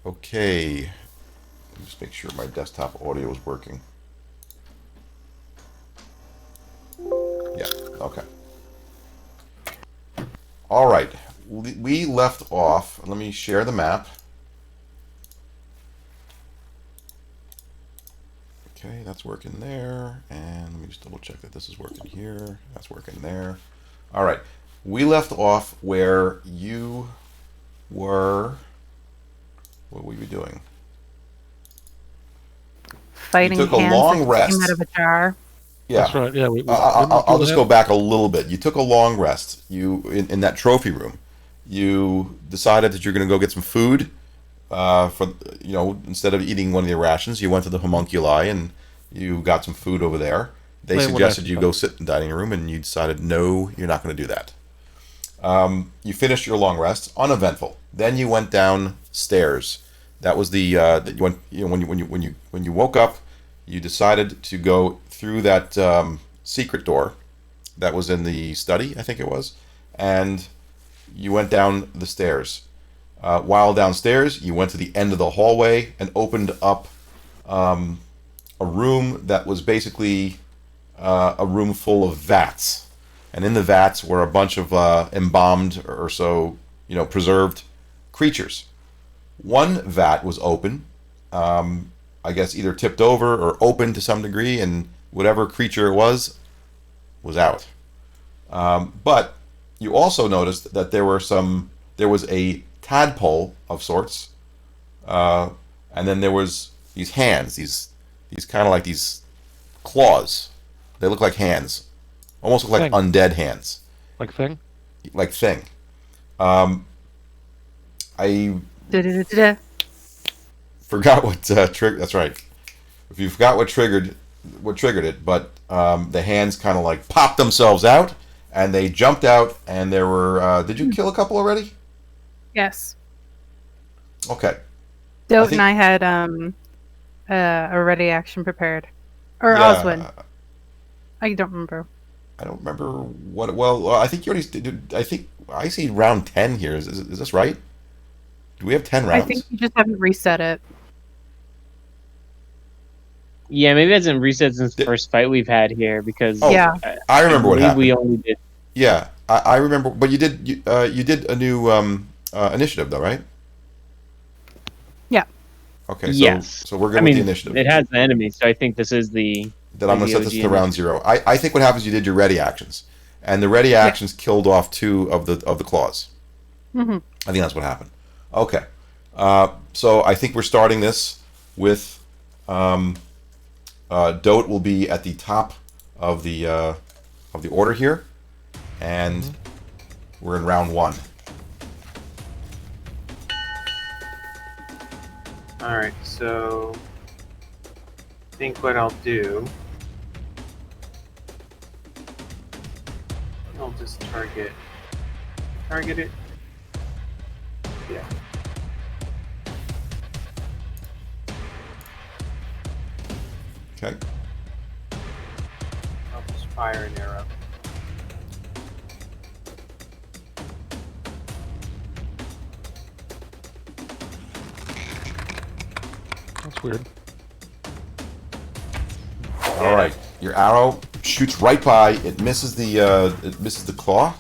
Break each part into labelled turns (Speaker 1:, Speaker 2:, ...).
Speaker 1: Okay. Let me just make sure my desktop audio is working. Yeah, okay. All right. We left off. Let me share the map. Okay, that's working there. And let me just double check that this is working here. That's working there. All right. We left off where you were. What were you doing?
Speaker 2: Fighting
Speaker 1: you took a
Speaker 2: hands
Speaker 1: long
Speaker 2: that came out
Speaker 1: rest.
Speaker 2: of a jar.
Speaker 1: Yeah.
Speaker 3: That's right. Yeah,
Speaker 1: I'll just go back a little bit. You took a long rest. In that trophy room, you decided that you're going to go get some food. Instead of eating one of the rations, you went to the homunculi and you got some food over there. They suggested you go sit in the dining room, and you decided no, you're not going to do that. You finished your long rest, uneventful. Then you went downstairs. That was the that you went. When you woke up, you decided to go through that secret door that was in the study, I think it was, and you went down the stairs. While downstairs, you went to the end of the hallway and opened up a room that was basically a room full of vats. And in the vats were a bunch of embalmed or so, preserved creatures. One vat was open, I guess either tipped over or open to some degree, and whatever creature it was out. But you also noticed that there was a tadpole of sorts, and then there was these hands, these kind of like these claws. They look like hands, almost look like undead hands.
Speaker 3: Like thing.
Speaker 1: Like thing. I forgot what triggered. That's right. If you forgot what triggered it, but the hands kind of like popped themselves out, and they jumped out, and there were. Did you kill a couple already?
Speaker 2: Yes.
Speaker 1: Okay.
Speaker 2: Dote and I had a ready action prepared, or
Speaker 1: yeah,
Speaker 2: Oswin. I don't remember.
Speaker 1: I don't remember what. Well, I think you already did. I think I see round 10 here. Is this right? Do we have 10 rounds?
Speaker 2: I think you just haven't reset it.
Speaker 4: Yeah, maybe it hasn't reset since the first fight we've had here because.
Speaker 1: Oh,
Speaker 2: yeah,
Speaker 1: I remember what happened.
Speaker 4: We only did.
Speaker 1: Yeah, I remember. But you did a new initiative though, right?
Speaker 2: Yeah.
Speaker 1: Okay. So,
Speaker 4: yes.
Speaker 1: So we're going with the initiative.
Speaker 4: It has the enemy, so I think this is the.
Speaker 1: That I'm going to set this to round 0. I think what happens, you did your ready actions, and the ready actions killed off 2 of the claws.
Speaker 2: Mm-hmm.
Speaker 1: I think that's what happened. Okay. So I think we're starting this with Dote will be at the top of the order here, and we're in round 1.
Speaker 5: All right, so I think what I'll do, I'll just target it. Yeah.
Speaker 1: Okay.
Speaker 5: I'll just fire an arrow.
Speaker 3: That's weird.
Speaker 1: All right. Your arrow shoots right by. It misses the claw.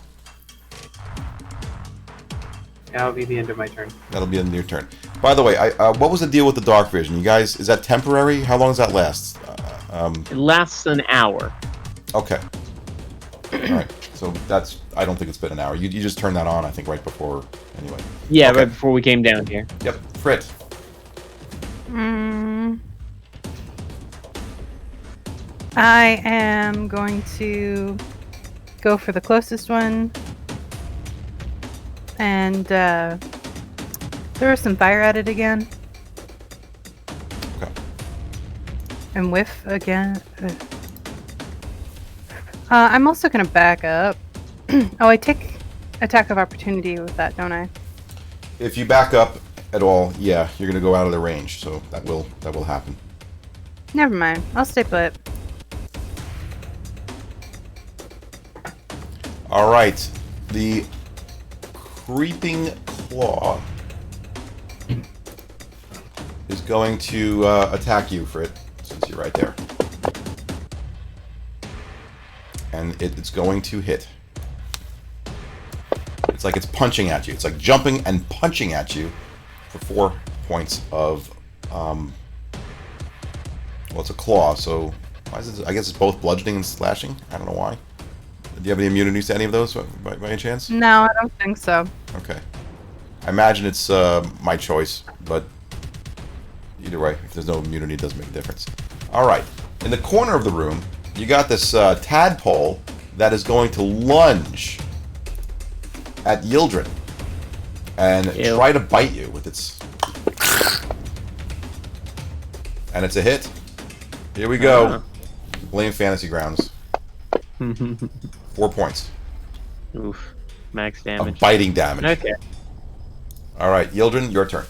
Speaker 5: That'll be the end of my turn.
Speaker 1: That'll be the end of your turn. By the way, what was the deal with the dark vision? You guys, is that temporary? How long does that last?
Speaker 4: It lasts an hour.
Speaker 1: Okay. All right. So that's. I don't think it's been an hour. You just turned that on. I think right before. Anyway.
Speaker 4: Yeah,
Speaker 1: okay.
Speaker 4: right before we came down here.
Speaker 1: Yep. Frit.
Speaker 2: I am going to go for the closest one and throw some fire at it again.
Speaker 1: Okay.
Speaker 2: And whiff again. I'm also going to back up. Oh, I take attack of opportunity with that, don't I?
Speaker 1: If you back up at all, yeah, you're going to go out of the range, so that will happen.
Speaker 2: Never mind. I'll stay put.
Speaker 1: All right. The creeping claw going to attack you for it, since you're right there. And it's going to hit. It's like it's punching at you. It's like jumping and punching at you for 4 points of... well, it's a claw, so... Why is it, I guess it's both bludgeoning and slashing. I don't know why. Do you have any immunities to any of those, by any chance?
Speaker 2: No, I don't think so.
Speaker 1: Okay. I imagine it's my choice, but either way, if there's no immunity, it doesn't make a difference. Alright. In the corner of the room, you got this tadpole that is going to lunge at Yildren and try to bite you with its... And it's a hit. Here we go. Blame Fantasy Grounds. 4 points.
Speaker 4: Oof. Max
Speaker 1: Of
Speaker 4: damage.
Speaker 1: biting damage.
Speaker 4: Okay.
Speaker 1: Alright, Yildren, your turn.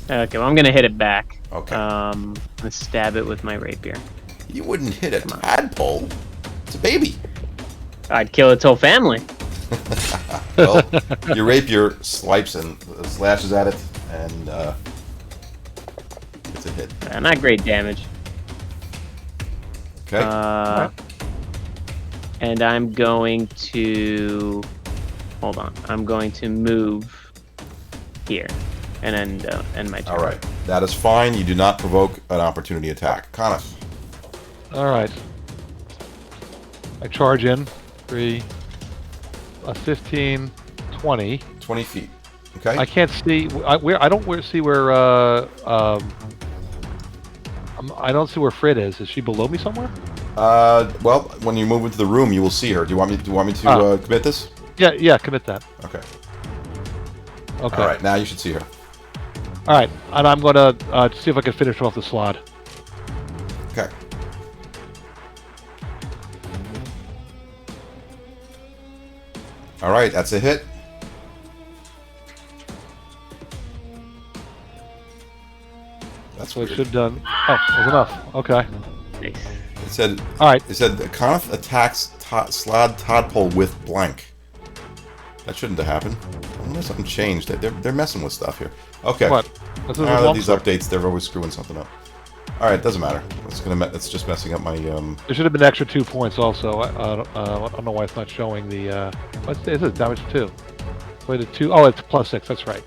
Speaker 4: Okay, well, I'm gonna hit it back.
Speaker 1: Okay.
Speaker 4: I'm gonna stab it with my rapier.
Speaker 1: You wouldn't hit a tadpole. It's a baby.
Speaker 4: I'd kill its whole family.
Speaker 1: Well, your rapier swipes and slashes at it, and it's a hit.
Speaker 4: Not great damage.
Speaker 1: Okay.
Speaker 4: And I'm going to... Hold on. I'm going to move here and end my turn.
Speaker 1: All right. That is fine. You do not provoke an opportunity attack. Connor.
Speaker 3: All right. I charge in. 3, 15, 20.
Speaker 1: 20 feet. Okay.
Speaker 3: I can't see. I don't see where. I don't see where Frid is. Is she below me somewhere?
Speaker 1: Well, when you move into the room, you will see her. Do you want me to commit this?
Speaker 3: Yeah. Commit that.
Speaker 1: Okay.
Speaker 3: Okay.
Speaker 1: All right. Now you should see her.
Speaker 3: All right, and I'm gonna see if I can finish off the slot.
Speaker 1: Okay. All right. That's a hit. That's
Speaker 3: So I
Speaker 1: what
Speaker 3: should have done. Oh, that was enough. Okay.
Speaker 4: Nice.
Speaker 1: it said.
Speaker 3: All right.
Speaker 1: It said Conth attacks Slad Tadpole with blank. That shouldn't have happened. Unless something changed. They're messing with stuff here. Okay.
Speaker 3: What?
Speaker 1: These updates, they're always screwing something up. All right, doesn't matter. It's just messing up my.
Speaker 3: There should have been an extra 2 points also. I don't know why it's not showing the. What's this? Is damage 2? Wait, the 2. Oh, it's +6. That's right.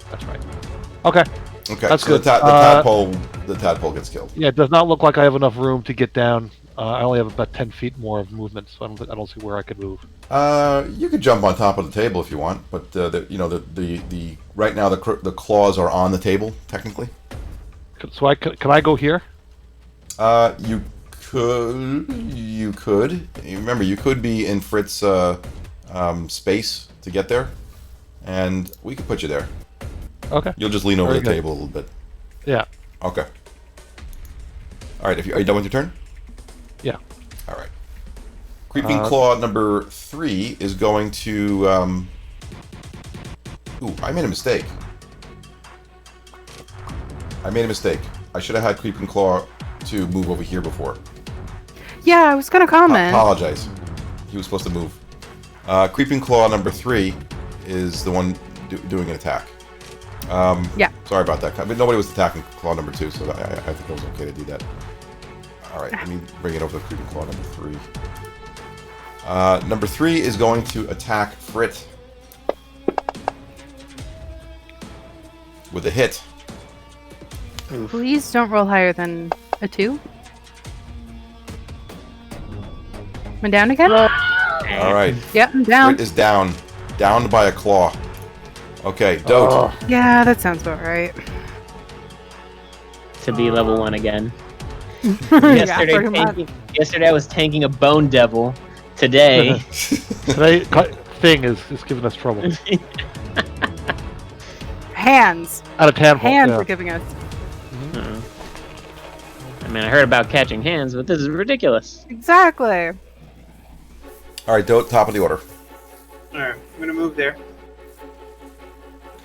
Speaker 3: Okay.
Speaker 1: Okay,
Speaker 3: That's
Speaker 1: so
Speaker 3: good.
Speaker 1: the tadpole gets killed.
Speaker 3: Yeah, it does not look like I have enough room to get down. I only have about 10 feet more of movement, so I don't see where I could move.
Speaker 1: You could jump on top of the table if you want, but right now the claws are on the table technically.
Speaker 3: So can I go here?
Speaker 1: You could. Remember, you could be in Fritz's space to get there, and we could put you there.
Speaker 3: Okay.
Speaker 1: You'll just lean over
Speaker 3: Very
Speaker 1: the
Speaker 3: good.
Speaker 1: table a little bit.
Speaker 3: Yeah.
Speaker 1: Okay. Are you done with your turn?
Speaker 3: Yeah.
Speaker 1: All right. Creeping Claw number 3 is going to. Ooh, I made a mistake. I should have had Creeping Claw to move over here before.
Speaker 2: Yeah, I was gonna comment.
Speaker 1: Apologize. He was supposed to move. Creeping Claw number 3 is the one doing an attack.
Speaker 2: Yeah.
Speaker 1: Sorry about that. But nobody was attacking Claw number 2, so I think it was okay to do that. All right, let me bring it over to Creeping Claw number 3. Number 3 is going to attack Frit with a hit.
Speaker 2: Please don't roll higher than a 2. Am I down again?
Speaker 1: All right.
Speaker 2: Yep, I'm down.
Speaker 1: Frit is downed by a claw. Okay, Dote.
Speaker 2: Yeah, that sounds about right.
Speaker 4: To be level 1 again.
Speaker 2: Yeah, pretty much.
Speaker 4: Yesterday I was tanking a bone devil. Today,
Speaker 3: Today, thing is giving us trouble.
Speaker 2: Hands.
Speaker 3: Out of 10.
Speaker 2: Hands
Speaker 3: Yeah.
Speaker 2: are giving us.
Speaker 4: I mean, I heard about catching hands, but this is ridiculous.
Speaker 2: Exactly.
Speaker 1: All right, Dote, top of the order.
Speaker 5: Alright, I'm gonna move there.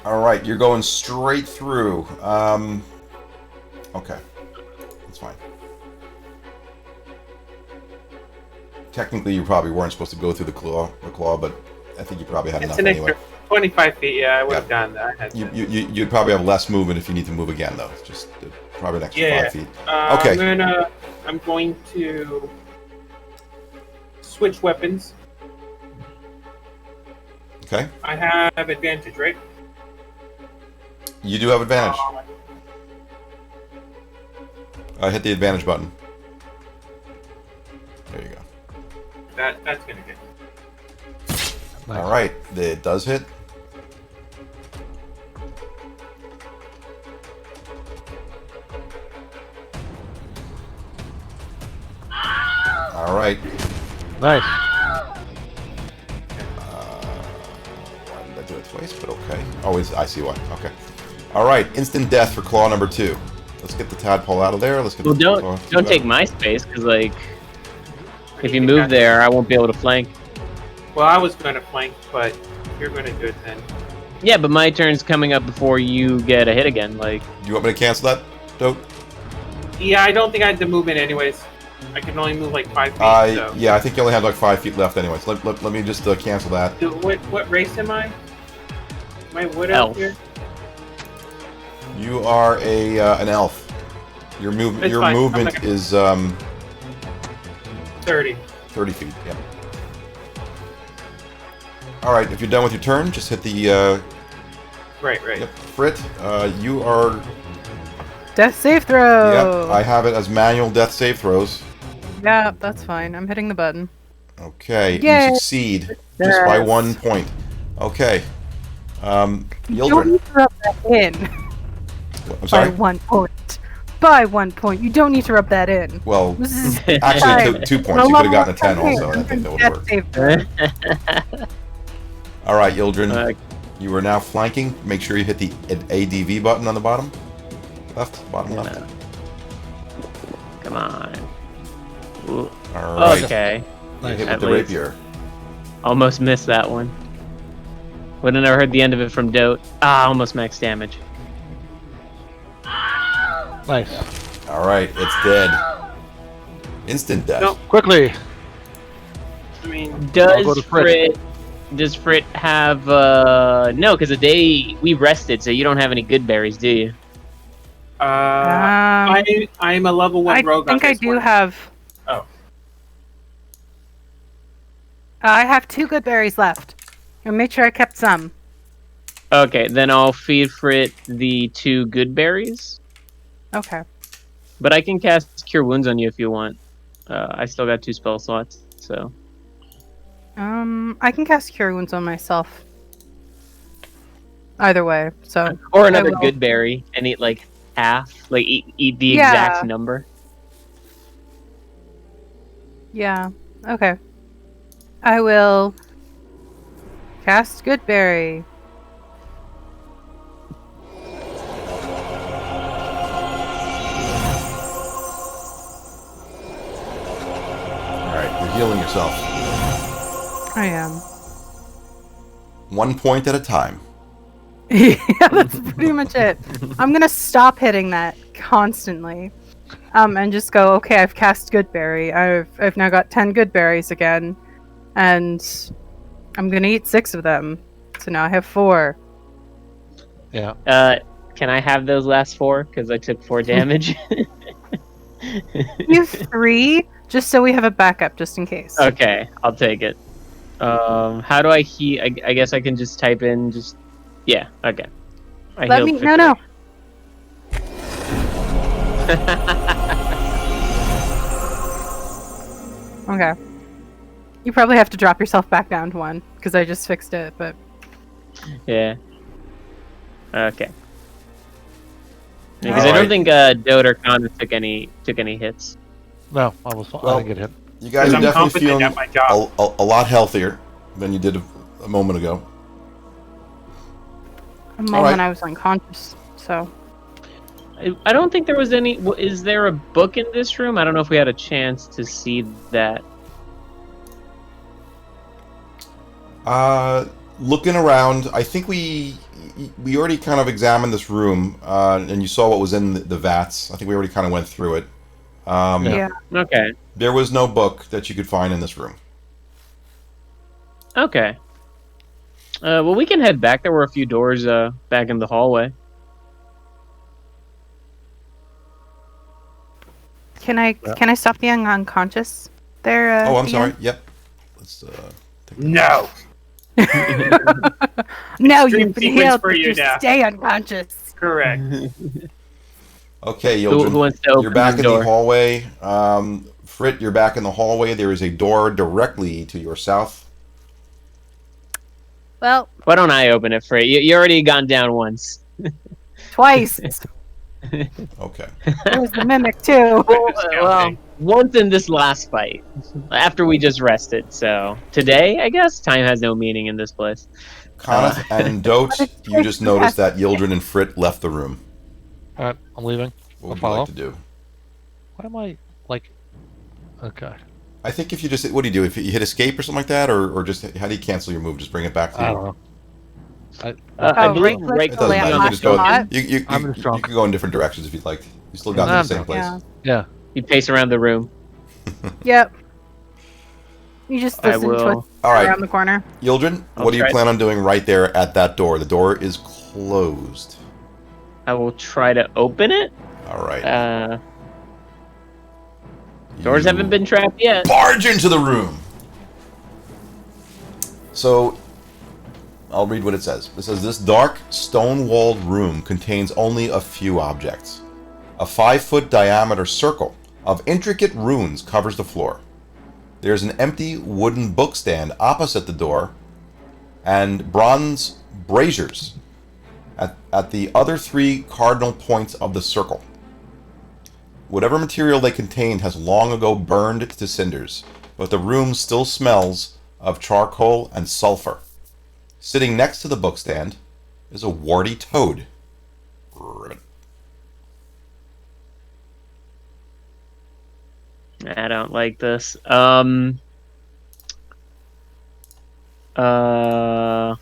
Speaker 1: All right, you're going straight through. Okay, that's fine. Technically, you probably weren't supposed to go through the claw, but I think you probably had
Speaker 5: It's
Speaker 1: enough
Speaker 5: an
Speaker 1: anyway.
Speaker 5: extra 25 feet, yeah, I would have
Speaker 1: Yeah.
Speaker 5: done that. I had to.
Speaker 1: You'd probably have less movement if you need to move again, though. Just Probably an extra 5 feet.
Speaker 5: Okay. I'm going to switch weapons.
Speaker 1: Okay.
Speaker 5: I have advantage, right?
Speaker 1: You do have advantage. Hit the advantage button. There you go.
Speaker 5: That's gonna get.
Speaker 3: Nice.
Speaker 1: All right, it does hit. All right.
Speaker 3: Nice.
Speaker 1: Why did I do it twice? But okay. Oh, I see why. Okay. All right. Instant death for claw number 2. Let's get the tadpole out of there. Let's get.
Speaker 4: Well,
Speaker 1: the
Speaker 4: don't take my space, because like, if you move there, I won't be able to flank.
Speaker 5: Well, I was gonna flank, but you're gonna do it then.
Speaker 4: Yeah, but my turn's coming up before you get a hit again. Like,
Speaker 1: Do you want me to cancel that, Dote?
Speaker 5: Yeah, I don't think I had to move in anyways. I can only move like 5 feet. So.
Speaker 1: Yeah, I think you only have like 5 feet left anyways. Let me just cancel that.
Speaker 5: What race am I? Am I wood
Speaker 4: Elf.
Speaker 5: elf here?
Speaker 1: You are an elf. Your
Speaker 5: It's fine.
Speaker 1: movement is
Speaker 5: 30.
Speaker 1: 30 feet. Yeah. All right. If you're done with your turn, just hit the.
Speaker 5: Right.
Speaker 1: Yep. Frit, you are.
Speaker 2: Death save throw.
Speaker 1: Yep. I have it as manual death save throws.
Speaker 2: Yeah, that's fine. I'm hitting the button.
Speaker 1: Okay.
Speaker 2: Yay.
Speaker 1: You succeed just by 1 point. Okay.
Speaker 2: You don't
Speaker 1: Yildren.
Speaker 2: need to rub that in.
Speaker 1: I'm sorry.
Speaker 2: By 1 point. By 1 point. You don't need to rub that in.
Speaker 1: Well,
Speaker 2: This is
Speaker 1: actually, 2 points. You could have gotten a 10 also. I think that would
Speaker 2: Death
Speaker 1: work.
Speaker 2: save throw.
Speaker 1: All right, Yildren.
Speaker 4: Uh,
Speaker 1: You are now flanking. Make sure you hit the ADV button on the bottom. Bottom left.
Speaker 4: come on. Ooh.
Speaker 1: All right.
Speaker 4: Okay.
Speaker 1: You hit
Speaker 4: At
Speaker 1: with the
Speaker 4: least.
Speaker 1: rapier.
Speaker 4: Almost missed that one. Would have never heard the end of it from Dote. Almost max damage.
Speaker 3: Nice.
Speaker 1: All right, it's dead. Instant death.
Speaker 5: Nope.
Speaker 3: Quickly.
Speaker 5: I mean,
Speaker 3: I'll go
Speaker 4: Does
Speaker 3: to Frit.
Speaker 4: Frit have no? Because we rested, so you don't have any good berries, do you?
Speaker 5: I'm a level 1
Speaker 2: I
Speaker 5: rogue.
Speaker 2: think
Speaker 5: on
Speaker 2: I
Speaker 5: this
Speaker 2: do
Speaker 5: one.
Speaker 2: have.
Speaker 5: Oh.
Speaker 2: I have 2 good berries left. I'll make sure I kept some.
Speaker 4: Okay, then I'll feed Frit the 2 good berries.
Speaker 2: Okay.
Speaker 4: But I can cast Cure Wounds on you if you want. I still got 2 spell slots, so.
Speaker 2: I can cast Cure Wounds on myself. Either way, so.
Speaker 4: Or another
Speaker 2: will.
Speaker 4: good berry and eat like half, like eat the
Speaker 2: Yeah.
Speaker 4: exact number.
Speaker 2: Yeah. Okay. I will cast Goodberry.
Speaker 1: All right, you're healing yourself.
Speaker 2: I am.
Speaker 1: 1 point at a time.
Speaker 2: Yeah, that's pretty much it. I'm gonna stop hitting that constantly, and just go. Okay, I've cast Goodberry. I've now got 10 good berries again, and I'm gonna eat 6 of them. So now I have 4.
Speaker 3: Yeah.
Speaker 4: Can I have those last 4? Because I took 4 damage.
Speaker 2: You have 3, just so we have a backup, just in case.
Speaker 4: Okay, I'll take it. How do I heal? I guess I can just type in just. Yeah. Okay.
Speaker 2: Let me. No. Okay. You probably have to drop yourself back down to 1 because I just fixed it, but.
Speaker 4: Yeah. Okay. Because I
Speaker 1: Alright.
Speaker 4: don't think Dote or Connor took any hits.
Speaker 3: No, I was. I
Speaker 1: Well,
Speaker 3: didn't get hit.
Speaker 1: You guys
Speaker 5: Because
Speaker 1: are
Speaker 5: I'm
Speaker 1: definitely
Speaker 5: competent
Speaker 1: feeling
Speaker 5: at my job.
Speaker 1: a lot healthier than you did a moment ago.
Speaker 2: A moment
Speaker 1: Alright.
Speaker 2: I was unconscious, so.
Speaker 4: I don't think there was any. Is there a book in this room? I don't know if we had a chance to see that.
Speaker 1: Looking around, I think we already kind of examined this room, and you saw what was in the vats. I think we already kind of went through it.
Speaker 2: Yeah.
Speaker 4: Okay.
Speaker 1: There was no book that you could find in this room.
Speaker 4: Okay. Well, we can head back. There were a few doors back in the hallway.
Speaker 2: Can I stop the unconscious there?
Speaker 1: Oh, I'm
Speaker 2: Ian?
Speaker 1: sorry. Yep. Let's take
Speaker 5: No.
Speaker 2: No,
Speaker 5: Extreme
Speaker 2: you've been
Speaker 5: sequence
Speaker 2: healed,
Speaker 5: for
Speaker 2: but
Speaker 5: you
Speaker 2: you
Speaker 5: now.
Speaker 2: stay unconscious.
Speaker 5: Correct.
Speaker 1: Okay,
Speaker 4: Who
Speaker 1: Yildren,
Speaker 4: wants to open
Speaker 1: you're back
Speaker 4: the
Speaker 1: in
Speaker 4: door?
Speaker 1: the hallway. Frit, you're back in the hallway. There is a door directly to your south.
Speaker 2: Well,
Speaker 4: Why don't I open it for you? You already gone down once.
Speaker 2: twice.
Speaker 1: Okay.
Speaker 2: There was the mimic too.
Speaker 4: Well, once in this last fight, after we just rested. So today, I guess time has no meaning in this place.
Speaker 1: Coneth and Dote,
Speaker 2: What a
Speaker 1: you just noticed that Yildren and Frit left the room.
Speaker 3: Alright, I'm leaving.
Speaker 1: What would you
Speaker 3: follow.
Speaker 1: like to do?
Speaker 3: Why am I, like... Okay.
Speaker 1: I think if you just, what do you do? If you hit escape or something like that, or just, how do you cancel your move? Just bring it back to you?
Speaker 3: I don't know.
Speaker 4: I
Speaker 2: Oh,
Speaker 4: believe
Speaker 2: right-click
Speaker 4: right
Speaker 1: It
Speaker 2: to
Speaker 1: doesn't
Speaker 2: lay
Speaker 1: matter.
Speaker 2: on
Speaker 1: You
Speaker 2: hot
Speaker 1: can just go.
Speaker 2: spot.
Speaker 1: You
Speaker 3: I'm just drunk.
Speaker 1: can go in different directions if you'd like. You still got to the
Speaker 3: I'm
Speaker 1: same
Speaker 3: drunk.
Speaker 1: place.
Speaker 2: Yeah.
Speaker 3: Yeah.
Speaker 4: you pace around the room.
Speaker 2: Yep. You just
Speaker 4: I
Speaker 2: listen to
Speaker 4: will.
Speaker 2: it
Speaker 1: All right,
Speaker 2: around the corner.
Speaker 1: Yildren,
Speaker 4: I'll
Speaker 1: what do you
Speaker 4: try.
Speaker 1: plan on doing right there at that door? The door is closed.
Speaker 4: I will try to open it.
Speaker 1: All right.
Speaker 4: Doors
Speaker 1: You
Speaker 4: haven't been trapped yet.
Speaker 1: barge into the room. So, I'll read what it says. It says, this dark, stone-walled room contains only a few objects. A 5-foot diameter circle of intricate runes covers the floor. There's an empty wooden bookstand opposite the door, and bronze braziers at the other 3 cardinal points of the circle. Whatever material they contained has long ago burned to cinders, but the room still smells of charcoal and sulfur. Sitting next to the bookstand is a warty toad. Ribbit.
Speaker 4: I don't like this. Hello. Am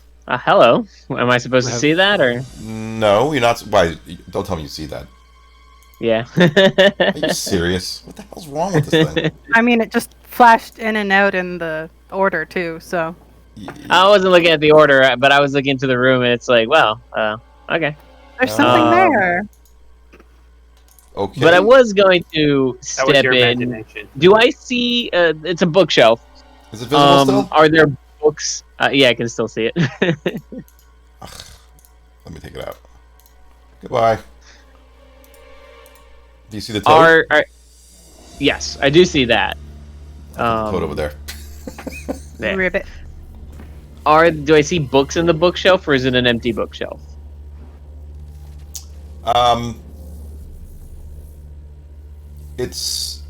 Speaker 4: I supposed to see that or?
Speaker 1: No, you're not. Why? Don't tell me you see that.
Speaker 4: Yeah.
Speaker 1: Are you serious? What the hell's wrong with this thing?
Speaker 2: I mean, it just flashed in and out in the order too. So
Speaker 4: I wasn't looking at the order, but I was looking into the room, and it's like, well, okay.
Speaker 2: there's something there.
Speaker 1: Okay.
Speaker 4: But I was going to
Speaker 5: That was
Speaker 4: step
Speaker 5: your
Speaker 4: in.
Speaker 5: imagination.
Speaker 4: Do I see? It's a bookshelf.
Speaker 1: Is it visible still?
Speaker 4: Are there books? Yeah, I can still see it.
Speaker 1: Let me take it out. Goodbye. Do you see the toad?
Speaker 4: Yes, I do see that.
Speaker 1: The toad over there.
Speaker 4: There.
Speaker 2: Ribbit.
Speaker 4: Do I see books in the bookshelf, or is it an empty bookshelf?
Speaker 1: It's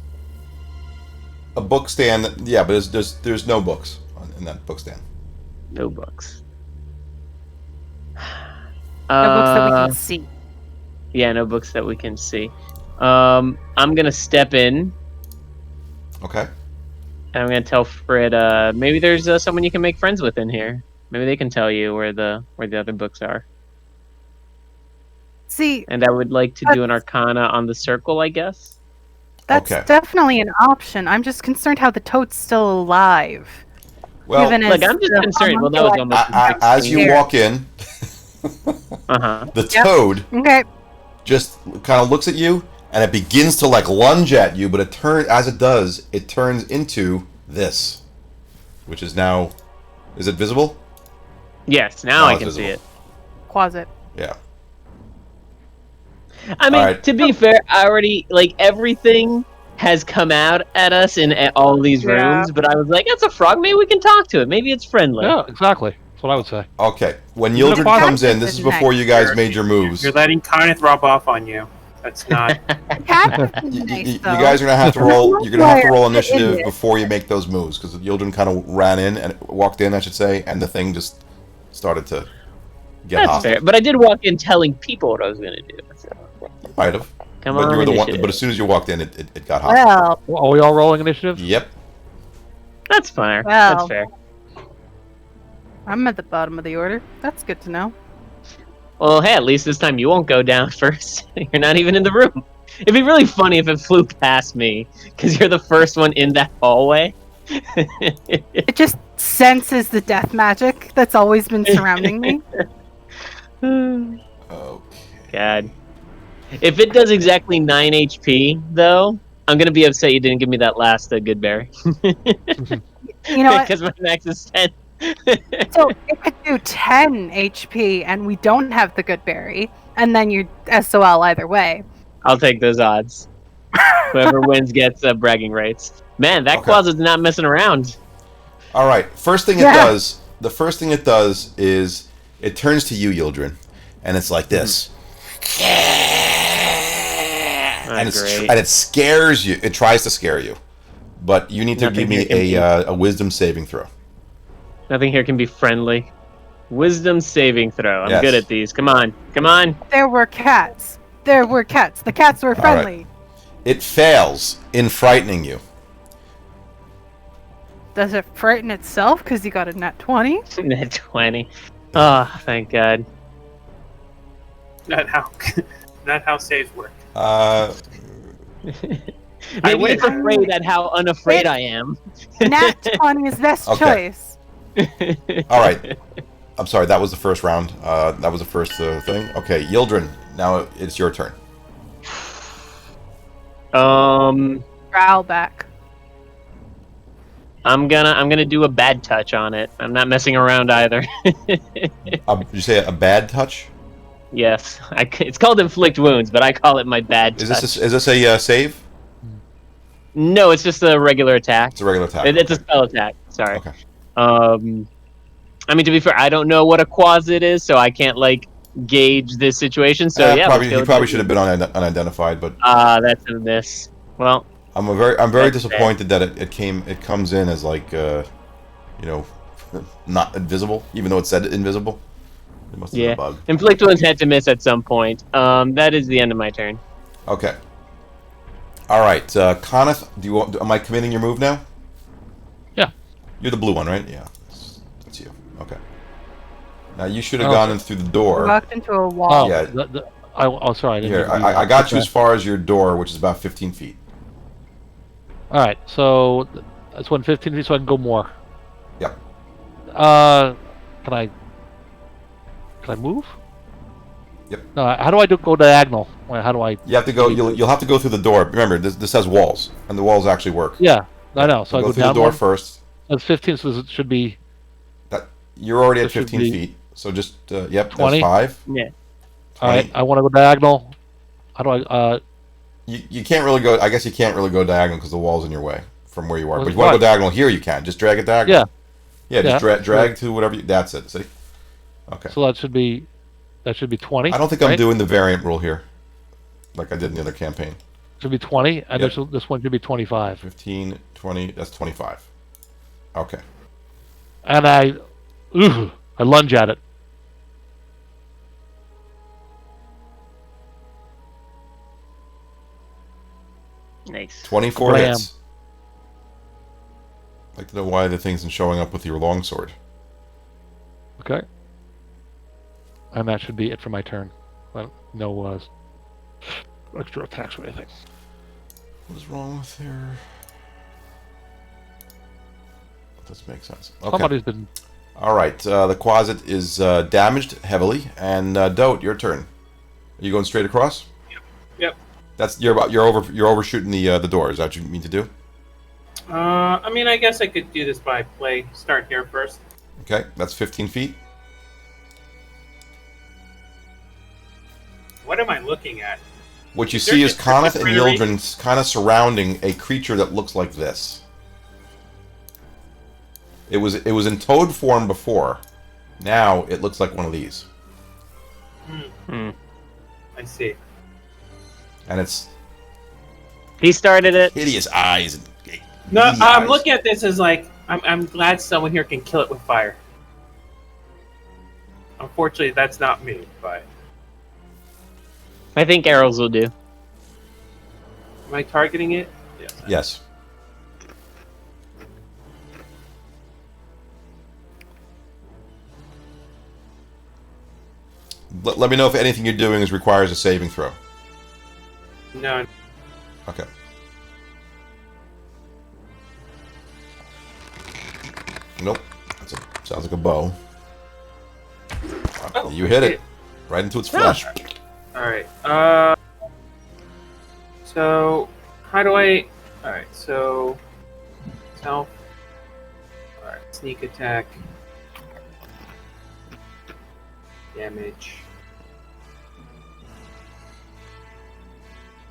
Speaker 1: a book stand. Yeah, but there's no books in that book stand.
Speaker 4: No books.
Speaker 2: No books that we can see.
Speaker 4: Yeah, no books that we can see. I'm gonna step in.
Speaker 1: Okay.
Speaker 4: And I'm gonna tell Fred, maybe there's someone you can make friends with in here. Maybe they can tell you where the other books are.
Speaker 2: See,
Speaker 4: And I would like to do an Arcana on the circle, I guess.
Speaker 2: that's
Speaker 1: Okay.
Speaker 2: definitely an option. I'm just concerned how the toad's still alive.
Speaker 1: Well,
Speaker 2: Given
Speaker 4: Look,
Speaker 2: as
Speaker 4: I'm just
Speaker 2: the
Speaker 4: concerned. Well, that was
Speaker 2: homunculi-
Speaker 4: almost
Speaker 1: as you
Speaker 2: Here.
Speaker 1: walk in,
Speaker 4: Uh-huh.
Speaker 1: the
Speaker 2: Yep.
Speaker 1: toad
Speaker 2: Okay.
Speaker 1: just kind of looks at you, and it begins to like lunge at you. But it turns into this, which is now. Is it visible?
Speaker 4: Yes, now
Speaker 1: Now
Speaker 4: I
Speaker 1: it's
Speaker 4: can see
Speaker 1: visible.
Speaker 4: it.
Speaker 2: Closet.
Speaker 1: Yeah.
Speaker 4: I mean,
Speaker 1: Alright.
Speaker 4: to be fair, I already, like, everything has come out at us in all these
Speaker 2: Yeah.
Speaker 4: rooms, but I was like, that's a frog, maybe we can talk to it. Maybe it's friendly.
Speaker 3: Yeah, exactly. That's what I would say.
Speaker 1: Okay. When
Speaker 3: Even
Speaker 1: Yildren
Speaker 3: if I-
Speaker 1: comes in, this is before you guys made your moves.
Speaker 5: You're letting Coneth rub off on you. That's not.
Speaker 2: Cat
Speaker 1: You,
Speaker 2: is nice,
Speaker 1: you
Speaker 2: though.
Speaker 1: guys are gonna have to roll. You're gonna have to roll
Speaker 2: That's why I
Speaker 1: initiative
Speaker 2: did it.
Speaker 1: before you make those moves because Yildren kind of ran in and walked in, I should say, and the thing just started to get
Speaker 4: That's
Speaker 1: hostile.
Speaker 4: fair. But I did walk in telling people what I was going to do. So,
Speaker 1: Might have.
Speaker 4: come
Speaker 1: But
Speaker 4: on,
Speaker 1: you were the one.
Speaker 4: initiative.
Speaker 1: But as soon as you walked in, it got hostile.
Speaker 2: Well,
Speaker 3: Well, are we all rolling initiative?
Speaker 1: Yep.
Speaker 4: That's fair.
Speaker 2: Well.
Speaker 4: That's fair.
Speaker 2: I'm at the bottom of the order. That's good to know.
Speaker 4: Well, hey, at least this time you won't go down first. You're not even in the room. It'd be really funny if it flew past me, because you're the first one in that hallway.
Speaker 2: It just senses the death magic that's always been surrounding me.
Speaker 1: Okay.
Speaker 4: God. If it does exactly 9 HP, though, I'm gonna be upset you didn't give me that last good berry.
Speaker 2: You know what?
Speaker 4: Because my max is 10.
Speaker 2: So it could do 10 HP, and we don't have the good berry, and then you're SOL either way.
Speaker 4: I'll take those odds. Whoever wins gets bragging rights. Man, that
Speaker 1: Okay.
Speaker 4: closet's not messing around.
Speaker 1: All right. First thing it does. The first thing it does is it turns to you, Yildren, and it's like this. And it scares you. It tries to scare you, but you need to give me a wisdom saving throw.
Speaker 4: Nothing here can be friendly. Wisdom saving throw. I'm
Speaker 1: Yes.
Speaker 4: good at these. Come on. Come on.
Speaker 2: There were cats. There were cats. The cats were friendly.
Speaker 1: Right. It fails in frightening you.
Speaker 2: Does it frighten itself because you got a nat 20?
Speaker 4: Net 20. Oh, thank God.
Speaker 5: Not how saves work.
Speaker 4: Maybe it's afraid at how unafraid I am.
Speaker 2: Nat 20 is best
Speaker 1: Okay.
Speaker 2: choice.
Speaker 1: All right. I'm sorry. That was the first round. That was the first thing. Okay, Yildren. Now it's your turn.
Speaker 2: Growl back.
Speaker 4: I'm gonna do a bad touch on it. I'm not messing around either.
Speaker 1: Did you say a bad touch?
Speaker 4: Yes, it's called inflict wounds, but I call it my bad touch.
Speaker 1: Is this a save?
Speaker 4: No, it's just a regular attack.
Speaker 1: It's a regular attack.
Speaker 4: It's a spell attack. Sorry.
Speaker 1: Okay.
Speaker 4: I mean, to be fair, I don't know what a quasit is, so I can't gauge this situation. So yeah,
Speaker 1: he probably should have been unidentified, but
Speaker 4: that's a miss. Well,
Speaker 1: I'm very disappointed that it comes in as not invisible, even though it said invisible. It must have been a bug.
Speaker 4: inflict wounds had to miss at some point. That is the end of my turn.
Speaker 1: Okay. All right, Coneth, am I committing your move now?
Speaker 3: Yeah.
Speaker 1: You're the blue one, right? Yeah, that's you. Okay. Now you should have gone in through the door.
Speaker 2: We walked into a wall.
Speaker 3: Oh,
Speaker 1: Yeah.
Speaker 3: Sorry. I didn't
Speaker 1: Here,
Speaker 3: mean to
Speaker 1: I got you as far as your door, which is about 15 feet.
Speaker 3: All right, so that's 115 feet, so I can go more.
Speaker 1: Yep.
Speaker 3: Can I move?
Speaker 1: Yep.
Speaker 3: No. How do I go diagonal? How do I?
Speaker 1: You have to go. You'll have to go through the door. Remember, this has walls, and the walls actually work.
Speaker 3: Yeah, I know. So I
Speaker 1: go
Speaker 3: go
Speaker 1: through
Speaker 3: down
Speaker 1: the door
Speaker 3: one.
Speaker 1: first.
Speaker 3: That's 15, so it should be.
Speaker 1: You're already at
Speaker 3: That should
Speaker 1: 15
Speaker 3: be
Speaker 1: feet, so just yep.
Speaker 3: 20?
Speaker 1: That's 5.
Speaker 4: Yeah.
Speaker 3: All right, I want to go diagonal. How do I?
Speaker 1: You can't really go. I guess you can't really go diagonal because the wall's in your way from where you are.
Speaker 3: Well,
Speaker 1: But if you want to go diagonal here, you can. Just drag it diagonal.
Speaker 3: Yeah.
Speaker 1: Yeah. Just drag to whatever. That's it. See. Okay.
Speaker 3: So that should be 20.
Speaker 1: I don't think I'm doing the variant rule here, like I did in the other campaign.
Speaker 3: Should be 20, and
Speaker 1: Yep.
Speaker 3: this one should be 25.
Speaker 1: 15, 20. That's 25. Okay.
Speaker 3: And I lunge at it.
Speaker 4: Nice.
Speaker 1: 24
Speaker 3: Blam.
Speaker 1: hits. I'd like to know why the thing isn't showing up with your longsword.
Speaker 3: Okay. And that should be it for my turn. No extra attacks or anything.
Speaker 1: What's wrong with her? That doesn't make sense. Okay.
Speaker 3: Somebody's been.
Speaker 1: All right. The closet is damaged heavily, and Dote, your turn. Are you going straight across?
Speaker 5: Yep.
Speaker 1: That's you're overshooting the door. Is that what you mean to do?
Speaker 5: I mean, I guess I could do this by start here first.
Speaker 1: Okay, that's 15 feet.
Speaker 5: What am I looking at?
Speaker 1: What you
Speaker 5: Is there
Speaker 1: see is
Speaker 5: just
Speaker 1: Coneth and
Speaker 5: greenery?
Speaker 1: Yildren kind of surrounding a creature that looks like this. It was in toad form before. Now it looks like one of these.
Speaker 5: I see.
Speaker 1: And it's
Speaker 4: He started it.
Speaker 1: hideous eyes. And
Speaker 5: No,
Speaker 1: beady
Speaker 5: I'm
Speaker 1: eyes.
Speaker 5: looking at this as I'm glad someone here can kill it with fire. Unfortunately, that's not me, but
Speaker 4: I think arrows will do.
Speaker 5: am I targeting it? Yes.
Speaker 1: Yes. Let me know if anything you're doing requires a saving throw.
Speaker 5: No.
Speaker 1: Okay. Nope. Sounds like a bow.
Speaker 5: Oh,
Speaker 1: You hit it. Right into its flesh.
Speaker 5: All right. So, how do I... Alright, so... Stealth. Alright, sneak attack. Damage.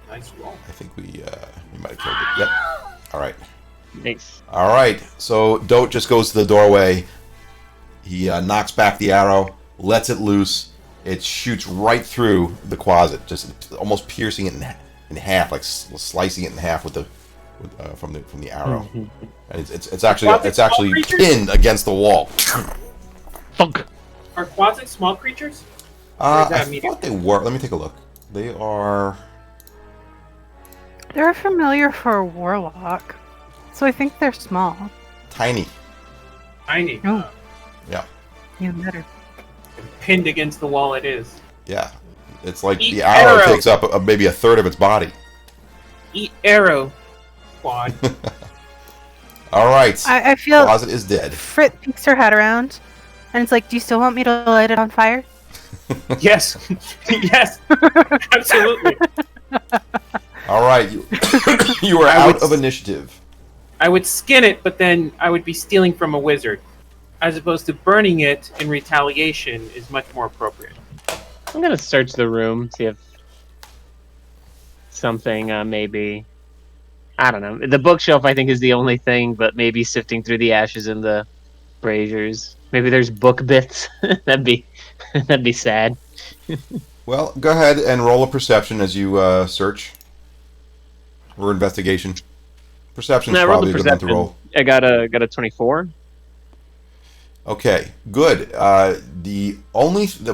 Speaker 5: Nice roll.
Speaker 1: I think we might have killed it. Yep. All right.
Speaker 4: Nice.
Speaker 1: All right. So Dote just goes to the doorway. He knocks back the arrow, lets it loose. It shoots right through the closet, just almost piercing it in half, like slicing it in half with the from the arrow. And it's actually pinned against the wall.
Speaker 3: Thunk.
Speaker 5: Are quads small creatures?
Speaker 1: I thought they were. Let me take a look. They are.
Speaker 2: They're familiar for a warlock, so I think they're small.
Speaker 1: Tiny.
Speaker 5: Tiny.
Speaker 2: Oh.
Speaker 1: Yeah.
Speaker 2: Even better.
Speaker 5: Pinned against the wall it is.
Speaker 1: Yeah. It's like
Speaker 5: Eat
Speaker 1: the arrow
Speaker 5: arrow.
Speaker 1: takes up maybe a third of its body.
Speaker 5: Eat arrow, quad.
Speaker 1: All right.
Speaker 2: I feel
Speaker 1: Closet is dead.
Speaker 2: Frit peeks her head around, and it's like, do you still want me to light it on fire?
Speaker 5: Yes. Yes. Absolutely.
Speaker 1: All right. You are out of initiative.
Speaker 5: I would skin it, but then I would be stealing from a wizard. As opposed to burning it in retaliation is much more appropriate.
Speaker 4: I'm gonna search the room, see if something maybe. I don't know. The bookshelf, I think, is the only thing, but maybe sifting through the ashes in the braziers. Maybe there's book bits. that'd be sad.
Speaker 1: Well, go ahead and roll a perception as you search. Or investigation. Perception's
Speaker 4: I rolled
Speaker 1: probably
Speaker 4: a
Speaker 1: a good one to
Speaker 4: perception.
Speaker 1: roll.
Speaker 4: I got a 24.
Speaker 1: Okay, good. The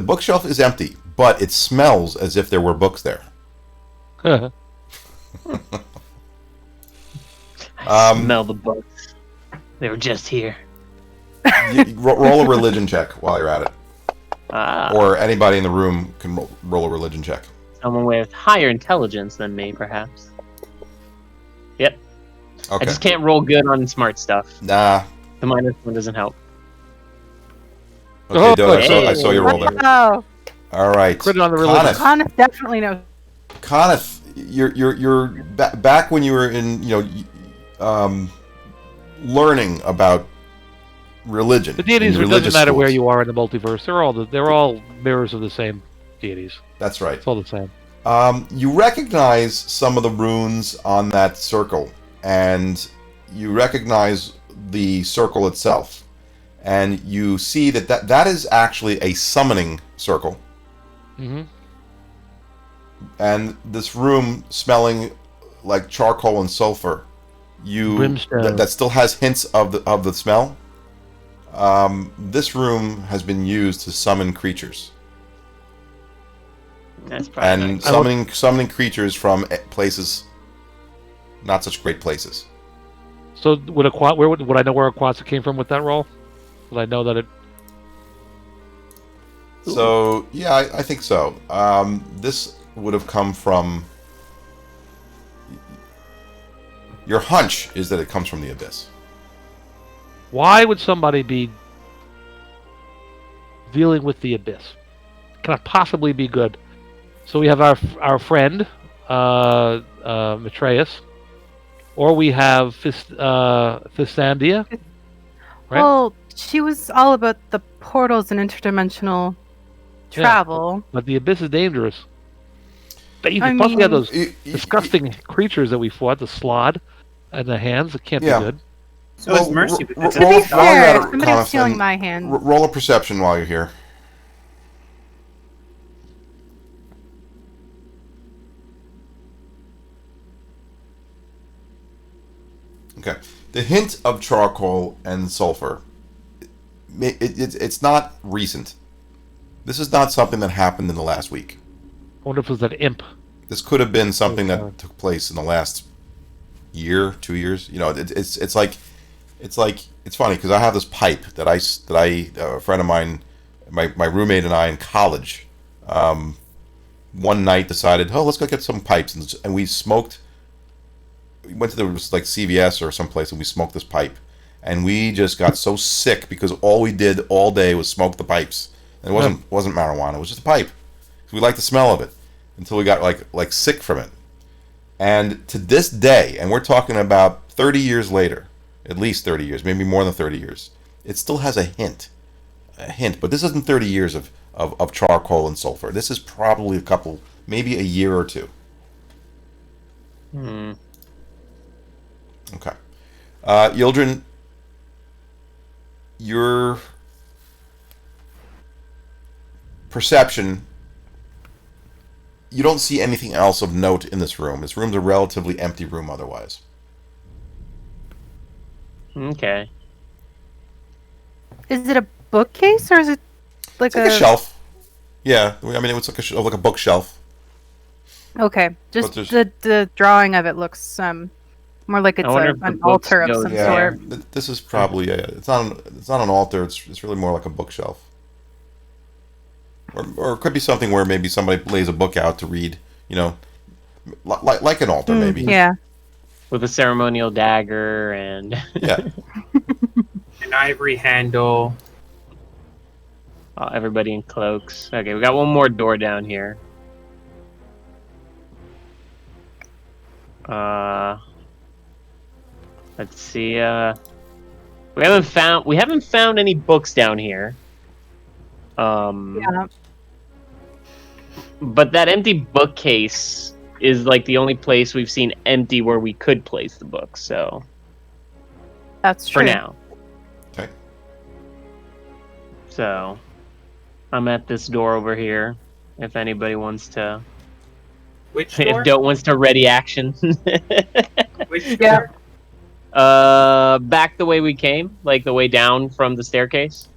Speaker 1: bookshelf is empty, but it smells as if there were books there.
Speaker 4: Smell the books. They were just here.
Speaker 1: Roll a religion check while you're at it.
Speaker 4: Ah,
Speaker 1: Or anybody in the room can roll a religion check.
Speaker 4: someone with higher intelligence than me, perhaps. Yep. I
Speaker 1: Okay.
Speaker 4: just can't roll good on smart stuff.
Speaker 1: Nah.
Speaker 4: The minus one doesn't help.
Speaker 1: Okay, Doe,
Speaker 4: hey.
Speaker 1: I saw you roll there.
Speaker 2: Oh,
Speaker 1: All right.
Speaker 3: Crit on the religion.
Speaker 2: Conneth definitely knows.
Speaker 1: Conneth, you're back when you were in, learning about religion.
Speaker 3: The deities,
Speaker 1: in
Speaker 3: it doesn't
Speaker 1: religious
Speaker 3: matter where
Speaker 1: schools.
Speaker 3: you are in the multiverse. They're all mirrors of the same deities.
Speaker 1: That's right.
Speaker 3: It's all the same.
Speaker 1: You recognize some of the runes on that circle, and you recognize the circle itself, and you see that is actually a summoning circle.
Speaker 3: Mm-hmm.
Speaker 1: And this room smelling like charcoal and sulfur,
Speaker 3: Brimstone.
Speaker 1: that still has hints of the smell. This room has been used to summon creatures.
Speaker 4: That's probably
Speaker 1: And
Speaker 4: nice.
Speaker 1: summoning creatures from places, not such great places.
Speaker 3: So would I know where Aquatsa came from with that roll? Would I know that it?
Speaker 1: So yeah, I think so. This would have come from. Your hunch is that it comes from the abyss.
Speaker 3: Why would somebody be dealing with the abyss? Can it possibly be good? So we have our friend Matreus, or we have Fistandia. Right?
Speaker 2: Well, she was all about the portals and interdimensional travel.
Speaker 3: But the abyss is dangerous. Plus
Speaker 2: I
Speaker 3: we have
Speaker 2: mean-
Speaker 3: those disgusting creatures that we fought, the slod and the hands. It can't
Speaker 1: Yeah.
Speaker 3: be good.
Speaker 5: So is Mercy. But that's
Speaker 2: To be fair,
Speaker 1: Conneth,
Speaker 2: somebody's stealing
Speaker 1: and
Speaker 2: my hand.
Speaker 1: roll a perception while you're here. Okay. The hint of charcoal and sulfur, it's not recent. This is not something that happened in the last week.
Speaker 3: I wonder if it was that imp.
Speaker 1: This could have been something
Speaker 3: Okay.
Speaker 1: that took place in the last year, 2 years. It's funny because I have this pipe that a friend of mine, my roommate and I in college, one night decided, let's go get some pipes, and we smoked. We went to CVS or someplace, and we smoked this pipe, and we just got so sick because all we did all day was smoke the pipes. And it wasn't marijuana; it was just a pipe. We liked the smell of it until we got like sick from it. And to this day, and we're talking about 30 years later, at least 30 years, maybe more than 30 years, it still has a hint. But this isn't 30 years of charcoal and sulfur. This is probably a couple, maybe a year or two. Okay. Yildren, your perception, you don't see anything else of note in this room. This room's a relatively empty room otherwise.
Speaker 4: Okay.
Speaker 2: Is it a bookcase or is it like
Speaker 1: It's like a shelf. Yeah, I mean, it's like a bookshelf.
Speaker 2: Okay, just
Speaker 1: But
Speaker 2: the drawing of it looks more like it's
Speaker 4: I wonder if the
Speaker 2: an
Speaker 4: books
Speaker 2: altar of
Speaker 4: go
Speaker 2: some
Speaker 1: Yeah,
Speaker 2: sort.
Speaker 1: this is probably it's not an altar. It's really more like a bookshelf, or it could be something where maybe somebody lays a book out to read. You know, like an altar maybe.
Speaker 2: Yeah.
Speaker 4: With a ceremonial dagger and
Speaker 1: Yeah.
Speaker 5: An ivory handle.
Speaker 4: everybody in cloaks. Okay, we got one more door down here. Let's see. We haven't found any books down here.
Speaker 2: Yeah.
Speaker 4: But that empty bookcase is like the only place we've seen empty where we could place the books. So
Speaker 2: That's true.
Speaker 4: for now.
Speaker 1: Okay.
Speaker 4: So I'm at this door over here. If anybody wants to,
Speaker 5: Which door?
Speaker 4: if Dote wants to ready action.
Speaker 5: Which
Speaker 2: Yeah.
Speaker 5: door?
Speaker 4: Back the way we came, like the way down from the staircase,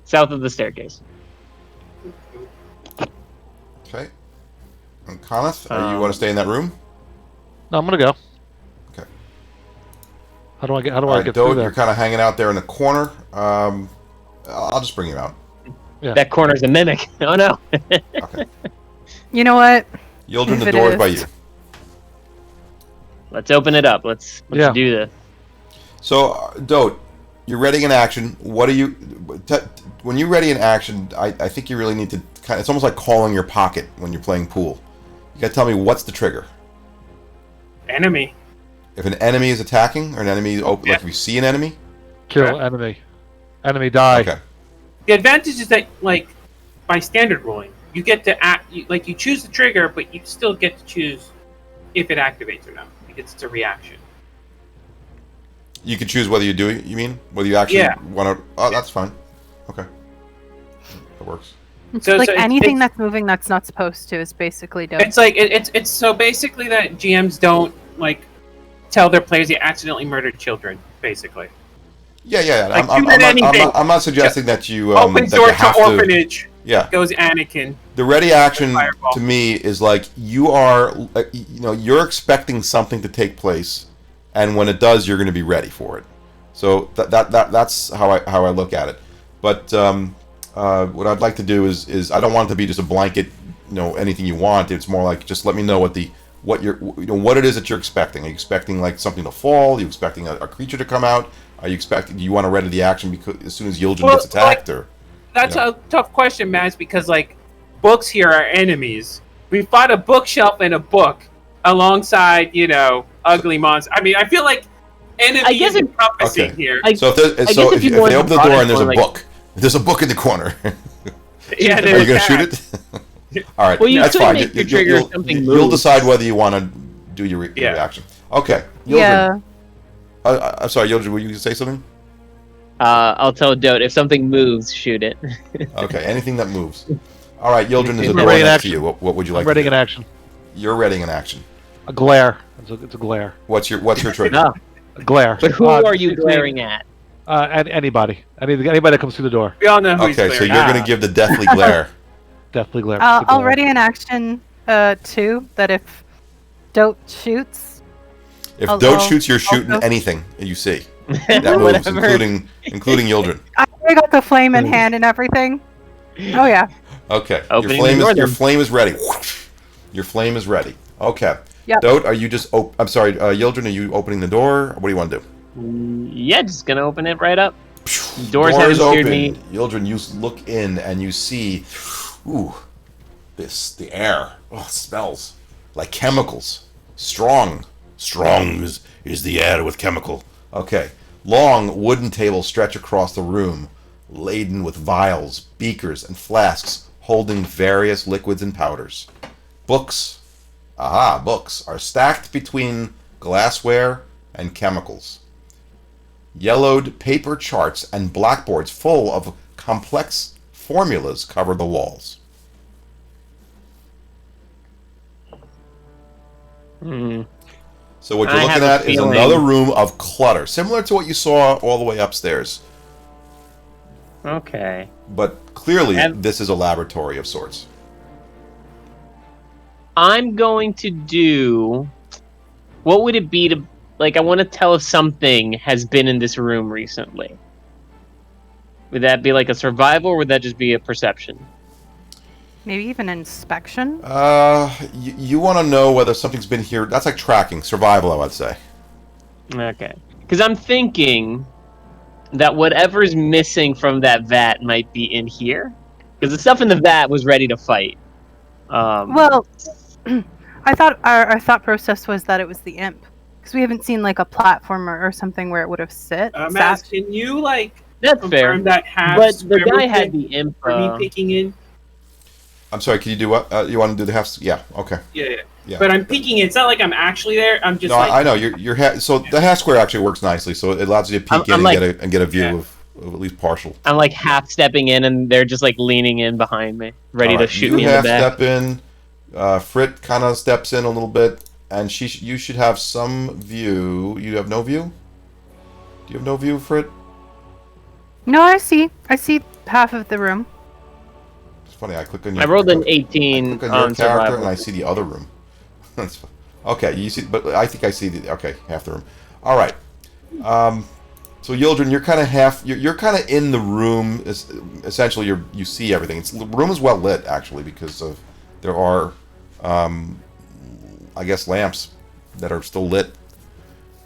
Speaker 4: south of the staircase.
Speaker 1: Okay. And Conneth, you want to stay in that room?
Speaker 3: No, I'm gonna go.
Speaker 1: Okay.
Speaker 3: How do I get
Speaker 1: All right,
Speaker 3: through
Speaker 1: Dote,
Speaker 3: there?
Speaker 1: you're kind of hanging out there in the corner. I'll just bring you out.
Speaker 3: Yeah.
Speaker 4: That corner's a mimic. Oh no.
Speaker 1: Okay.
Speaker 2: You know what?
Speaker 1: Yildren,
Speaker 2: If
Speaker 1: the
Speaker 2: it
Speaker 1: door is
Speaker 2: is.
Speaker 1: by you.
Speaker 4: Let's open it up. Let's
Speaker 3: Yeah.
Speaker 4: do this.
Speaker 1: So, Dote, you're ready in action. What do you... when you're ready in action, I think you really need to... it's almost like calling your pocket when you're playing pool. You gotta tell me what's the trigger.
Speaker 5: Enemy.
Speaker 1: If an enemy is attacking, or an enemy... like if you see an enemy?
Speaker 3: Kill enemy. Enemy die.
Speaker 1: Okay.
Speaker 5: The advantage is that, like, by standard ruling, you get to you choose the trigger, but you still get to choose if it activates or not, because it's a reaction.
Speaker 1: You can choose whether you do it, you mean? Whether you actually want to... Oh, that's fine. Okay. That works.
Speaker 2: It's
Speaker 5: So-
Speaker 2: like
Speaker 5: so it's-
Speaker 2: anything
Speaker 5: it's-
Speaker 2: that's moving that's not supposed to is basically done.
Speaker 5: It's like it's so basically that GMs don't like tell their players they accidentally murdered children, basically.
Speaker 1: Yeah.
Speaker 5: Like, anything.
Speaker 1: I'm not suggesting that you...
Speaker 5: Opens
Speaker 1: that
Speaker 5: door
Speaker 1: you have
Speaker 5: to orphanage.
Speaker 1: Yeah.
Speaker 5: Goes Anakin.
Speaker 1: The ready action
Speaker 5: Fireball.
Speaker 1: to me is like you are, you're expecting something to take place, and when it does, you're going to be ready for it. So that's how I look at it. But what I'd like to do is I don't want it to be just a blanket, anything you want. It's more like just let me know what it is that you're expecting. Are you expecting like something to fall? Are you expecting a creature to come out? Are you expecting? Do you want to ready the action because as soon as Yildren gets attacked, or?
Speaker 5: That's a tough question, Mads, because like books here are enemies. We fought a bookshelf and a book alongside, ugly monsters. I mean, I feel like enemy
Speaker 4: I guess
Speaker 5: is encompassing here.
Speaker 1: So if they open the door and there's a book, there's a book in the corner.
Speaker 5: Yeah,
Speaker 1: Are you going to shoot it? All right,
Speaker 4: Well, you
Speaker 1: that's
Speaker 4: could
Speaker 1: fine.
Speaker 4: make the trigger if something
Speaker 1: You'll
Speaker 4: moves.
Speaker 1: decide whether you want to do your reaction. Okay. Yildren.
Speaker 2: Yeah.
Speaker 1: I'm sorry, Yildren, were you going to say something?
Speaker 4: I'll tell Dote if something moves, shoot it.
Speaker 1: Okay, anything that moves. All right, Yildren, there's a
Speaker 3: We're
Speaker 1: door
Speaker 3: ready in
Speaker 1: next to
Speaker 3: action.
Speaker 1: you. What would you like
Speaker 3: I'm ready
Speaker 1: to
Speaker 3: in
Speaker 1: do?
Speaker 3: action.
Speaker 1: You're ready in action.
Speaker 3: A glare. It's a glare.
Speaker 1: What's your trigger?
Speaker 4: No,
Speaker 3: A glare.
Speaker 4: but who are you
Speaker 3: it's-
Speaker 4: glaring at?
Speaker 3: Anybody. Anybody that comes through the door.
Speaker 5: We all know who he's
Speaker 1: Okay, so
Speaker 5: clearing.
Speaker 1: you're going to give the deathly glare.
Speaker 3: Definitely glare.
Speaker 2: I'll ready an action too that if Dote shoots,
Speaker 1: If
Speaker 2: I'll-
Speaker 1: Dote shoots, you're shooting
Speaker 2: go.
Speaker 1: anything you see. That moves,
Speaker 4: Whatever.
Speaker 1: including Yildren.
Speaker 2: I got the flame in hand and everything. Oh yeah.
Speaker 1: Okay,
Speaker 4: Opening the door
Speaker 1: your
Speaker 4: then.
Speaker 1: flame is ready. Your flame is ready. Okay.
Speaker 2: Yep.
Speaker 1: Dote, are you just? I'm sorry, Yildren. Are you opening the door? What do you want to do?
Speaker 4: Yeah, just gonna open it right up. Doors
Speaker 1: Door
Speaker 4: haven't
Speaker 1: is
Speaker 4: scared
Speaker 1: open.
Speaker 4: me.
Speaker 1: Yildren, you look in and you see, the air. Oh, it smells like chemicals. Strong. Strong is the air with chemical. Okay. Long wooden tables stretch across the room, laden with vials, beakers, and flasks holding various liquids and powders. Books, books, are stacked between glassware and chemicals. Yellowed paper charts and blackboards full of complex formulas cover the walls. So what you're looking at is another room of clutter, similar to what you saw all the way upstairs.
Speaker 4: Okay.
Speaker 1: But clearly, this is a laboratory of sorts.
Speaker 4: I'm going to do... What would it be to... Like, I want to tell if something has been in this room recently. Would that be like a survival, or would that just be a perception?
Speaker 2: Maybe even inspection?
Speaker 1: You want to know whether something's been here. That's like tracking. Survival, I would say.
Speaker 4: Okay. Because I'm thinking that whatever's missing from that vat might be in here. Because the stuff in the vat was ready to fight.
Speaker 2: Well, I thought our thought process was that it was the imp. Because we haven't seen like a platform or something where it would have
Speaker 5: Max, can you
Speaker 4: That's
Speaker 5: confirm
Speaker 4: fair.
Speaker 5: that half?
Speaker 4: But the guy had the imp.
Speaker 5: Me peeking in.
Speaker 1: I'm sorry. Can you do what? You want to do the half? Yeah. Okay.
Speaker 5: Yeah. But I'm peeking in. It's not like I'm actually there. I'm just.
Speaker 1: No, I know so the half square actually works nicely. So it allows you to peek in and get a view of at least partial.
Speaker 4: I'm like half stepping in, and they're just like leaning in behind me, ready to shoot me in the back.
Speaker 1: You half step in. Frit kind of steps in a little bit, and you should have some view. You have no view. Do you have no view, Frit?
Speaker 2: No, I see half of the room.
Speaker 1: It's funny. I click on
Speaker 4: I rolled an 18
Speaker 1: I click on your character,
Speaker 4: survival.
Speaker 1: and I see the other room. That's okay. You see, but I think I see half the room. All right. So Yildren, you're kind of you're kind of in the room. Essentially, you see everything. The room is well lit actually because there are, I guess, lamps that are still lit.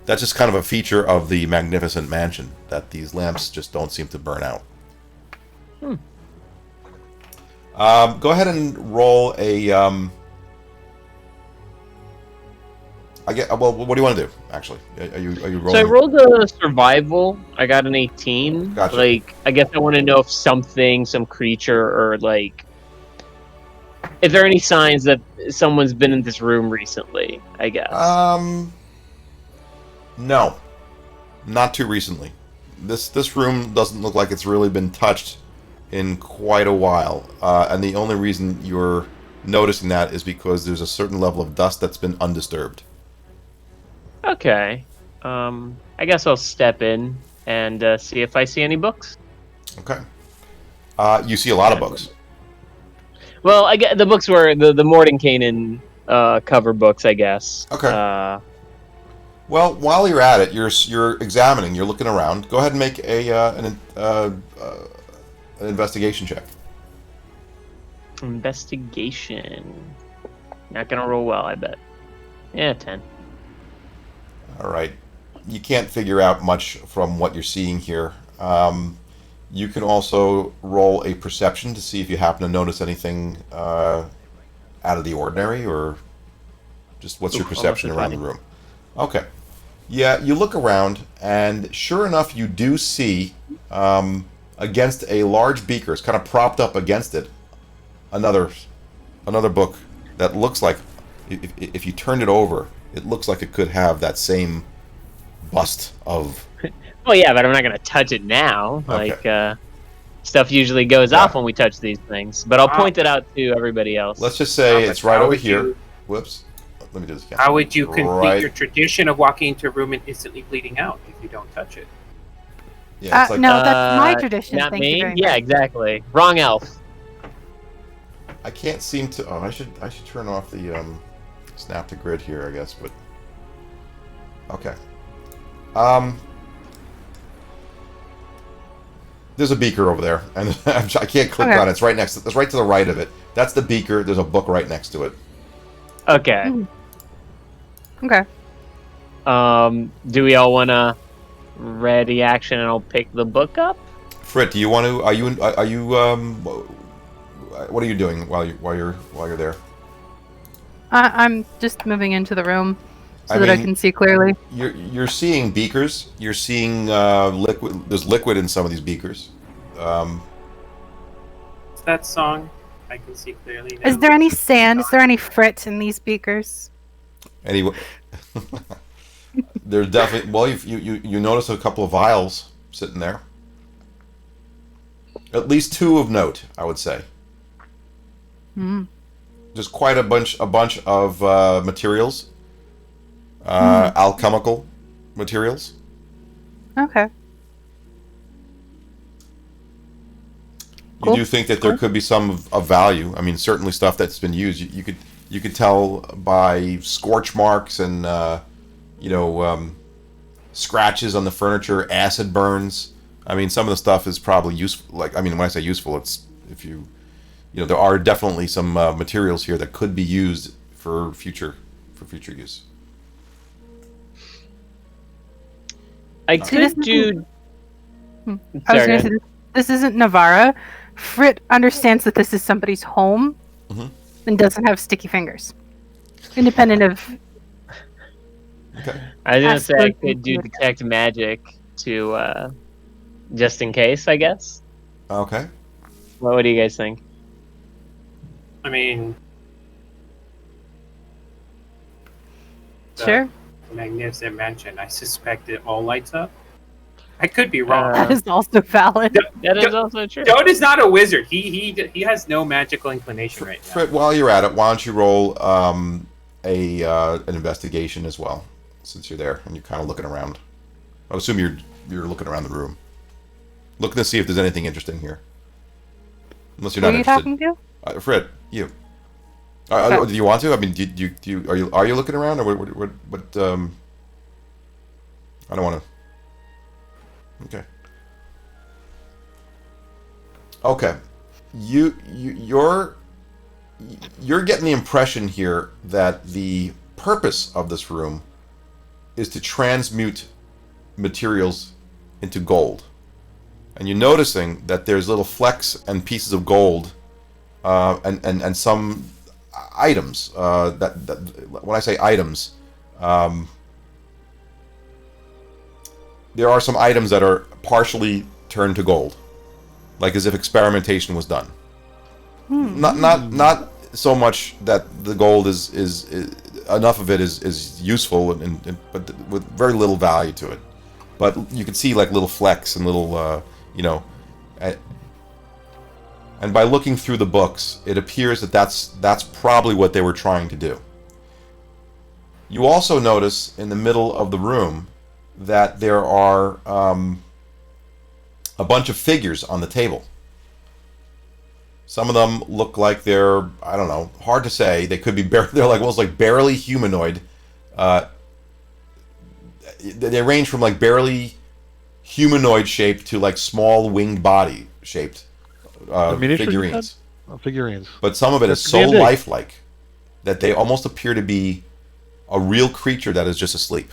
Speaker 1: That's just kind of a feature of the magnificent mansion that these lamps just don't seem to burn out. Go ahead and roll a. Well, what do you want to do? Actually, are you rolling?
Speaker 4: So I rolled a survival. I got an 18.
Speaker 1: Gotcha.
Speaker 4: Like, I guess I want to know if some creature, or like, if there are any signs that someone's been in this room recently. I guess.
Speaker 1: No, not too recently. This room doesn't look like it's really been touched in quite a while, and the only reason you're noticing that is because there's a certain level of dust that's been undisturbed.
Speaker 4: Okay. I guess I'll step in and see if I see any books.
Speaker 1: Okay. You see a lot of books.
Speaker 4: Well, I get the books were the Mordenkainen cover books, I guess.
Speaker 1: Okay. Well, while you're at it, you're examining, you're looking around. Go ahead and make an investigation check.
Speaker 4: Investigation. Not gonna roll well, I bet. Yeah, 10.
Speaker 1: All right. You can't figure out much from what you're seeing here. You can also roll a perception to see if you happen to notice anything out of the ordinary, or just what's your perception around the room. Okay. Yeah, you look around, and sure enough, you do see against a large beaker, it's kind of propped up against it, another book that looks like, if you turned it over, it looks like it could have that same bust of...
Speaker 4: Oh yeah, but I'm not going to touch it now.
Speaker 1: Okay.
Speaker 4: Like, stuff usually goes off when we touch these things. But I'll point it out to everybody else.
Speaker 1: Let's just say it's right over here. Whoops. Let me do this again.
Speaker 5: How would you complete your tradition of walking into a room and instantly bleeding out if you don't touch it?
Speaker 1: Yeah, it's like,
Speaker 2: no, that's my tradition.
Speaker 4: Not
Speaker 2: Thank
Speaker 4: me?
Speaker 2: you very
Speaker 4: Yeah,
Speaker 2: much.
Speaker 4: exactly. Wrong elf.
Speaker 1: I can't seem to... Oh, I should turn off the snap to grid here, I guess, but... Okay. There's a beaker over there, and I can't click on it. It's right next to... It's right to the right of it. That's the beaker. There's a book right next to it.
Speaker 4: Okay.
Speaker 2: Okay.
Speaker 4: Do we all want to ready action and I'll pick the book up?
Speaker 1: Frit, do you want to? Are you? What are you doing while you're there?
Speaker 2: I'm just moving into the room so that I
Speaker 1: mean,
Speaker 2: can see clearly.
Speaker 1: You're seeing beakers. You're seeing liquid. There's liquid in some of these beakers.
Speaker 5: It's that song. I can see clearly now.
Speaker 2: Is there any sand? Is there any frit in these beakers?
Speaker 1: Anyway, there's definitely. Well, you notice a couple of vials sitting there. At least 2 of note, I would say. There's quite a bunch of materials, alchemical materials.
Speaker 2: Okay.
Speaker 1: You do think that there could be some of value. I mean, certainly stuff that's been used. You could tell by scorch marks and scratches on the furniture, acid burns. I mean, some of the stuff is probably useful. Like, I mean, when I say useful, it's if there are definitely some materials here that could be used for future use.
Speaker 4: I could do.
Speaker 2: I was going
Speaker 4: Sorry.
Speaker 2: to say, this isn't Navarra. Frit understands that this is somebody's home and doesn't have sticky fingers. Independent of...
Speaker 1: Okay.
Speaker 4: I was gonna say I
Speaker 2: Ask
Speaker 4: could do
Speaker 2: for-
Speaker 4: detect magic to just in case, I guess.
Speaker 1: Okay.
Speaker 4: What do you guys think?
Speaker 5: I mean,
Speaker 2: Sure.
Speaker 5: Magnificent Mansion. I suspect it all lights up. I could be wrong.
Speaker 2: That is also valid.
Speaker 4: That is also true.
Speaker 5: Dode is not a wizard. He has no magical inclination right now.
Speaker 1: Fred, while you're at it, why don't you roll an investigation as well, since you're there and you're kind of looking around. I assume you're looking around the room, looking to see if there's anything interesting here. Unless you're
Speaker 2: Who
Speaker 1: not
Speaker 2: are you
Speaker 1: interested.
Speaker 2: talking to?
Speaker 1: Fred, you.
Speaker 2: Okay.
Speaker 1: Do you want to? I mean, are you looking around, or what? I don't want to. Okay. Okay. You're getting the impression here that the purpose of this room is to transmute materials into gold. And you're noticing that there's little flecks and pieces of gold and some items that when I say items, there are some items that are partially turned to gold, like as if experimentation was done. Not so much that the gold is enough of it is useful but with very little value to it. But you can see like little flecks and little and by looking through the books, it appears that that's probably what they were trying to do. You also notice in the middle of the room that there are a bunch of figures on the table. Some of them look like they're, I don't know, hard to say. They could be they're like almost like barely humanoid. They range from like barely humanoid shaped to like small winged body shaped figurines.
Speaker 3: Figurines.
Speaker 1: But some of it is so
Speaker 3: D&D.
Speaker 1: lifelike that they almost appear to be a real creature that is just asleep.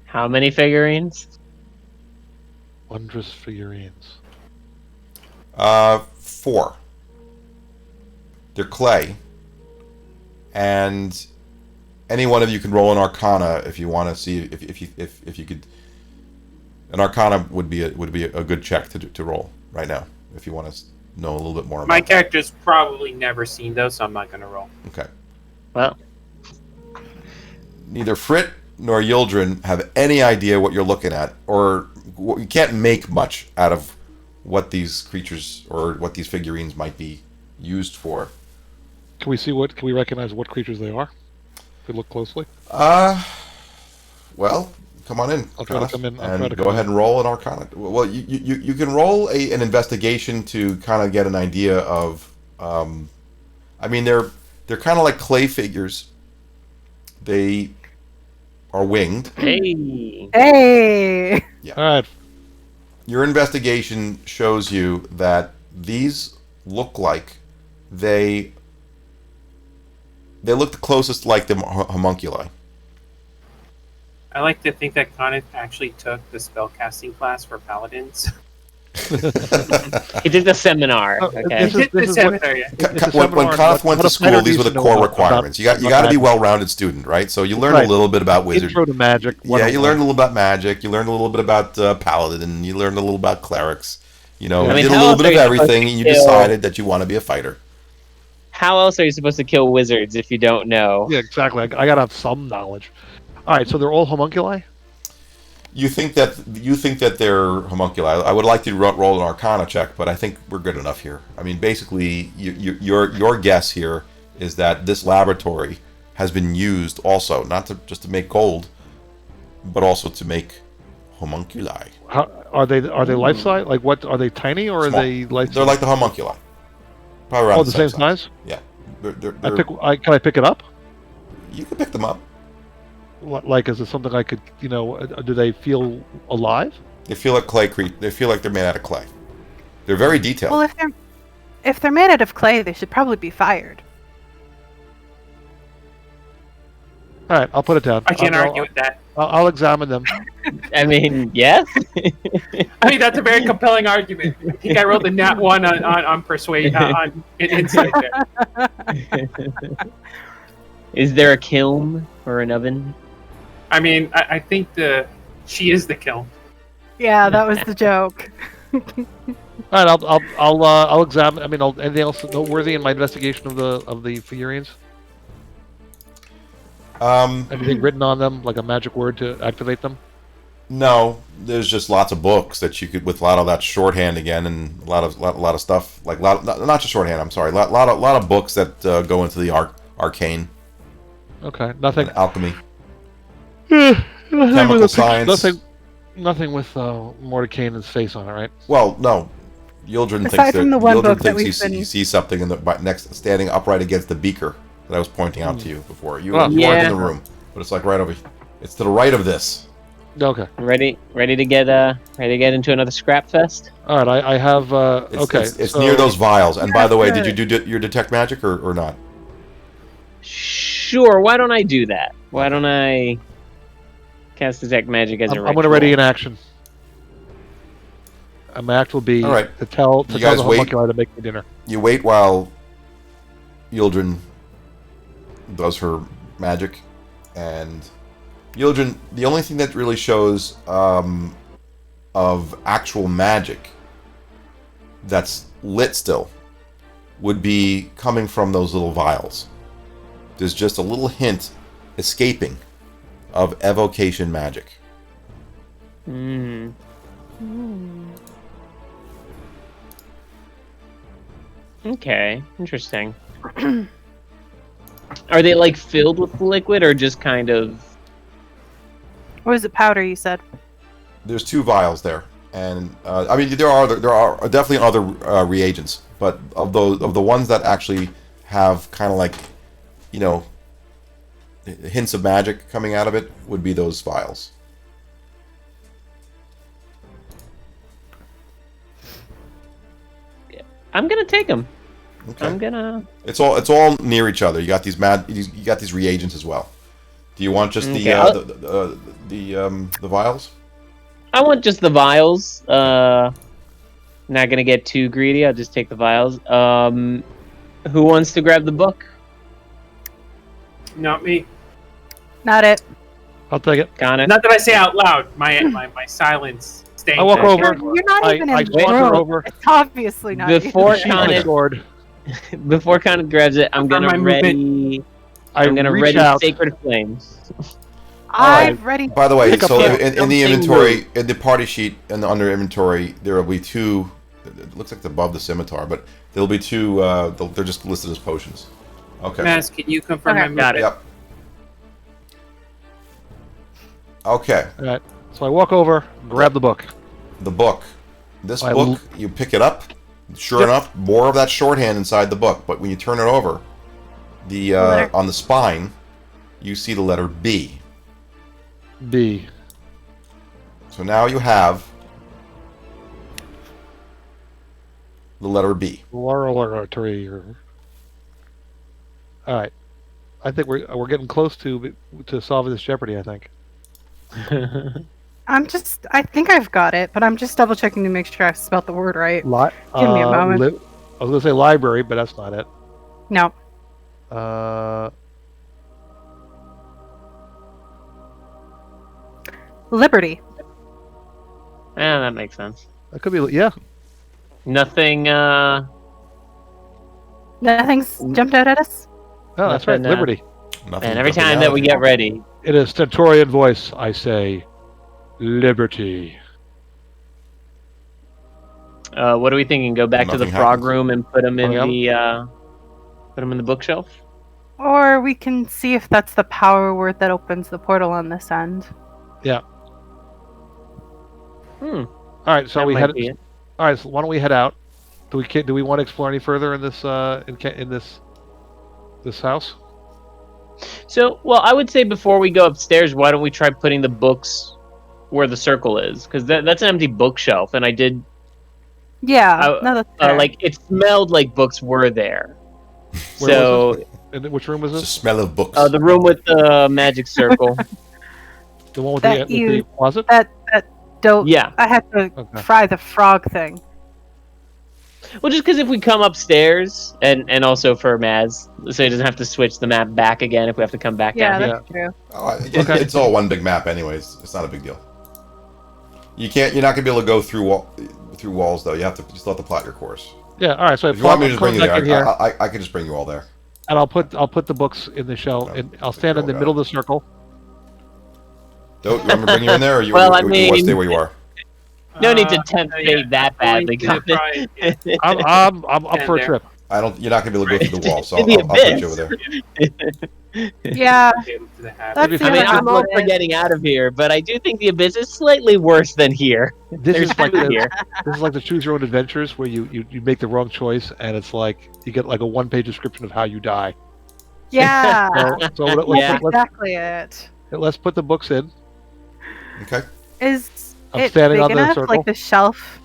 Speaker 4: How many figurines?
Speaker 3: Wondrous figurines.
Speaker 1: 4. They're clay, and any one of you can roll an Arcana if you want to see if you could. An Arcana would be a good check to roll right now if you want to know a little bit more about
Speaker 5: My
Speaker 1: that.
Speaker 5: character's probably never seen those, so I'm not going to roll.
Speaker 1: Okay.
Speaker 4: Well,
Speaker 1: Neither Frit nor Yildren have any idea what you're looking at, or you can't make much out of what these creatures or what these figurines might be used for.
Speaker 3: Can we recognize what creatures they are? If we look closely.
Speaker 1: Well, come on in.
Speaker 3: I'll try to
Speaker 1: Kenneth,
Speaker 3: come in.
Speaker 1: and go ahead and roll an Arcana. Well, you can roll an investigation to kind of get an idea of. I mean, they're kind of like clay figures. They are winged.
Speaker 4: hey.
Speaker 2: Hey!
Speaker 3: All right.
Speaker 1: Your investigation shows you that these look like they look the closest like the homunculi.
Speaker 5: I like to think that Connor actually took the spellcasting class for paladins.
Speaker 4: He did the seminar. Okay.
Speaker 3: This is-
Speaker 5: Hit the
Speaker 3: is what-
Speaker 5: seminar, yeah.
Speaker 3: It's a
Speaker 1: When
Speaker 3: seminar on
Speaker 1: Kenneth went
Speaker 3: what
Speaker 1: to
Speaker 3: a fighter
Speaker 1: school, these were
Speaker 3: needs
Speaker 1: the
Speaker 3: to know
Speaker 1: core
Speaker 3: about
Speaker 1: requirements. You got to
Speaker 3: magic.
Speaker 1: be a well-rounded student, right? So you learn
Speaker 3: Right.
Speaker 1: a little bit about wizard.
Speaker 3: Intro to magic.
Speaker 1: Yeah, you
Speaker 3: 101.
Speaker 1: learned a little about magic. You learned a little bit about paladin, and you learned a little about clerics. You know,
Speaker 3: I
Speaker 1: you
Speaker 3: mean,
Speaker 1: did a
Speaker 4: how
Speaker 1: little
Speaker 4: else
Speaker 1: bit
Speaker 4: are
Speaker 1: of
Speaker 4: you supposed
Speaker 1: everything,
Speaker 4: to
Speaker 1: and you
Speaker 4: kill-
Speaker 1: decided that you want to be a fighter.
Speaker 4: How else are you supposed to kill wizards if you don't know?
Speaker 3: Yeah, exactly. I gotta have some knowledge. All right, so they're all homunculi.
Speaker 1: You think that they're homunculi? I would like to roll an Arcana check, but I think we're good enough here. I mean, basically, your guess here is that this laboratory has been used also not just to make gold, but also to make homunculi.
Speaker 3: How, are they life size? Like what? Are they tiny or
Speaker 1: Small.
Speaker 3: are they life?
Speaker 1: They're like the homunculi, probably around
Speaker 3: Oh, the same size.
Speaker 1: Yeah, they're,
Speaker 3: Can I pick it up?
Speaker 1: you can pick them up.
Speaker 3: Like, is it something I could? Do they feel alive?
Speaker 1: They feel like clay. They feel like they're made out of clay. They're very detailed.
Speaker 2: Well, if they're made out of clay, they should probably be fired.
Speaker 3: All right, I'll put it down.
Speaker 5: I can't argue with that.
Speaker 3: I'll examine them.
Speaker 4: I mean, yes.
Speaker 5: I mean, that's a very compelling argument. I think I rolled a nat 1 on persuade on insight there.
Speaker 4: Is there a kiln or an oven?
Speaker 5: I mean, I think she is the kiln.
Speaker 2: Yeah, that was the joke.
Speaker 3: All right, I'll examine. I mean, anything else noteworthy in my investigation of the figurines? Anything written on them, like a magic word to activate them?
Speaker 1: No, there's just lots of books that you could, with a lot of that shorthand again, and a lot of stuff like not just shorthand. I'm sorry, lot of books that go into the arcane.
Speaker 3: Okay, nothing.
Speaker 1: And alchemy.
Speaker 3: Nothing
Speaker 1: Chemical
Speaker 3: with a
Speaker 1: science.
Speaker 3: Nothing with Mordekainen's face on it, right?
Speaker 1: Well, no. Yildren thinks
Speaker 2: Aside from the one book that
Speaker 1: he sees something in the next, standing upright against the beaker that I was pointing out to you before. You weren't in the room, but it's like right over. It's to the right of this.
Speaker 3: Okay.
Speaker 4: Ready to get into another scrap fest?
Speaker 3: All right, I have.
Speaker 1: It's near those vials. And by the way, did you do your detect magic or not?
Speaker 4: Sure. Why don't I do that? Why don't I cast detect magic as a ritual?
Speaker 3: I'm going to ready an action. My act will be
Speaker 1: All right.
Speaker 3: to tell the homunculi to make me dinner.
Speaker 1: You wait while Yildren does her magic, and Yildren, the only thing that really shows of actual magic that's lit still would be coming from those little vials. There's just a little hint escaping of evocation magic.
Speaker 4: Okay, interesting. Are they like filled with liquid or just kind of?
Speaker 2: Or was it powder? You said.
Speaker 1: There's 2 vials there, and I mean there are definitely other reagents, but of the ones that actually have kind of like, you know, hints of magic coming out of it would be those vials.
Speaker 4: I'm gonna take them.
Speaker 1: Okay.
Speaker 4: I'm gonna.
Speaker 1: It's all near each other. You got these reagents as well. Do you want just the vials?
Speaker 4: I want just the vials. Not gonna get too greedy. I'll just take the vials. Who wants to grab the book?
Speaker 5: Not me.
Speaker 2: Not it.
Speaker 3: I'll take it.
Speaker 4: Connor.
Speaker 5: Not that I say out loud. My silence stays.
Speaker 3: I walk over.
Speaker 2: You're not even
Speaker 3: I
Speaker 2: in the
Speaker 3: saunter
Speaker 2: room.
Speaker 3: over.
Speaker 2: It's obviously not.
Speaker 4: Before
Speaker 3: Sheath my
Speaker 4: Connor,
Speaker 3: sword.
Speaker 4: before Connor grabs it, I'm gonna
Speaker 5: my
Speaker 4: ready. I'm gonna
Speaker 3: reach
Speaker 4: ready
Speaker 3: out.
Speaker 4: Sacred Flames.
Speaker 2: I've ready.
Speaker 1: By the way,
Speaker 3: Pick up
Speaker 1: so
Speaker 3: the-
Speaker 1: in the
Speaker 4: something
Speaker 1: inventory, in the party sheet, and under inventory, there will be 2. It looks like it's above the scimitar, but there'll be 2. They're just listed as potions. Okay.
Speaker 5: Maz, can you confirm
Speaker 2: Okay.
Speaker 5: my
Speaker 4: Got it.
Speaker 1: Yep. Okay.
Speaker 3: All right. So I walk over, grab the book.
Speaker 1: The book. This
Speaker 3: I
Speaker 1: book, you pick it up. Sure enough, more of that shorthand inside the book. But when you turn it over, the
Speaker 2: Letter.
Speaker 1: on the spine, you see the letter B.
Speaker 3: B.
Speaker 1: So now you have the letter B.
Speaker 3: Laboratory. All right. I think we're getting close to solving this Jeopardy. I think.
Speaker 2: I think I've got it, but I'm just double checking to make sure I've spelled the word right.
Speaker 3: Give
Speaker 2: me a moment.
Speaker 3: I was gonna say library, but that's not it.
Speaker 2: No. Liberty.
Speaker 4: Yeah, that makes sense.
Speaker 3: That could be. Yeah.
Speaker 4: Nothing.
Speaker 2: Nothing's jumped out at us.
Speaker 3: Oh, that's right.
Speaker 4: Nothing,
Speaker 3: Liberty.
Speaker 1: Nothing
Speaker 4: And every
Speaker 1: jumping
Speaker 4: time
Speaker 1: out
Speaker 4: that
Speaker 1: at
Speaker 4: we
Speaker 1: you.
Speaker 4: get ready,
Speaker 3: In a stentorian voice, I say, liberty.
Speaker 4: what are we thinking? Go back to the
Speaker 1: Nothing
Speaker 4: frog
Speaker 1: happens.
Speaker 4: room and put them in
Speaker 3: Oh,
Speaker 4: the bookshelf.
Speaker 2: Or we can see if that's the power word that opens the portal on this end.
Speaker 3: Yeah.
Speaker 4: Hmm.
Speaker 3: All right. So
Speaker 4: That
Speaker 3: we
Speaker 4: might
Speaker 3: head.
Speaker 4: be it.
Speaker 3: All right. So why don't we head out? Do we want to explore any further in this in this house?
Speaker 4: So, well, I would say before we go upstairs, why don't we try putting the books where the circle is? Because that's an empty bookshelf, and I did
Speaker 2: Yeah, no, that's fair.
Speaker 4: like it smelled like books were there.
Speaker 3: Where
Speaker 4: So,
Speaker 3: was this? And which room was
Speaker 1: It's the
Speaker 3: this?
Speaker 1: smell of books.
Speaker 4: the room with the magic circle.
Speaker 3: The one with
Speaker 2: That
Speaker 3: the closet?
Speaker 2: that dope.
Speaker 4: Yeah.
Speaker 2: I had to
Speaker 3: Okay.
Speaker 2: fry the frog thing.
Speaker 4: Well, just because if we come upstairs, and also for Maz, so he doesn't have to switch the map back again if we have to come back
Speaker 2: Yeah,
Speaker 4: down.
Speaker 2: that's true.
Speaker 3: Okay.
Speaker 1: It's all one big map, anyways. It's not a big deal. You're not gonna be able to go through walls though. You have to still have to plot your course.
Speaker 3: Yeah. All right. So
Speaker 1: If you want me to just bring you
Speaker 3: back in
Speaker 1: there,
Speaker 3: here,
Speaker 1: I can just bring you all there.
Speaker 3: and I'll put the books in the shelf, and I'll stand in the middle of the circle.
Speaker 1: Don't you want me to bring you in there, or you,
Speaker 4: Well,
Speaker 1: or
Speaker 4: I
Speaker 1: you want to
Speaker 4: mean-
Speaker 1: stay where you are?
Speaker 4: No need to tempt fate that badly.
Speaker 5: Going to try-
Speaker 3: I'm up for a
Speaker 5: there.
Speaker 3: trip.
Speaker 1: You're not gonna be able to go through the wall, so
Speaker 4: In the
Speaker 1: I'll put
Speaker 4: abyss.
Speaker 1: you over there.
Speaker 2: Yeah,
Speaker 5: to the habit.
Speaker 2: that's
Speaker 3: Maybe
Speaker 2: the
Speaker 4: I mean,
Speaker 2: other
Speaker 4: I'm all for
Speaker 2: one.
Speaker 4: getting out of here, but I do think the abyss is slightly worse than here.
Speaker 3: This
Speaker 4: There's
Speaker 3: is like
Speaker 4: food here.
Speaker 3: this is like the choose your own adventures where you make the wrong choice, and it's like you get like a 1-page description of how you die.
Speaker 2: Yeah,
Speaker 3: So
Speaker 2: that's
Speaker 3: let's
Speaker 2: exactly it.
Speaker 3: let's put the books in.
Speaker 1: Okay.
Speaker 2: Is
Speaker 3: I'm
Speaker 2: it
Speaker 3: standing
Speaker 2: big
Speaker 3: on the
Speaker 2: enough?
Speaker 3: circle.
Speaker 2: Like the shelf?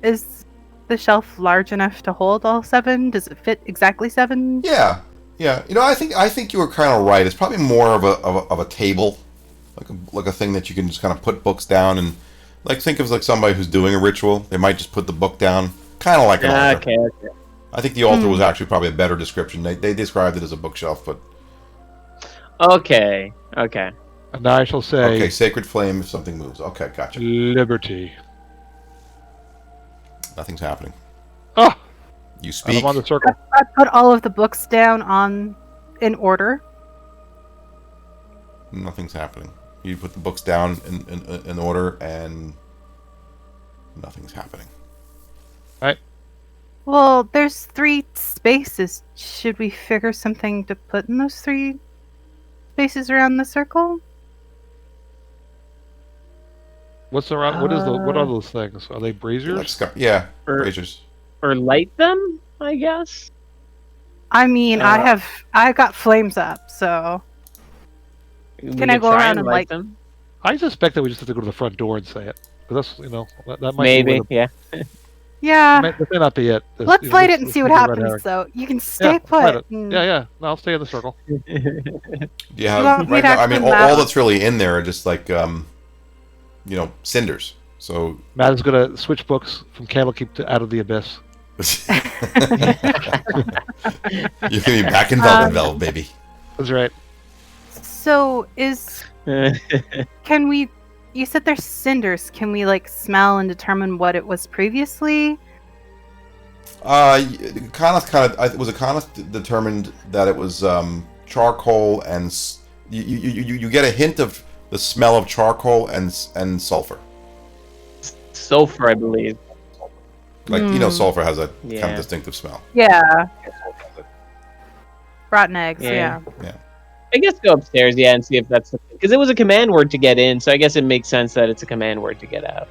Speaker 2: Is the shelf large enough to hold all 7? Does it fit exactly 7?
Speaker 1: Yeah. I think you were kind of right. It's probably more of a table, like a thing that you can just kind of put books down and think of like somebody who's doing a ritual. They might just put the book down, kind of like an altar.
Speaker 4: Okay.
Speaker 1: I think the altar was actually probably a better description. They described it as a bookshelf, but
Speaker 4: Okay.
Speaker 3: And I shall say,
Speaker 1: okay, sacred flame if something moves. Okay, gotcha.
Speaker 3: liberty.
Speaker 1: Nothing's happening.
Speaker 3: Oh,
Speaker 1: You
Speaker 3: and
Speaker 1: speak.
Speaker 3: I'm on the circle.
Speaker 2: I put all of the books down in order.
Speaker 1: Nothing's happening. You put the books down in order, and nothing's happening.
Speaker 2: Well, there's 3 spaces. Should we figure something to put in those 3 spaces around the circle?
Speaker 3: What's around? What are those things? Are they
Speaker 1: Like
Speaker 3: braziers?
Speaker 1: yeah,
Speaker 4: Or-
Speaker 1: braziers.
Speaker 4: Or light them, I guess.
Speaker 2: I mean,
Speaker 4: Uh,
Speaker 2: I got flames up, so
Speaker 4: We
Speaker 2: Can I
Speaker 4: could
Speaker 2: go
Speaker 4: try
Speaker 2: around and light
Speaker 4: them?
Speaker 3: I suspect that we just have to go to the front door and say it. Because that's that might
Speaker 4: Maybe.
Speaker 3: be
Speaker 4: Yeah.
Speaker 2: yeah.
Speaker 3: that may not be it. This-
Speaker 2: Let's light it
Speaker 3: this-
Speaker 2: and
Speaker 3: this
Speaker 2: see
Speaker 3: could
Speaker 2: what
Speaker 3: be a red
Speaker 2: happens,
Speaker 3: herring.
Speaker 2: though. You can stay
Speaker 3: light
Speaker 2: put.
Speaker 3: it.
Speaker 2: and-
Speaker 3: Yeah. No, I'll stay in the circle.
Speaker 1: Do you
Speaker 2: You
Speaker 1: have
Speaker 2: want me
Speaker 1: right
Speaker 2: to
Speaker 1: now? I mean,
Speaker 2: actually
Speaker 1: all
Speaker 2: map-
Speaker 1: that's really in there are just like cinders. So
Speaker 3: Matt is gonna switch books from Candlekeep to Out of the Abyss.
Speaker 1: you're gonna be back in Velvet, baby.
Speaker 3: That's right.
Speaker 2: So can we? You said there's cinders. Can we smell and determine what it was previously?
Speaker 1: It was a determined that it was charcoal and you get a hint of the smell of charcoal and sulfur.
Speaker 4: Sulfur, I believe.
Speaker 1: Sulfur has a kind
Speaker 4: Yeah.
Speaker 1: of distinctive smell.
Speaker 2: Yeah. Rotten eggs.
Speaker 4: Yeah.
Speaker 2: Yeah.
Speaker 4: I guess go upstairs, and see if that's because it was a command word to get in, so I guess it makes sense that it's a command word to get out.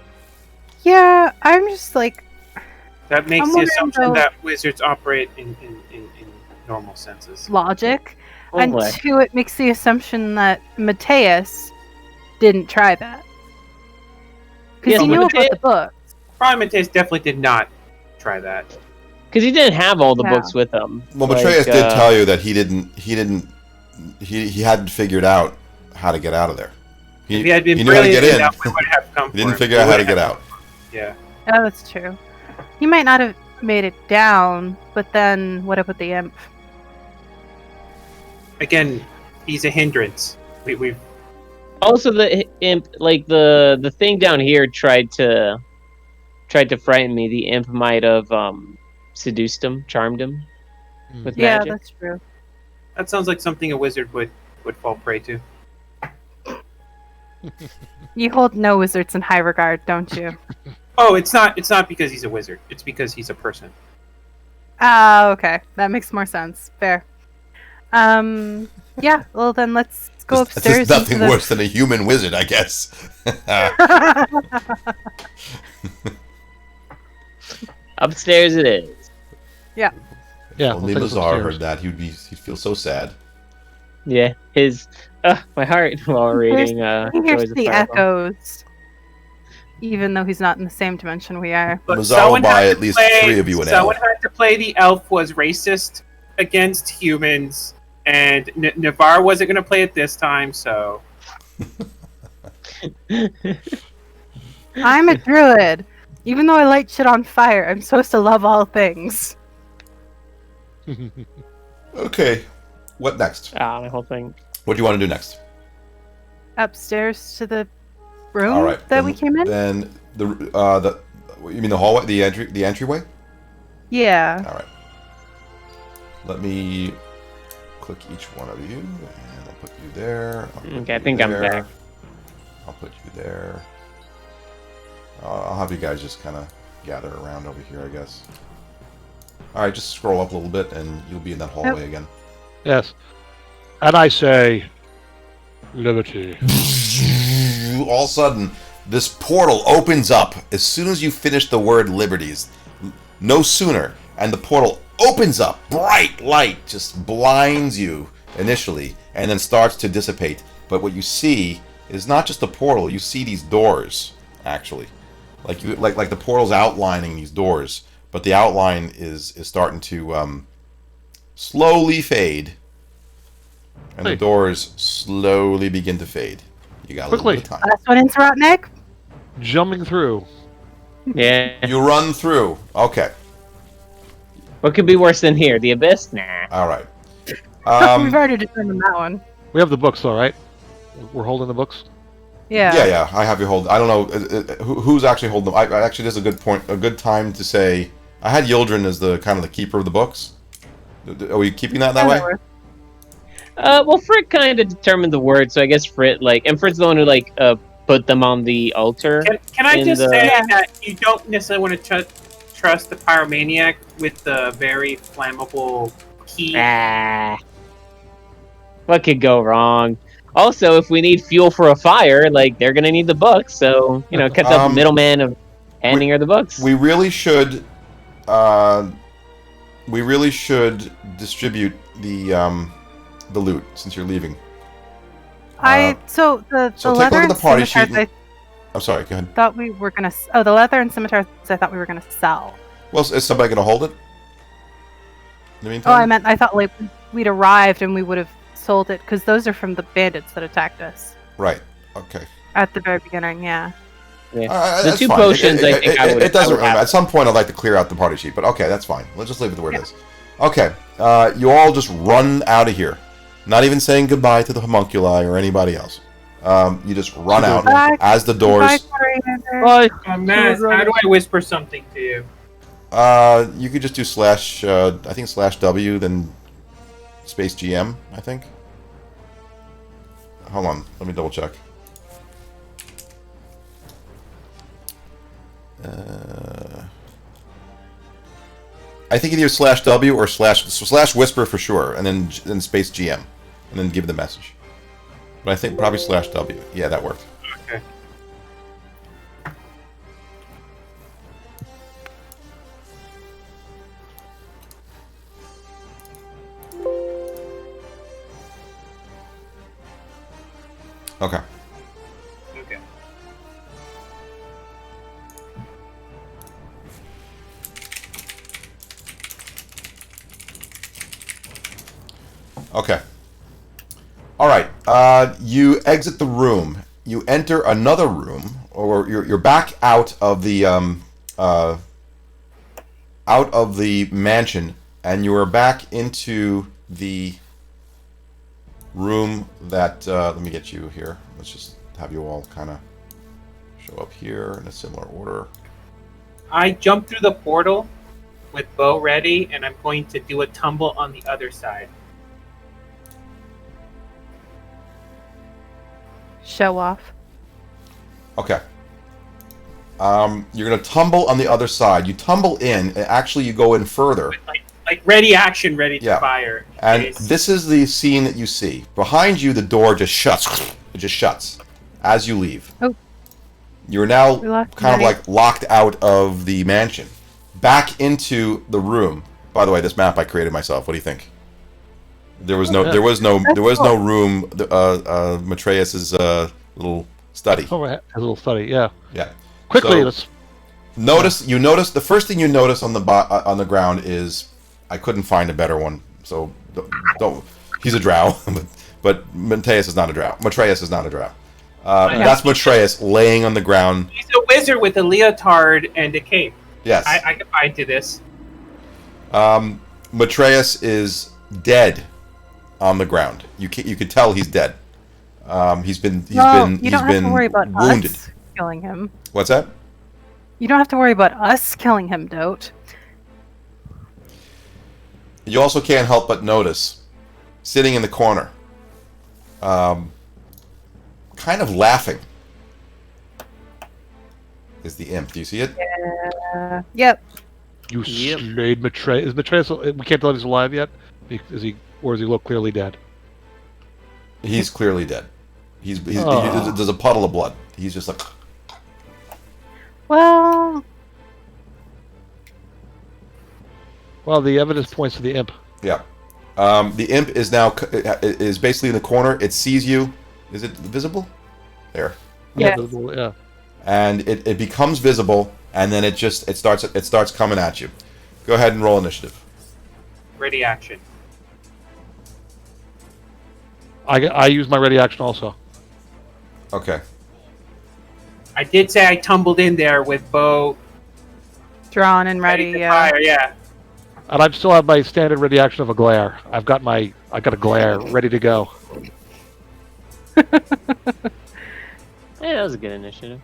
Speaker 2: Yeah. I'm just like.
Speaker 5: That makes
Speaker 2: I'm
Speaker 5: the
Speaker 2: wondering,
Speaker 5: assumption
Speaker 2: though-
Speaker 5: that wizards operate in normal senses.
Speaker 2: Logic, and
Speaker 4: Like,
Speaker 2: 2, it makes the assumption that Mateus didn't try that because
Speaker 4: Yeah,
Speaker 2: he
Speaker 4: but
Speaker 2: knew about
Speaker 4: Mateus-
Speaker 2: the book.
Speaker 5: Prometheus definitely did not try that.
Speaker 4: because he didn't have all the
Speaker 2: Yeah.
Speaker 4: books with him.
Speaker 1: Well,
Speaker 4: Like,
Speaker 1: Betrayus did tell you that he hadn't figured out how to get out of there.
Speaker 5: If he had been
Speaker 1: he knew how to
Speaker 5: brilliant
Speaker 1: get in.
Speaker 5: enough, we would have come
Speaker 1: He didn't
Speaker 5: for him.
Speaker 1: figure
Speaker 5: We
Speaker 1: out how to
Speaker 5: would
Speaker 1: get
Speaker 5: have-
Speaker 1: out.
Speaker 5: Yeah.
Speaker 2: Oh, that's true. He might not have made it down, but then what up with the imp?
Speaker 5: Again, he's a hindrance. We've
Speaker 4: Also, the imp, like the thing down here, tried to frighten me. The imp might have seduced him, charmed him with
Speaker 2: Yeah,
Speaker 4: magic.
Speaker 2: that's true.
Speaker 5: that sounds like something a wizard would fall prey to.
Speaker 2: You hold no wizards in high regard, don't you?
Speaker 5: Oh, it's not because he's a wizard. It's because he's a person.
Speaker 2: Ah, okay. That makes more sense. Fair. Yeah, well then let's go
Speaker 1: It's
Speaker 2: upstairs.
Speaker 1: just nothing
Speaker 2: into the-
Speaker 1: worse than a human wizard, I guess.
Speaker 4: Upstairs it is.
Speaker 3: Yeah.
Speaker 1: Only
Speaker 3: we'll take us
Speaker 1: Lazar
Speaker 3: upstairs.
Speaker 1: heard that. He'd feel so sad.
Speaker 4: Yeah, my heart while reading.
Speaker 2: He hears
Speaker 4: Joys of
Speaker 2: the
Speaker 4: Fireball.
Speaker 2: echoes, even though he's not in the same dimension we are.
Speaker 5: But
Speaker 1: Lazar will
Speaker 5: someone
Speaker 1: buy
Speaker 5: had
Speaker 1: at
Speaker 5: to
Speaker 1: least
Speaker 5: play-
Speaker 1: 3 of you an
Speaker 5: Someone
Speaker 1: elf.
Speaker 5: had to play the elf was racist against humans, and Navarre wasn't going to play it this time, so
Speaker 2: I'm a druid. Even though I light shit on fire, I'm supposed to love all things.
Speaker 1: Okay, what next?
Speaker 4: My whole thing.
Speaker 1: What do you want to do next?
Speaker 2: Upstairs to the room
Speaker 1: All right,
Speaker 2: that
Speaker 1: then,
Speaker 2: we came in?
Speaker 1: Then the you mean the hallway, the entryway?
Speaker 2: Yeah.
Speaker 1: All right. Let me click each one of you, and I'll put you there. I'll put
Speaker 4: Okay, I
Speaker 1: you
Speaker 4: think I'm
Speaker 1: there.
Speaker 4: there.
Speaker 1: I'll put you there. I'll have you guys just kind of gather around over here, I guess. All right, just scroll up a little bit, and you'll be in that hallway again.
Speaker 3: Yes. And I say, liberty.
Speaker 1: All of a sudden, this portal opens up as soon as you finish the word liberties. No sooner, and the portal opens up. Bright light just blinds you initially, and then starts to dissipate. But what you see is not just a portal. You see these doors, actually, like the portal's outlining these doors, but the outline is starting to slowly fade, and the
Speaker 3: Hey.
Speaker 1: doors slowly begin to fade. You got a little
Speaker 3: Quickly.
Speaker 1: bit of time.
Speaker 2: Last one interrupt, Nick?
Speaker 3: Jumping through.
Speaker 4: Yeah.
Speaker 1: You run through. Okay.
Speaker 4: What could be worse than here? The abyss? Nah.
Speaker 1: All right.
Speaker 2: We've already determined that one.
Speaker 3: We have the books, all right? We're holding the books?
Speaker 2: Yeah.
Speaker 1: Yeah. I have you hold. I don't know who's actually holding them. I actually, this is a good point. A good time to say. I had Yildren as the kind of the keeper of the books. Are we keeping that way?
Speaker 4: Well, Frit kind of determined the word, so I guess Frit, and Frit's the one who, put them on the altar.
Speaker 5: Can I
Speaker 4: In
Speaker 5: just
Speaker 4: the-
Speaker 5: say
Speaker 2: Yeah.
Speaker 5: that you don't necessarily want to trust the pyromaniac with the very flammable key?
Speaker 4: Ah. What could go wrong? Also, if we need fuel for a fire, they're gonna need the books, so, cut out the middleman of handing her the books.
Speaker 1: We really should. We really should distribute the loot since you're leaving.
Speaker 2: So the
Speaker 1: so take a
Speaker 2: leather
Speaker 1: look at
Speaker 2: and
Speaker 1: the party
Speaker 2: scimitars
Speaker 1: sheet. I'm sorry. Go ahead.
Speaker 2: I thought we were gonna. Oh, the leather and scimitars I thought we were gonna sell.
Speaker 1: Well, is somebody going to hold it? In the
Speaker 2: Oh,
Speaker 1: meantime.
Speaker 2: I thought we'd arrived and we would have sold it because those are from the bandits that attacked us
Speaker 1: Right. Okay.
Speaker 2: at the very beginning. Yeah.
Speaker 4: Yeah.
Speaker 1: The
Speaker 4: The two potions, I think I would.
Speaker 1: It doesn't
Speaker 4: I would
Speaker 1: really matter.
Speaker 4: have.
Speaker 1: At some point, I'd like to clear out the party sheet, but okay, that's fine. Let's just leave it the way it is. Okay, you all just run out of here, not even saying goodbye to the homunculi or anybody else. You just run out
Speaker 2: Goodbye.
Speaker 1: as the
Speaker 2: Goodbye,
Speaker 1: doors.
Speaker 2: Coriander.
Speaker 5: Matt, how do I whisper something to you?
Speaker 1: You could just do slash. I think /W, then space GM. I think. Hold on, let me double check. I think either /W or slash whisper for sure, and then space GM, and then give the message. But I think probably /W. Yeah, that worked.
Speaker 5: Okay.
Speaker 1: Okay.
Speaker 5: Okay.
Speaker 1: Okay. All right. You exit the room, you enter another room, or you're back out of the mansion, and you are back into the room that. Let me get you here. Let's just have you all kind of show up here in a similar order.
Speaker 5: I jump through the portal with bow ready, and I'm going to do a tumble on the other side.
Speaker 2: Show off.
Speaker 1: Okay. You're gonna tumble on the other side. You tumble in, and actually you go in further.
Speaker 5: Like ready action, ready to fire.
Speaker 1: And this is the scene that you see. Behind you, the door just shuts. It just shuts as you leave.
Speaker 2: Oh.
Speaker 1: You're now
Speaker 2: lost
Speaker 1: kind of
Speaker 2: Maddie.
Speaker 1: like locked out of the mansion. Back into the room. By the way, this map I created myself. What do you think? There was no room. Matreus's little study.
Speaker 3: Oh, right, a little study. Yeah.
Speaker 1: Yeah.
Speaker 3: Quickly,
Speaker 1: So,
Speaker 3: let's.
Speaker 1: notice the first thing you notice on the ground is I couldn't find a better one. So don't. He's a drow, but Matreus is not a drow. Matreus is not a drow. That's Matreus laying on the ground.
Speaker 5: He's a wizard with a leotard and a cape.
Speaker 1: Yes.
Speaker 5: I can find to this.
Speaker 1: Matreus is dead on the ground. You could tell he's dead. He's been
Speaker 2: You don't have to
Speaker 1: been
Speaker 2: worry about
Speaker 1: wounded.
Speaker 2: us killing him.
Speaker 1: What's that?
Speaker 2: You don't have to worry about us killing him, Dote.
Speaker 1: You also can't help but notice, sitting in the corner, kind of laughing, is the imp. Do you see it?
Speaker 2: Yep.
Speaker 3: You slayed Matreus. Is Matreus? We can't tell if he's alive yet. Is he, or does he look clearly dead?
Speaker 1: He's clearly dead. There's a puddle of blood. He's just like.
Speaker 2: Well,
Speaker 3: the evidence points to the imp.
Speaker 1: Yeah. The imp is now is basically in the corner. It sees you. Is it visible? There.
Speaker 2: yes.
Speaker 3: Yeah.
Speaker 1: And it becomes visible, and then it starts coming at you. Go ahead and roll initiative.
Speaker 5: Ready action.
Speaker 3: I use my ready action also.
Speaker 1: Okay.
Speaker 5: I did say I tumbled in there with bow
Speaker 2: Drawn and ready,
Speaker 5: to
Speaker 2: yeah.
Speaker 5: fire. Yeah.
Speaker 3: And I still have my standard ready action of a glare. I got a glare ready to go.
Speaker 4: Yeah, that was a good initiative.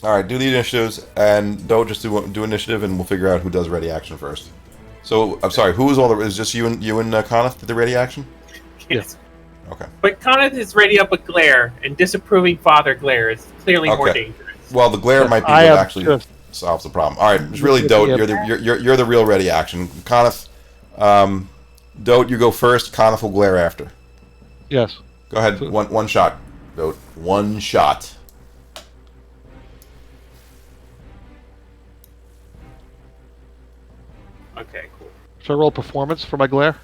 Speaker 1: All right. Do the initiatives, and don't just do initiative, and we'll figure out who does ready action first. So I'm sorry. Who is all the? Is just you and Coneth did the ready action?
Speaker 5: Yes.
Speaker 1: Okay.
Speaker 5: But Coneth is ready up a glare, and disapproving father glare is clearly more
Speaker 1: Okay.
Speaker 5: dangerous.
Speaker 1: Well, the glare might be what actually solves the problem. All right. It's really Dote. You're the real ready action. Coneth, Dote, you go first. Coneth will glare after.
Speaker 3: Yes.
Speaker 1: Go ahead. One shot. Dote. One shot.
Speaker 5: Okay, cool.
Speaker 3: Should I roll performance for my glare?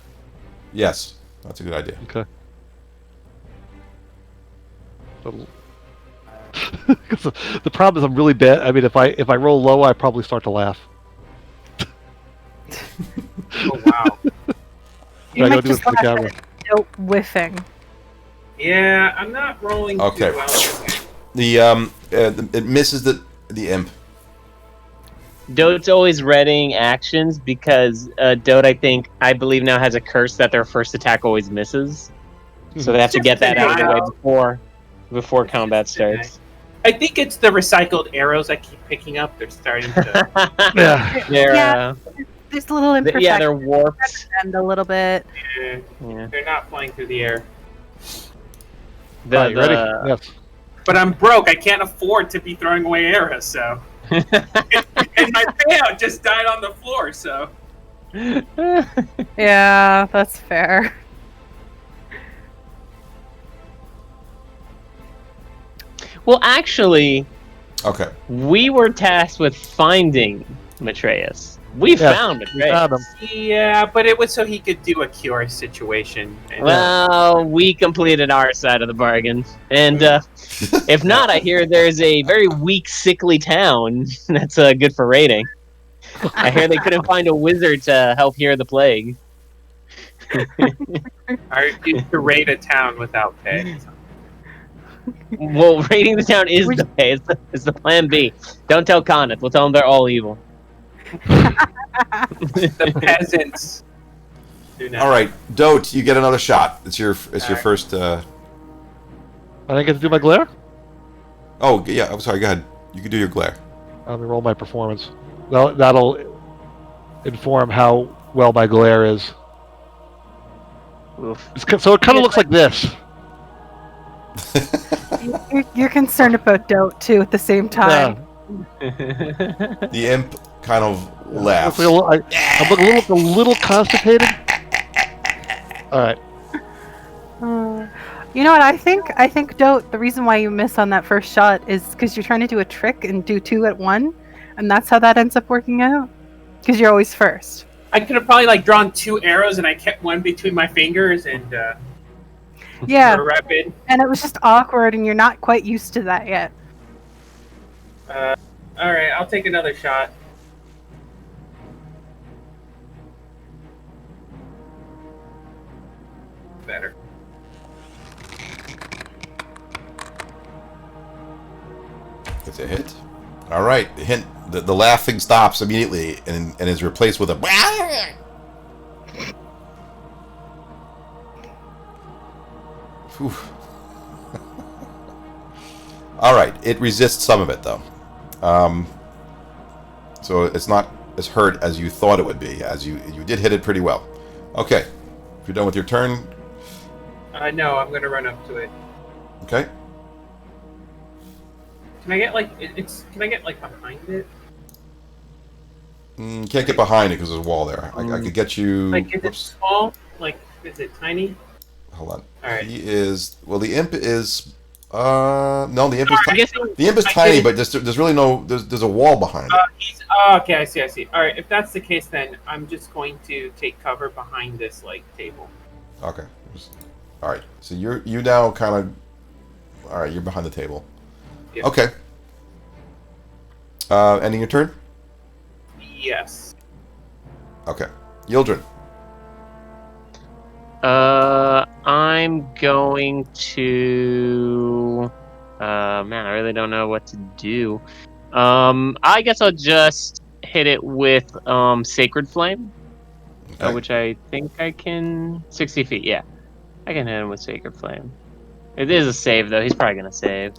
Speaker 1: Yes. That's a good idea.
Speaker 3: Okay. 'Cause the problem is I'm really bad. I mean, if I roll low, I probably start to laugh.
Speaker 5: Oh wow.
Speaker 2: You
Speaker 3: I
Speaker 2: might
Speaker 3: gotta do it
Speaker 2: just
Speaker 3: for the
Speaker 2: laugh
Speaker 3: camera.
Speaker 2: at Dote whiffing.
Speaker 5: Yeah, I'm not rolling
Speaker 1: Okay.
Speaker 5: too well.
Speaker 1: It misses the imp.
Speaker 4: Dote's always readying actions because Dote, I believe now has a curse that their first attack always misses. So they have to get that out of the way before combat starts.
Speaker 5: I think it's the recycled arrows I keep picking up. They're starting to.
Speaker 3: Yeah.
Speaker 4: They're,
Speaker 2: There's a little imperfection.
Speaker 4: yeah, they're warped.
Speaker 2: And a little bit.
Speaker 4: Yeah.
Speaker 5: They're not flying through the air.
Speaker 3: Alright, you ready? Yes.
Speaker 5: But I'm broke. I can't afford to be throwing away arrows, so. And my payout just died on the floor, so.
Speaker 2: Yeah, that's fair.
Speaker 4: Well, actually,
Speaker 1: Okay.
Speaker 4: we were tasked with finding Matreus. We found Matreus.
Speaker 3: Found him.
Speaker 5: Yeah, but it was so he could do a cure situation. And,
Speaker 4: Well, we completed our side of the bargain. And if not, I hear there's a very weak, sickly town that's good for raiding. I hear they couldn't find a wizard to help heal the plague.
Speaker 5: I refuse to raid a town without pay.
Speaker 4: Well, raiding the town is the pay. It's the plan B. Don't tell Coneth. We'll tell them they're all evil.
Speaker 5: The peasants do not.
Speaker 1: All right, Dote, you get another shot. It's your first.
Speaker 3: I didn't get to do my glare?
Speaker 1: Oh yeah, I'm sorry. Go ahead. You can do your glare.
Speaker 3: Let me roll my performance. That'll inform how well my glare is.
Speaker 4: Oof.
Speaker 3: So it kind of looks like this.
Speaker 2: You're concerned about Dote too at the same time.
Speaker 1: The imp kind of laughs.
Speaker 3: I'm looking a little constipated. All right.
Speaker 2: You know what? I think Dote. The reason why you miss on that first shot is because you're trying to do a trick and do two at one, and that's how that ends up working out. Because you're always first.
Speaker 5: I could have probably drawn 2 arrows and I kept one between my fingers and
Speaker 2: Yeah.
Speaker 5: rapid.
Speaker 2: And it was just awkward, and you're not quite used to that yet.
Speaker 5: All right, I'll take another shot. Better.
Speaker 1: It's a hit. All right, hint. The laughing stops immediately and is replaced with a. Whew. All right, it resists some of it though, so it's not as hurt as you thought it would be. As you did hit it pretty well. Okay, if you're done with your turn.
Speaker 5: No, I'm gonna run up to it.
Speaker 1: Okay.
Speaker 5: Can I get Can I get behind it?
Speaker 1: Can't get behind it because there's a wall there. I could get you.
Speaker 5: Is it small? Is it tiny?
Speaker 1: Hold on.
Speaker 5: All right.
Speaker 1: He is. Well, the imp is. No, the imp is.
Speaker 5: I guess
Speaker 1: The imp is tiny, but there's really no. There's a wall behind it.
Speaker 5: Okay, I see. All right, if that's the case, then I'm just going to take cover behind this table.
Speaker 1: Okay. All right. So you now kind of. All right, you're behind the table.
Speaker 5: Yep.
Speaker 1: Okay. Ending your turn.
Speaker 5: Yes.
Speaker 1: Okay. Yildren.
Speaker 4: I'm going to. Man, I really don't know what to do. I guess I'll just hit it with Sacred Flame,
Speaker 1: Okay.
Speaker 4: which I think I can 60 feet. Yeah, I can hit him with Sacred Flame. It is a save though. He's probably gonna save.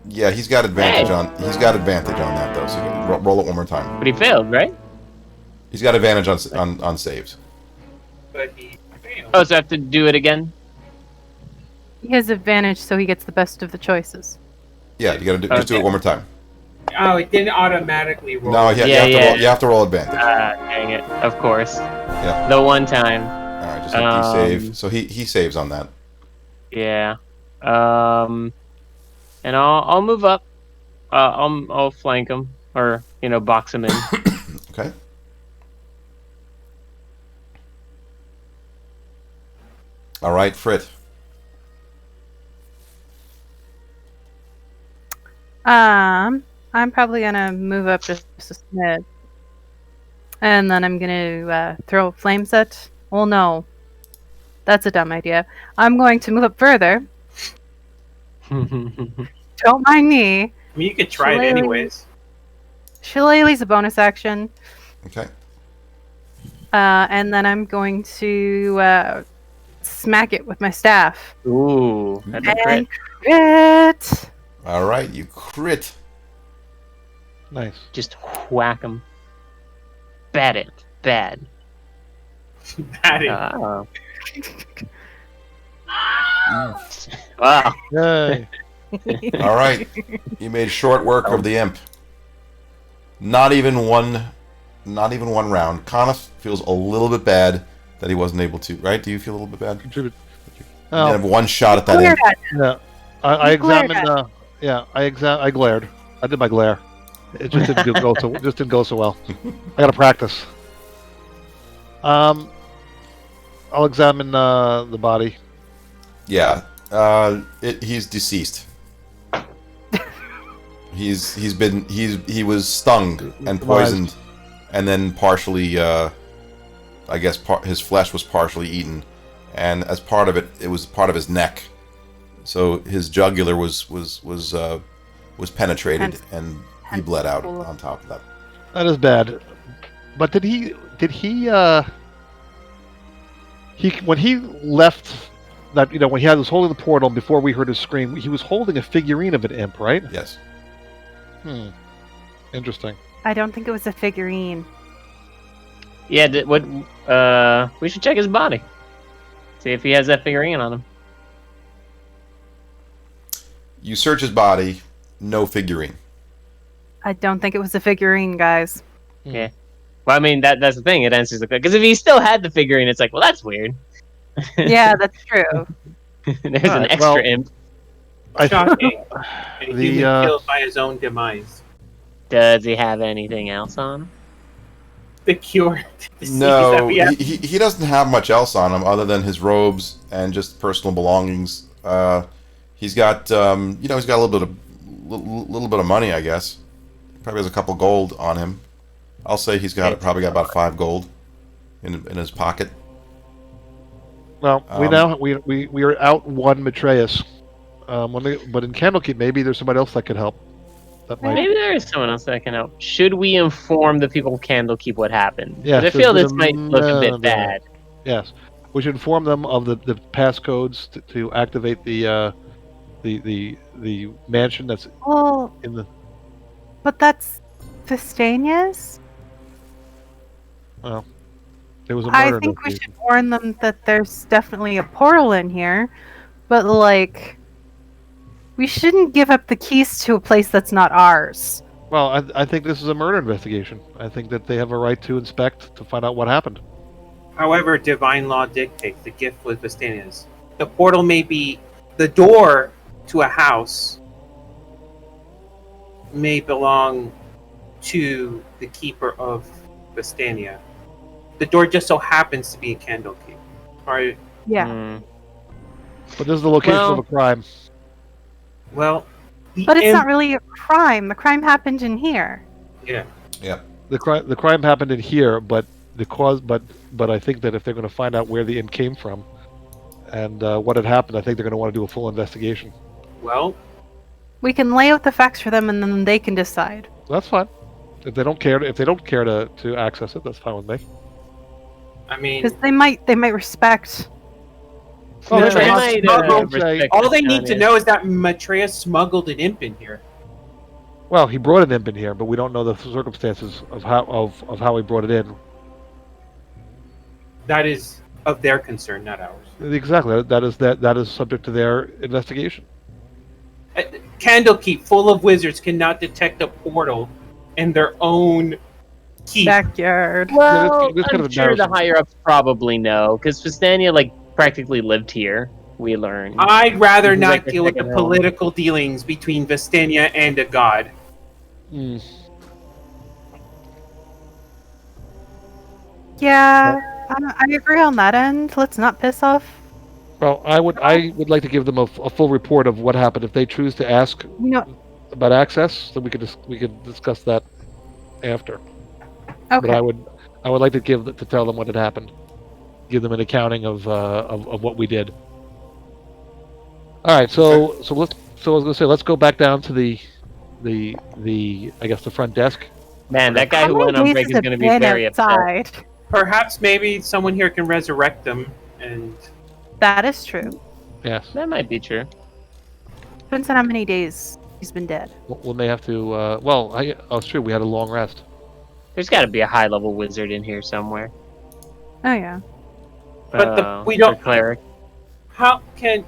Speaker 1: Yeah, he's got advantage on that though. So you can roll it one more time.
Speaker 4: But he failed, right?
Speaker 1: He's got advantage on saves.
Speaker 5: But he failed.
Speaker 4: Oh, so I have to do it again?
Speaker 2: He has advantage, so he gets the best of the choices.
Speaker 1: Yeah, you gotta just do it one more time.
Speaker 5: Oh, it didn't automatically roll.
Speaker 1: No, you have to roll advantage.
Speaker 4: Dang it! Of course.
Speaker 1: Yeah.
Speaker 4: The one time.
Speaker 1: All right, just hit the save. So he saves on that.
Speaker 4: Yeah. And I'll move up. I'll flank him or box him in.
Speaker 1: Okay. All right, Frit.
Speaker 2: I'm probably gonna move up just a smidge, and then I'm gonna throw flames at. Well, no, that's a dumb idea. I'm going to move up further. Don't mind me.
Speaker 5: I mean, you could try it anyways.
Speaker 2: Shillelagh's a bonus action.
Speaker 1: Okay.
Speaker 2: And then I'm going to smack it with my staff.
Speaker 4: Ooh, that's a crit.
Speaker 2: And crit!
Speaker 1: All right, you crit.
Speaker 3: Nice.
Speaker 4: Just whack him. Bad.
Speaker 5: That is.
Speaker 4: Oh. Wow.
Speaker 3: Yay.
Speaker 1: All right, you made short work of the imp. Not even one round. Coneth feels a little bit bad that he wasn't able to. Right? Do you feel a little bit bad?
Speaker 3: Contribute.
Speaker 1: You have one shot at that imp.
Speaker 3: Yeah. I examined. I glared. I did my glare. It just didn't go so well. I gotta practice. I'll examine the body.
Speaker 1: Yeah. He's deceased. He was stung and poisoned, and then partially I guess his flesh was partially eaten, and as part of it, it was part of his neck. So his jugular was penetrated, and he bled out on top of that.
Speaker 3: That is bad. But did he when he left that, when he was holding the portal before we heard his scream, he was holding a figurine of an imp, right?
Speaker 1: Yes.
Speaker 3: Interesting.
Speaker 2: I don't think it was a figurine.
Speaker 4: Yeah, we should check his body. See if he has that figurine on him.
Speaker 1: You search his body, no figurine.
Speaker 2: I don't think it was a figurine, guys.
Speaker 4: Yeah. Well, I mean, that's the thing. It answers the question. Because if he still had the figurine, it's like, well, that's weird.
Speaker 2: Yeah, that's true.
Speaker 4: There's an extra imp.
Speaker 5: Shocking. A human killed by his own demise.
Speaker 4: Does he have anything else on him?
Speaker 5: The cure.
Speaker 1: No, he doesn't have much else on him other than his robes and just personal belongings. He's got, he's got a little bit of money, I guess. Probably has a couple gold on him. I'll say he's probably got about 5 gold in his pocket.
Speaker 3: Well, we are out one Matreus. But in Candlekeep, maybe there's somebody else that could help.
Speaker 4: Maybe there is someone else that can help. Should we inform the people of Candlekeep what happened?
Speaker 3: Yes,
Speaker 4: I feel this might look a bit bad.
Speaker 3: Yes, we should inform them of the passcodes to activate the mansion that's in the.
Speaker 2: But that's Vistania's.
Speaker 3: Well, there was a murder.
Speaker 2: I think we should warn them that there's definitely a portal in here, but we shouldn't give up the keys to a place that's not ours.
Speaker 3: Well, I think this is a murder investigation. I think that they have a right to inspect to find out what happened.
Speaker 5: However, divine law dictates the gift was Vistania's. The portal may be the door to a house may belong to the keeper of Vistania. The door just so happens to be in Candlekeep. Right?
Speaker 2: Yeah.
Speaker 3: But this is the location of a crime.
Speaker 5: Well,
Speaker 2: but it's not really a crime. The crime happened in here.
Speaker 5: Yeah.
Speaker 1: Yeah.
Speaker 3: The crime happened in here, but I think that if they're going to find out where the imp came from and what had happened, I think they're going to want to do a full investigation.
Speaker 5: Well,
Speaker 2: we can lay out the facts for them, and then they can decide.
Speaker 3: That's fine. If they don't care to access it, that's fine with me.
Speaker 5: I mean,
Speaker 2: because they might respect.
Speaker 5: All they need to know is that Matreus smuggled an imp in here.
Speaker 3: Well, he brought an imp in here, but we don't know the circumstances of how he brought it in.
Speaker 5: That is of their concern, not ours.
Speaker 3: Exactly. That is subject to their investigation.
Speaker 5: Candlekeep, full of wizards, cannot detect a portal in their own keep.
Speaker 2: Backyard.
Speaker 4: Well, I'm sure the higher-ups probably know, because Vistania, practically lived here, we learned.
Speaker 5: I'd rather not deal with the political dealings between Vistania and a god.
Speaker 2: Yeah, I agree on that end. Let's not piss off.
Speaker 3: Well, I would like to give them a full report of what happened. If they choose to ask about access, then we could discuss that after.
Speaker 2: Okay.
Speaker 3: But I would like to tell them what had happened. Give them an accounting of what we did. All right, so I was gonna say, let's go back down to the I guess the front desk.
Speaker 4: Man, that guy who went on break is gonna be very upset.
Speaker 5: Perhaps maybe someone here can resurrect them, and
Speaker 2: that is true.
Speaker 3: Yes,
Speaker 4: that might be true.
Speaker 2: Depends on how many days he's been dead.
Speaker 3: We may have to. It's true. We had a long rest.
Speaker 4: There's got to be a high-level wizard in here somewhere.
Speaker 2: Oh yeah.
Speaker 5: But we don't.
Speaker 4: Cleric.
Speaker 5: How can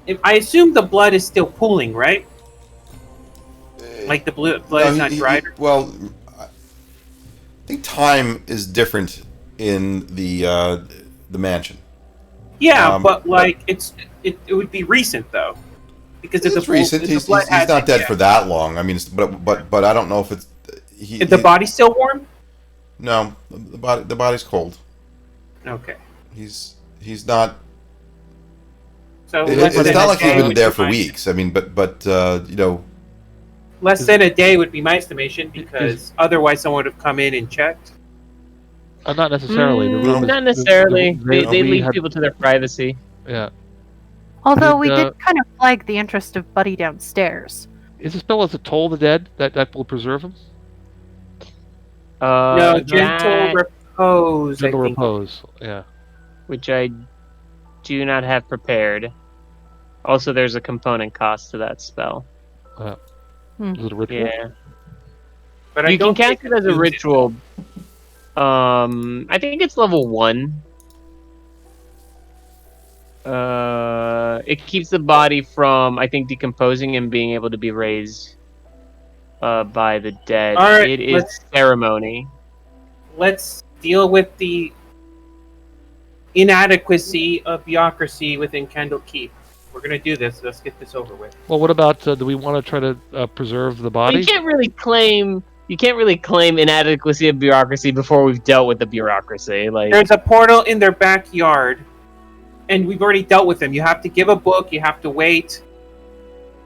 Speaker 5: if I assume the blood is still pooling, right? Like the blood is not dried.
Speaker 1: Well, I think time is different in the mansion.
Speaker 5: Yeah, but it would be recent though, because
Speaker 1: it's recent. He's not dead for that long. I mean, but I don't know if it's.
Speaker 5: Is the body still warm?
Speaker 1: No, the body's cold.
Speaker 5: Okay.
Speaker 1: He's not.
Speaker 5: So
Speaker 1: it's not like he's been there for weeks. I mean, but
Speaker 5: less than a day would be my estimation, because otherwise someone would have come in and checked.
Speaker 3: Not necessarily. The room is,
Speaker 4: Not necessarily. They
Speaker 3: we
Speaker 4: leave
Speaker 3: had-
Speaker 4: people to their privacy.
Speaker 3: Yeah.
Speaker 2: Although we
Speaker 3: Did,
Speaker 2: did kind of flag the interest of Buddy downstairs.
Speaker 3: Is the spell as a toll the dead that will preserve him?
Speaker 5: No, gentle
Speaker 4: That,
Speaker 5: repose.
Speaker 3: Gentle
Speaker 5: I think.
Speaker 3: repose. Yeah.
Speaker 4: which I do not have prepared. Also, there's a component cost to that spell.
Speaker 3: Is it a ritual?
Speaker 4: Yeah.
Speaker 5: But I
Speaker 4: You can
Speaker 5: don't
Speaker 4: cast
Speaker 5: think
Speaker 4: it as a
Speaker 5: use
Speaker 4: ritual. I think it's level 1. It keeps the body from, I think, decomposing and being able to be raised by the dead.
Speaker 5: All right,
Speaker 4: It is ceremony.
Speaker 5: Let's deal with the inadequacy of bureaucracy within Candlekeep. We're gonna do this. Let's get this over with.
Speaker 3: Well, what about? Do we want to try to preserve the body?
Speaker 4: You can't really claim inadequacy of bureaucracy before we've dealt with the bureaucracy. Like,
Speaker 5: There's a portal in their backyard, and we've already dealt with them. You have to give a book. You have to wait.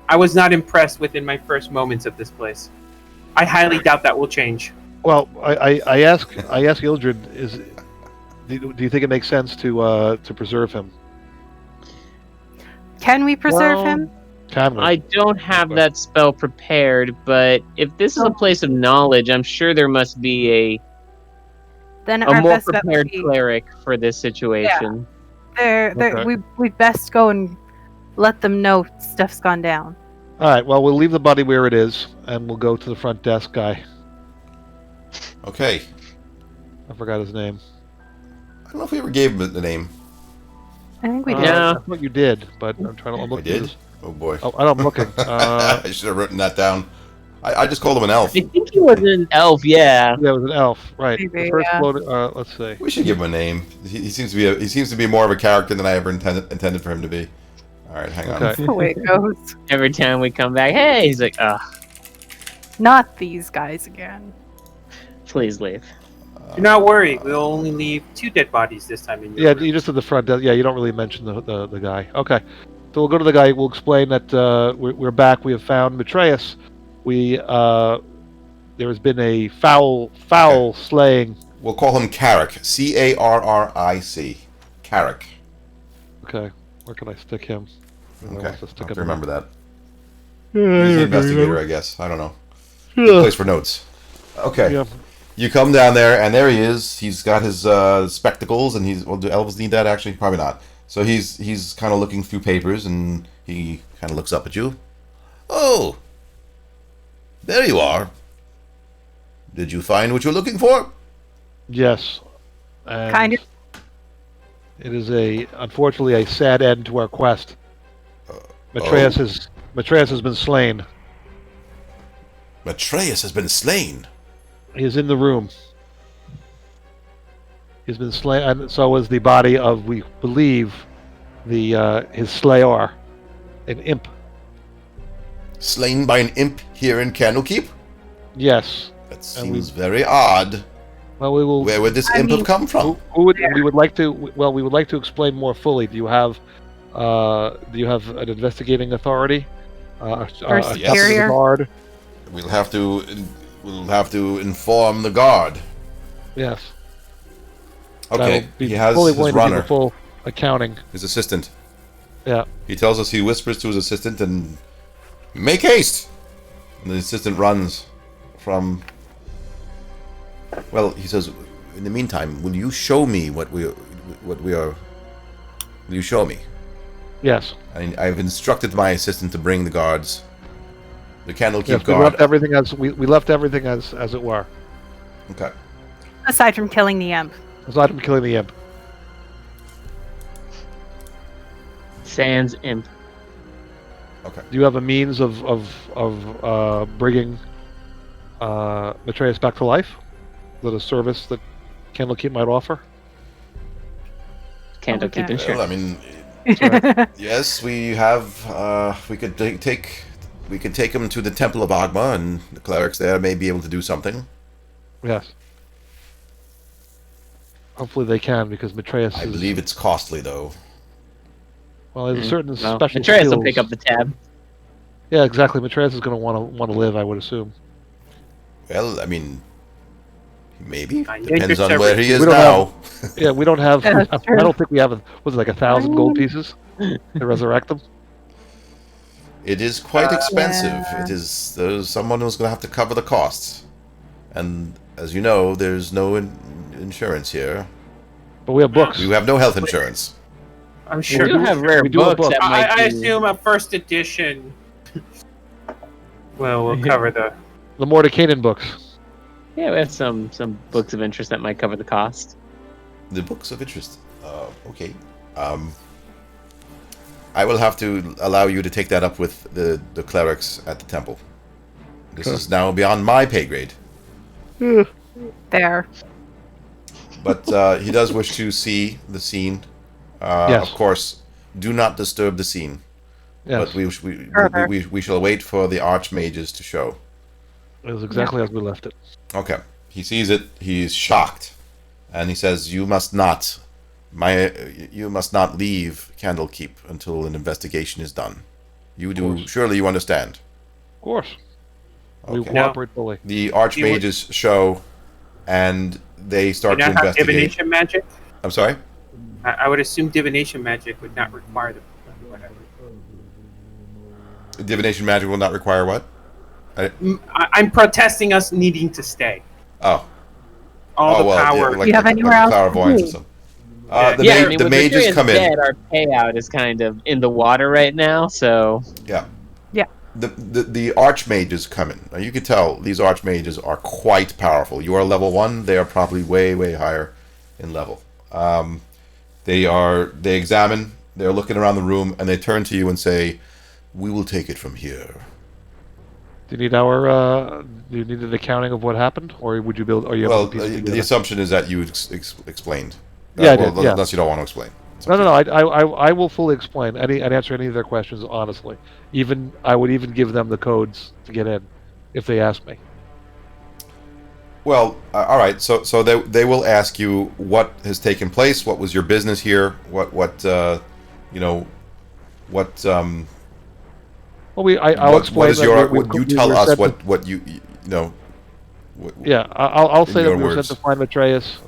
Speaker 5: I was not impressed within my first moments of this place. I highly doubt that will change.
Speaker 3: Well, I ask Ildrid, do you think it makes sense to preserve him?
Speaker 2: Can we preserve
Speaker 4: Well,
Speaker 2: him?
Speaker 3: Can we?
Speaker 4: I don't have that spell prepared, but if this is a place of knowledge, I'm sure there must be
Speaker 2: Then
Speaker 4: a
Speaker 2: our
Speaker 4: more
Speaker 2: best bet would
Speaker 4: prepared
Speaker 2: be
Speaker 4: cleric for this situation.
Speaker 3: Okay.
Speaker 2: we best go and let them know stuff's gone down.
Speaker 3: All right. Well, we'll leave the body where it is, and we'll go to the front desk guy.
Speaker 1: Okay.
Speaker 3: I forgot his name.
Speaker 1: I don't know if we ever gave him the name.
Speaker 2: I think we did.
Speaker 4: Yeah.
Speaker 3: I thought you did, but I'm trying to look.
Speaker 1: I did? Oh, boy.
Speaker 3: Oh, I'm looking.
Speaker 1: I should have written that down. I just called him an elf.
Speaker 4: I think he was an elf, yeah.
Speaker 3: Yeah, it was an elf, right?
Speaker 2: Maybe,
Speaker 3: The first
Speaker 2: yeah.
Speaker 3: floating, let's see.
Speaker 1: We should give him a name. He seems to be more of a character than I ever intended for him to be. All right, hang on.
Speaker 3: Okay.
Speaker 2: That's the way it goes.
Speaker 4: Every time we come back, hey, he's like,
Speaker 2: Not these guys again.
Speaker 4: please leave.
Speaker 5: Do not worry. We'll only leave 2 dead bodies this time. In your
Speaker 3: Yeah,
Speaker 5: room.
Speaker 3: you just did the front desk. Yeah, you don't really mention the guy. Okay, so we'll go to the guy. We'll explain that we're back. We have found Matreus. There has been a foul slaying.
Speaker 1: We'll call him Carrick. Carric. Carrick.
Speaker 3: Okay, where can I stick him?
Speaker 1: Okay,
Speaker 3: I'll
Speaker 1: I'll have
Speaker 3: stick
Speaker 1: to
Speaker 3: him
Speaker 1: remember that.
Speaker 3: in.
Speaker 1: He's the investigator, I guess. I don't know. Good
Speaker 3: Yeah.
Speaker 1: place for notes. Okay.
Speaker 3: Yeah.
Speaker 1: You come down there, and there he is. He's got his spectacles, and do elves need that, actually? Probably not. So he's kind of looking through papers, and he kind of looks up at you. Oh! There you are. Did you find what you're looking for?
Speaker 3: Yes. And
Speaker 2: Kind of.
Speaker 3: It is unfortunately a sad end to our quest. Matreus has been slain.
Speaker 1: Matreus has been slain.
Speaker 3: He is in the room. He's been slain, and so is the body of, we believe, his slayer, an imp.
Speaker 1: Slain by an imp here in Candlekeep?
Speaker 3: Yes.
Speaker 1: That seems very odd.
Speaker 3: Well, we will.
Speaker 1: Where would this imp have come from?
Speaker 3: We would like to. Well, we would like to explain more fully. Do you have an investigating authority?
Speaker 2: Or
Speaker 3: captain of the
Speaker 2: superior?
Speaker 3: guard?
Speaker 1: We'll have to inform the guard.
Speaker 3: Yes.
Speaker 1: Okay,
Speaker 3: That'll be
Speaker 1: he has
Speaker 3: fully
Speaker 1: his
Speaker 3: willing to give a
Speaker 1: runner,
Speaker 3: full accounting.
Speaker 1: his assistant.
Speaker 3: Yeah.
Speaker 1: He tells us, he whispers to his assistant, and make haste. And the assistant runs from. Well, he says, in the meantime, will you show me what we are? Will you show me?
Speaker 3: Yes.
Speaker 1: I've instructed my assistant to bring the guards. The Candlekeep
Speaker 3: Yes. We
Speaker 1: guard.
Speaker 3: left everything as we left everything as it were.
Speaker 1: Okay.
Speaker 2: Aside from killing the imp.
Speaker 3: Aside from killing the imp.
Speaker 4: Sans imp.
Speaker 1: Okay.
Speaker 3: Do you have a means of bringing Matreus back to life? Is that a service that Candlekeep might offer?
Speaker 4: Candlekeep
Speaker 2: Okay.
Speaker 4: insurance.
Speaker 1: Well, I mean, yes, we have. We could take him to the Temple of Agma, and the clerics there may be able to do something.
Speaker 3: Yes. Hopefully they can, because Matreus
Speaker 1: I
Speaker 3: is...
Speaker 1: believe it's costly, though.
Speaker 3: Well, there's a certain
Speaker 4: Well,
Speaker 3: special
Speaker 4: Atreus will
Speaker 3: skills.
Speaker 4: pick up the tab.
Speaker 3: Yeah, exactly. Matreus is going to want to live, I would assume.
Speaker 1: Well, I mean, Maybe.
Speaker 5: I yank
Speaker 1: Depends
Speaker 5: your
Speaker 1: on where he is
Speaker 3: We don't
Speaker 1: now.
Speaker 3: Yeah, we don't have.
Speaker 2: Yeah,
Speaker 3: I
Speaker 2: that's true.
Speaker 3: don't think we have. Was it like 1,000 gold pieces to resurrect them?
Speaker 1: It is quite expensive.
Speaker 2: Yeah.
Speaker 1: There's someone who's going to have to cover the costs. And as you know, there's no insurance here.
Speaker 3: But we have books.
Speaker 1: We have no health insurance.
Speaker 5: I'm
Speaker 4: We
Speaker 5: sure.
Speaker 4: do have rare
Speaker 3: we do have
Speaker 4: books
Speaker 3: books.
Speaker 4: that might
Speaker 5: I
Speaker 4: be-
Speaker 5: assume a first edition. Well, we'll cover the.
Speaker 3: The Mordecaian books.
Speaker 4: Yeah, we have some books of interest that might cover the cost.
Speaker 1: The books of interest. Okay. I will have to allow you to take that up with the clerics at the temple. This is now beyond my pay grade.
Speaker 2: There.
Speaker 1: But he does wish to see the scene.
Speaker 3: Yes.
Speaker 1: Of course, do not disturb the scene.
Speaker 3: Yes.
Speaker 1: But we shall wait for the archmages to show.
Speaker 3: It was exactly as we left it.
Speaker 1: Okay. He sees it. He's shocked, and he says, "You must not leave Candlekeep until an investigation is done. You do.
Speaker 3: course.
Speaker 1: Surely you understand."
Speaker 3: Of course. We
Speaker 1: Okay.
Speaker 3: cooperate fully.
Speaker 1: The archmages show, and they
Speaker 5: You
Speaker 1: start
Speaker 5: know
Speaker 1: to
Speaker 5: how
Speaker 1: investigate.
Speaker 5: divination magic?
Speaker 1: I'm sorry.
Speaker 5: I would assume divination magic would not require the. Whatever.
Speaker 1: Divination magic will not require what?
Speaker 5: I'm protesting us needing to stay.
Speaker 1: Oh.
Speaker 5: All the power.
Speaker 2: Do you have anywhere else to
Speaker 1: clairvoyance or
Speaker 2: be?
Speaker 1: something.
Speaker 4: Yeah, I mean,
Speaker 1: the
Speaker 4: with
Speaker 1: mages
Speaker 4: Victoria's
Speaker 1: come in.
Speaker 4: dead, our payout is kind of in the water right now, so
Speaker 1: Yeah.
Speaker 2: Yeah.
Speaker 1: The archmages come in. Now you can tell these archmages are quite powerful. You are level 1, they are probably way higher in level. They examine, they're looking around the room, and they turn to you and say, "We will take it from here."
Speaker 3: Do you need do you need an accounting of what happened, or would you build? Or you
Speaker 1: Well,
Speaker 3: have to piece it
Speaker 1: the
Speaker 3: together?
Speaker 1: assumption is that you explained.
Speaker 3: Yeah, I
Speaker 1: well,
Speaker 3: did, yeah.
Speaker 1: Unless you don't want to explain.
Speaker 3: No. I will fully explain. I'd answer any of their questions honestly. I would even give them the codes to get in, if they ask me.
Speaker 1: Well, all right. So they will ask you what has taken place. What was your business here? What you know, what
Speaker 3: Well, I'll
Speaker 1: what
Speaker 3: explain.
Speaker 1: is
Speaker 3: that
Speaker 1: your?
Speaker 3: we-
Speaker 1: What you
Speaker 3: we
Speaker 1: tell
Speaker 3: were
Speaker 1: us
Speaker 3: sent to-
Speaker 1: what you know.
Speaker 3: Yeah, I'll
Speaker 1: in
Speaker 3: say that
Speaker 1: your
Speaker 3: we were
Speaker 1: words.
Speaker 3: sent to find Matreus.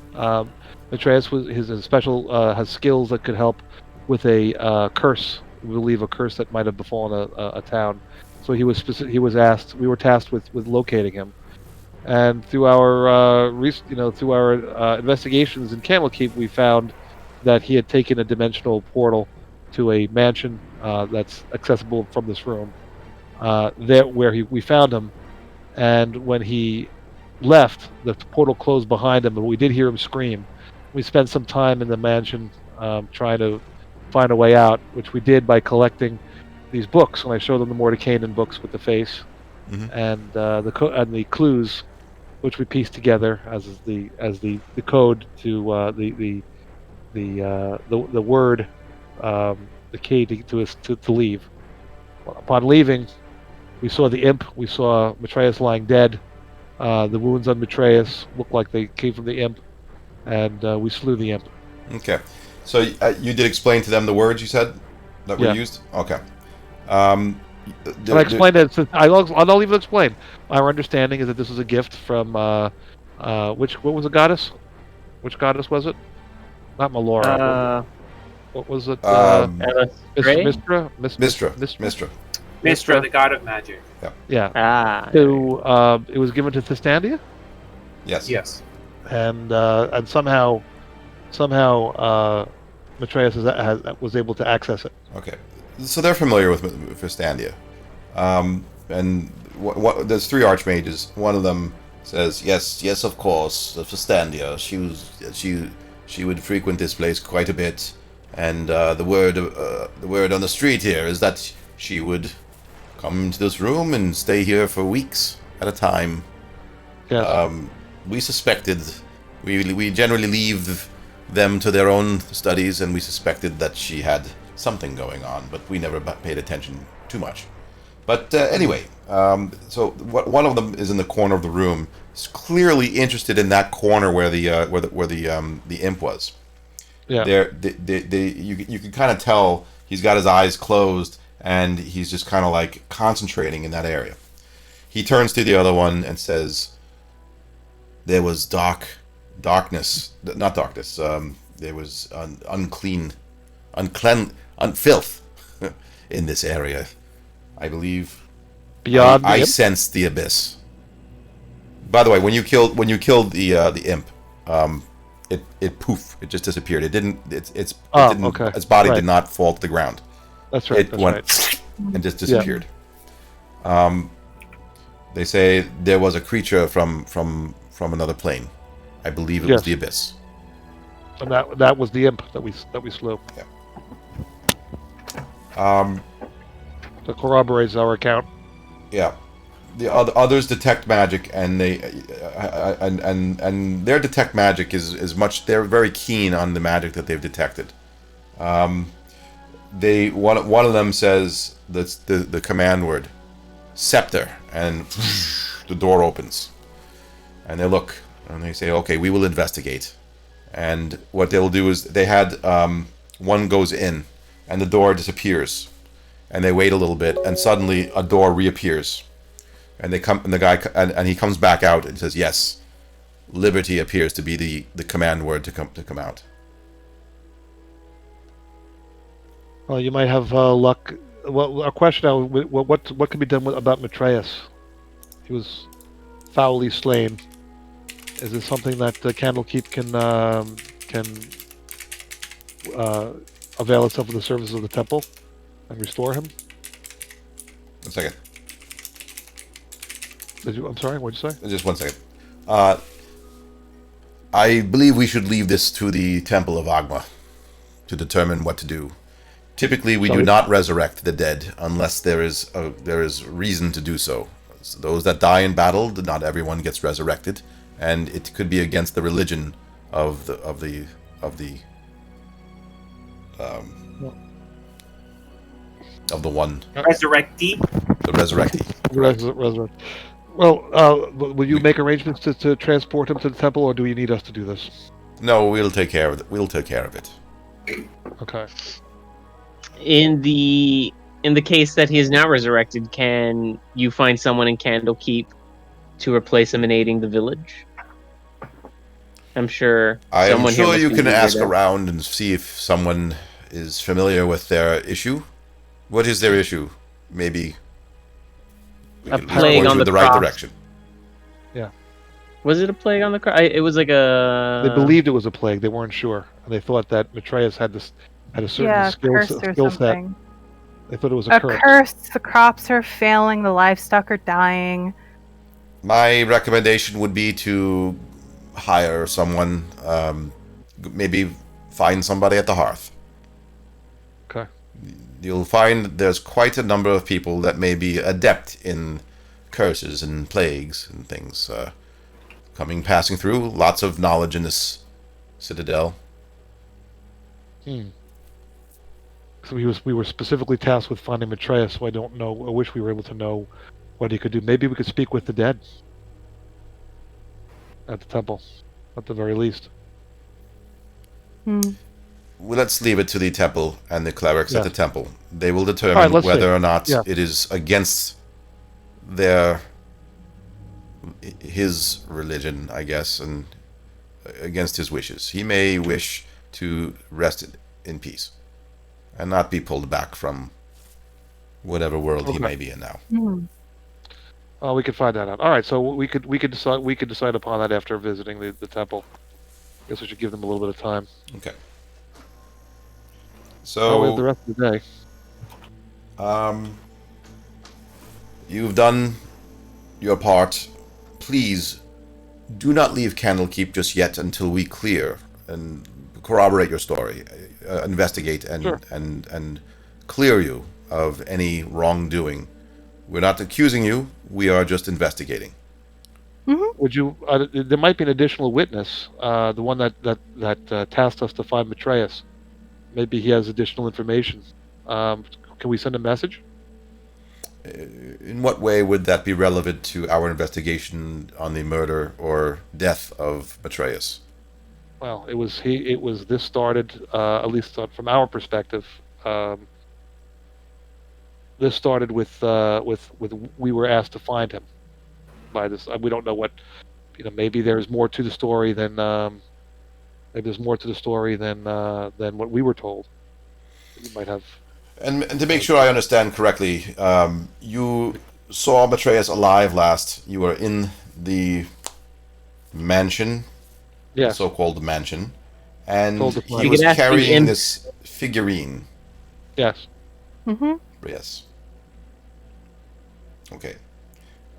Speaker 3: Matreus has a special has skills that could help with a curse. We believe a curse that might have befallen a town. So we were tasked with locating him. And through our investigations in Candlekeep, we found that he had taken a dimensional portal to a mansion that's accessible from this room. There, where we found him, and when he left, the portal closed behind him, but we did hear him scream. We spent some time in the mansion trying to find a way out, which we did by collecting these books. And I showed them the Mordecaian books with the face and the clues, which we pieced together as the code to the word, the key to leave. Upon leaving, we saw the imp. We saw Matreus lying dead. The wounds on Matreus looked like they came from the imp, and we slew the imp.
Speaker 1: Okay. So you did explain to them the words you said that were
Speaker 3: Yeah.
Speaker 1: used. Okay.
Speaker 3: And I explained that. I'll even explain. Our understanding is that this was a gift from what was the goddess? Which goddess was it? Not Melora. What was it? Mistra.
Speaker 5: Mistra, the god of magic.
Speaker 3: Yeah. It was given to Thestandia,
Speaker 1: Yes.
Speaker 5: Yes.
Speaker 3: and somehow Matreus was able to access it.
Speaker 1: Okay. So they're familiar with Fistandia. And there's 3 archmages. One of them says, yes, of course, Fistandia. She would frequent this place quite a bit, and the word on the street here is that she would come to this room and stay here for weeks at a time.
Speaker 3: Yes.
Speaker 1: We suspected, we generally leave them to their own studies, and we suspected that she had something going on, but we never paid attention too much. But anyway, so one of them is in the corner of the room, is clearly interested in that corner where the imp was.
Speaker 3: Yeah.
Speaker 1: You can kind of tell he's got his eyes closed, and he's just kind of like concentrating in that area. He turns to the other one and says, there was darkness, not darkness. There was filth in this area. I believe.
Speaker 3: Beyond
Speaker 1: I
Speaker 3: the
Speaker 1: sensed the abyss. By the way, when you killed the imp, it poof, it just disappeared. It didn't. Its body did not fall to the ground.
Speaker 3: That's right.
Speaker 1: It went and just disappeared. Yeah. They say there was a creature from another plane. I believe it was the abyss.
Speaker 3: And that was the imp that we slew.
Speaker 1: Yeah.
Speaker 3: That corroborates our account.
Speaker 1: Yeah. The others detect magic, and they and their detect magic is much. They're very keen on the magic that they've detected. One of them says that's the command word, scepter, and the door opens, and they look and they say, "Okay, we will investigate." And what they'll do is they had one goes in, and the door disappears, and they wait a little bit, and suddenly a door reappears. And they come, and the guy, and he comes back out and says, "Yes, liberty appears to be the command word to come out."
Speaker 3: Well, you might have luck. Well, our question now: what can be done about Maitreus? He was foully slain. Is this something that Candlekeep can avail itself of the services of the temple and restore him?
Speaker 1: 1 second.
Speaker 3: I'm sorry, what did you say?
Speaker 1: Just 1 second. I believe we should leave this to the Temple of Agma to determine what to do. Typically, we do not resurrect the dead unless there is reason to do so. Those that die in battle, not everyone gets resurrected, and it could be against the religion of the one.
Speaker 5: Resurrectee.
Speaker 1: The resurrectee.
Speaker 3: Resurrect. Well, will you make arrangements to transport him to the temple, or do you need us to do this?
Speaker 1: No, we'll take care of it. We'll take care of it.
Speaker 3: Okay.
Speaker 4: In the case that he is now resurrected, can you find someone in Candlekeep to replace him in aiding the village? I'm sure.
Speaker 1: I'm sure you can ask around and see if someone is familiar with their issue. What is their issue? Maybe
Speaker 4: a plague on the
Speaker 1: right direction.
Speaker 3: Yeah.
Speaker 4: Was it a plague on the cross? It was like a.
Speaker 3: They believed it was a plague. They weren't sure, and they thought that Maitreus had a certain skill set. They thought it was a curse.
Speaker 2: The crops are failing. The livestock are dying.
Speaker 1: My recommendation would be to hire someone. Maybe find somebody at the hearth.
Speaker 3: Okay.
Speaker 1: You'll find there's quite a number of people that may be adept in curses and plagues and things passing through. Lots of knowledge in this citadel.
Speaker 3: So we were specifically tasked with finding Maitreus, so I don't know. I wish we were able to know what he could do. Maybe we could speak with the dead at the temple, at the very least.
Speaker 1: Well, let's leave it to the temple and the clerics at the temple. They will determine whether or not it is against his religion, I guess, and against his wishes. He may wish to rest in peace and not be pulled back from whatever world he may be in now.
Speaker 3: We could find that out. All right, so we could decide upon that after visiting the temple. I guess we should give them a little bit of time.
Speaker 1: Okay. So
Speaker 3: we have the rest of the day.
Speaker 1: You've done your part. Please do not leave Candlekeep just yet until we clear and corroborate your story, investigate and clear you of any wrongdoing. We're not accusing you. We are just investigating.
Speaker 3: Would you? There might be an additional witness, the one that tasked us to find Maitreus. Maybe he has additional information. Can we send a message?
Speaker 1: In what way would that be relevant to our investigation on the murder or death of Maitreus?
Speaker 3: Well, this started, at least from our perspective. This started with we were asked to find him by this. We don't know maybe there's more to the story than what we were told. You might have.
Speaker 1: And to make sure I understand correctly, you saw Matthias alive last. You were in the mansion, the
Speaker 3: Yes.
Speaker 1: so-called mansion, and
Speaker 3: Told the
Speaker 1: he
Speaker 3: plan.
Speaker 1: was
Speaker 4: You could ask the
Speaker 1: carrying
Speaker 4: imp.
Speaker 1: this figurine.
Speaker 3: Yes.
Speaker 2: Mm-hmm.
Speaker 1: Yes. Okay.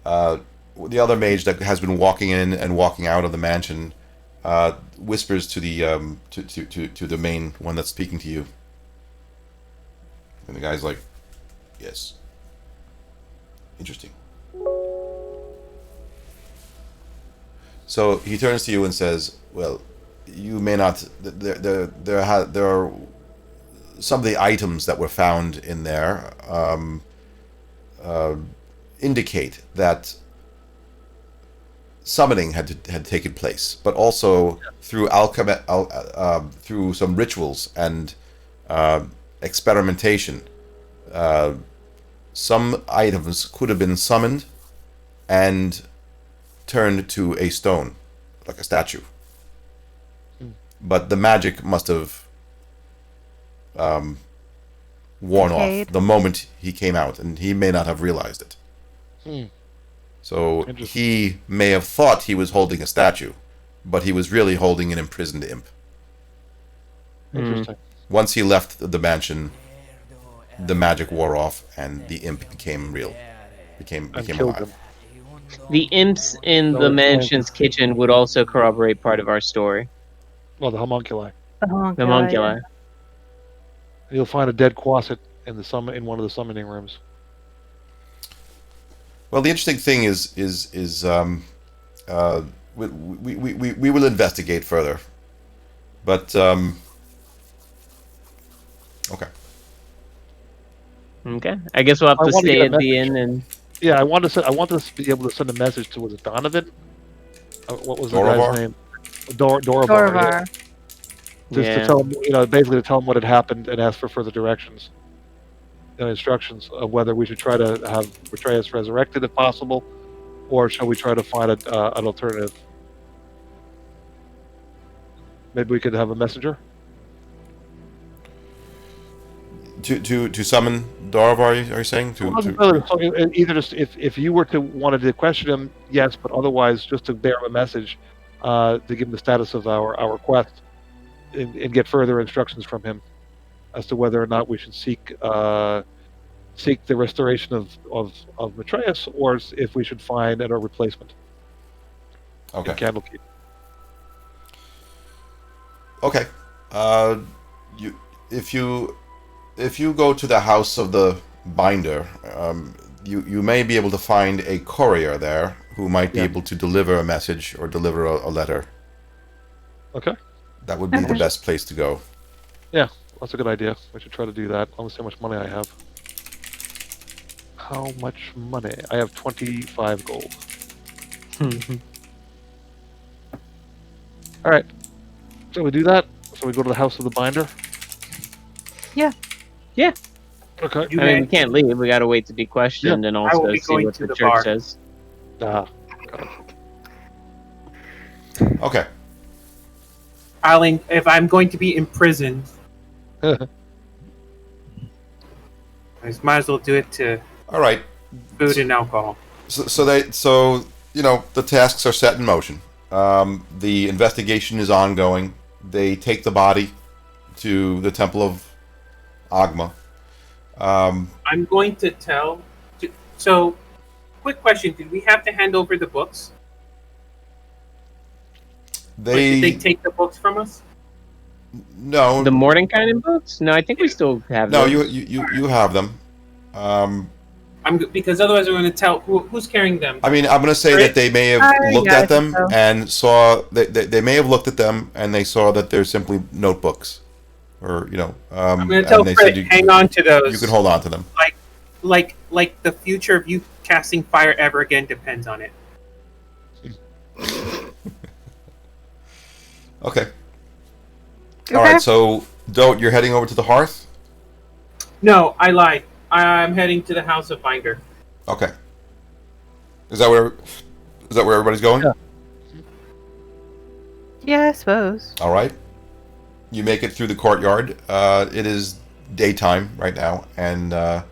Speaker 1: The other mage that has been walking in and walking out of the mansion whispers to the to the main one that's speaking to you, and the guy's like, "Yes, interesting." So he turns to you and says, "Well, you may not. There are some of the items that were found in there indicate that summoning had taken place, but also through through some rituals and experimentation, some items could have been summoned and turned to a stone, like a statue. But the magic must have worn
Speaker 2: Decayed.
Speaker 1: off the moment he came out, and he may not have realized it. So he may have thought he was holding a statue, but he was really holding an imprisoned imp.
Speaker 3: Interesting.
Speaker 1: Once he left the mansion, the magic wore off, and the imp became real, became
Speaker 3: And killed
Speaker 1: alive.
Speaker 3: him.
Speaker 4: The imps in
Speaker 3: No,
Speaker 4: the
Speaker 3: it's
Speaker 4: mansion's kitchen would also corroborate part of our story.
Speaker 3: Well, the homunculi.
Speaker 4: The homunculi.
Speaker 3: You'll find a dead quasset in one of the summoning rooms.
Speaker 1: Well, the interesting thing is we will investigate further, but okay.
Speaker 4: Okay. I guess we'll have
Speaker 3: I
Speaker 4: to
Speaker 3: wanna
Speaker 4: stay
Speaker 3: get a
Speaker 4: at the
Speaker 3: message.
Speaker 4: inn and.
Speaker 3: Yeah, I want to be able to send a message to, was it Donovan? What was the
Speaker 1: Dorovar?
Speaker 3: guy's name? Dorovar.
Speaker 2: Dorovar.
Speaker 3: Just to tell him, basically to tell him what had happened and ask for further directions and instructions of whether we should try to have Matthias resurrected if possible, or shall we try to find an alternative? Maybe we could have a messenger.
Speaker 1: To summon Dorovar, are you saying?
Speaker 3: So either just if you were to wanted to question him, yes, but otherwise just to bear him a message, to give him the status of our quest, and get further instructions from him as to whether or not we should seek the restoration of Matthias, or if we should find a replacement.
Speaker 1: Okay.
Speaker 3: In Candlekeep.
Speaker 1: Okay. If you go to the house of the binder, you may be able to find a courier there who might be able to deliver a message or deliver a letter.
Speaker 3: Okay.
Speaker 1: That would be the best place to go.
Speaker 3: Yeah, that's a good idea. We should try to do that. Let me see how much money I have. How much money? I have 25 gold. All right. So we do that. So we go to the house of the binder.
Speaker 2: Yeah.
Speaker 4: Yeah.
Speaker 3: Okay.
Speaker 4: I mean, we can't leave. We gotta wait to be questioned and
Speaker 5: I will
Speaker 4: also
Speaker 5: be
Speaker 4: see
Speaker 5: going
Speaker 4: what
Speaker 5: to
Speaker 4: the
Speaker 5: the
Speaker 4: church
Speaker 5: bar.
Speaker 4: says.
Speaker 1: Okay.
Speaker 5: If I'm going to be imprisoned, I might as well do it to
Speaker 1: All right.
Speaker 5: food and alcohol.
Speaker 1: So the tasks are set in motion. The investigation is ongoing. They take the body to the Temple of Agma.
Speaker 5: I'm going to tell. So, quick question: did we have to hand over the books? Did they take the books from us?
Speaker 1: No.
Speaker 4: The Mordenkainen books? No, I think we still have
Speaker 1: No,
Speaker 4: them.
Speaker 1: you have them.
Speaker 5: Because otherwise we're going to tell who's carrying them.
Speaker 1: I mean, I'm going to say that they may have looked
Speaker 2: yeah,
Speaker 1: at them
Speaker 2: I think so.
Speaker 1: and saw they may have looked at them and they saw that they're simply notebooks, or
Speaker 5: I'm going to tell Fred, hang on to those.
Speaker 1: You can hold on to them.
Speaker 5: Like the future of you casting fire ever again depends on it.
Speaker 1: Okay. All right. So, Dote, you're heading over to the hearth.
Speaker 5: No, I lied. I'm heading to the house of Binder.
Speaker 1: Okay. Is that where everybody's going?
Speaker 2: Yeah, I suppose.
Speaker 1: All right. You make it through the courtyard. It is daytime right now, and the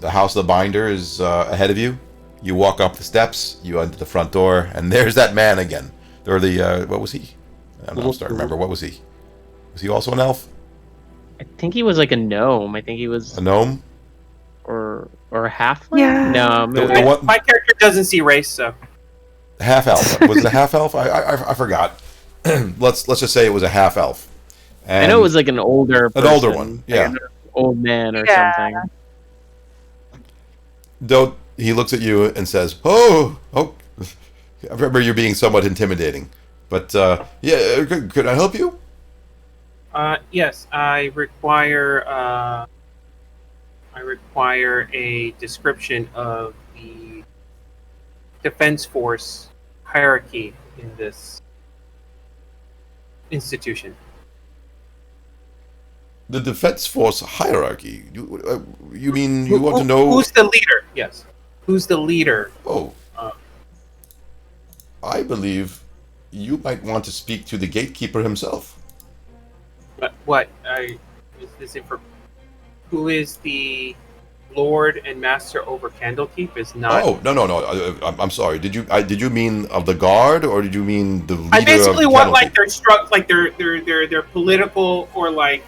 Speaker 1: house of the binder is ahead of you. You walk up the steps, you enter the front door, and there's that man again. Or the what was he? I'm starting to remember. What was he? Was he also an elf?
Speaker 4: I think he was like a gnome. I think he was
Speaker 1: A gnome?
Speaker 4: or a halfling.
Speaker 2: Yeah.
Speaker 4: No, maybe.
Speaker 5: My character doesn't see race, so
Speaker 1: Half elf. Was it a half elf? I forgot. Let's just say it was a half elf.
Speaker 4: I know it was like an older person,
Speaker 1: one.
Speaker 4: like
Speaker 1: Yeah.
Speaker 4: an old man or
Speaker 2: Yeah.
Speaker 4: something.
Speaker 1: Though he looks at you and says, "Oh." I remember you being somewhat intimidating, but yeah, could I help you?
Speaker 5: yes, I require a description of the defense force hierarchy in this institution.
Speaker 1: The defense force hierarchy. You mean you want to know
Speaker 5: who's the leader? Yes, who's the leader?
Speaker 1: Oh, I believe you might want to speak to the gatekeeper himself.
Speaker 5: What? Is this info? Who is the Lord and Master over Candlekeep? Is not.
Speaker 1: Oh no. I'm sorry. Did you mean of the guard or did you mean the leader?
Speaker 5: I basically
Speaker 1: of
Speaker 5: want
Speaker 1: Candlekeep?
Speaker 5: like their political or like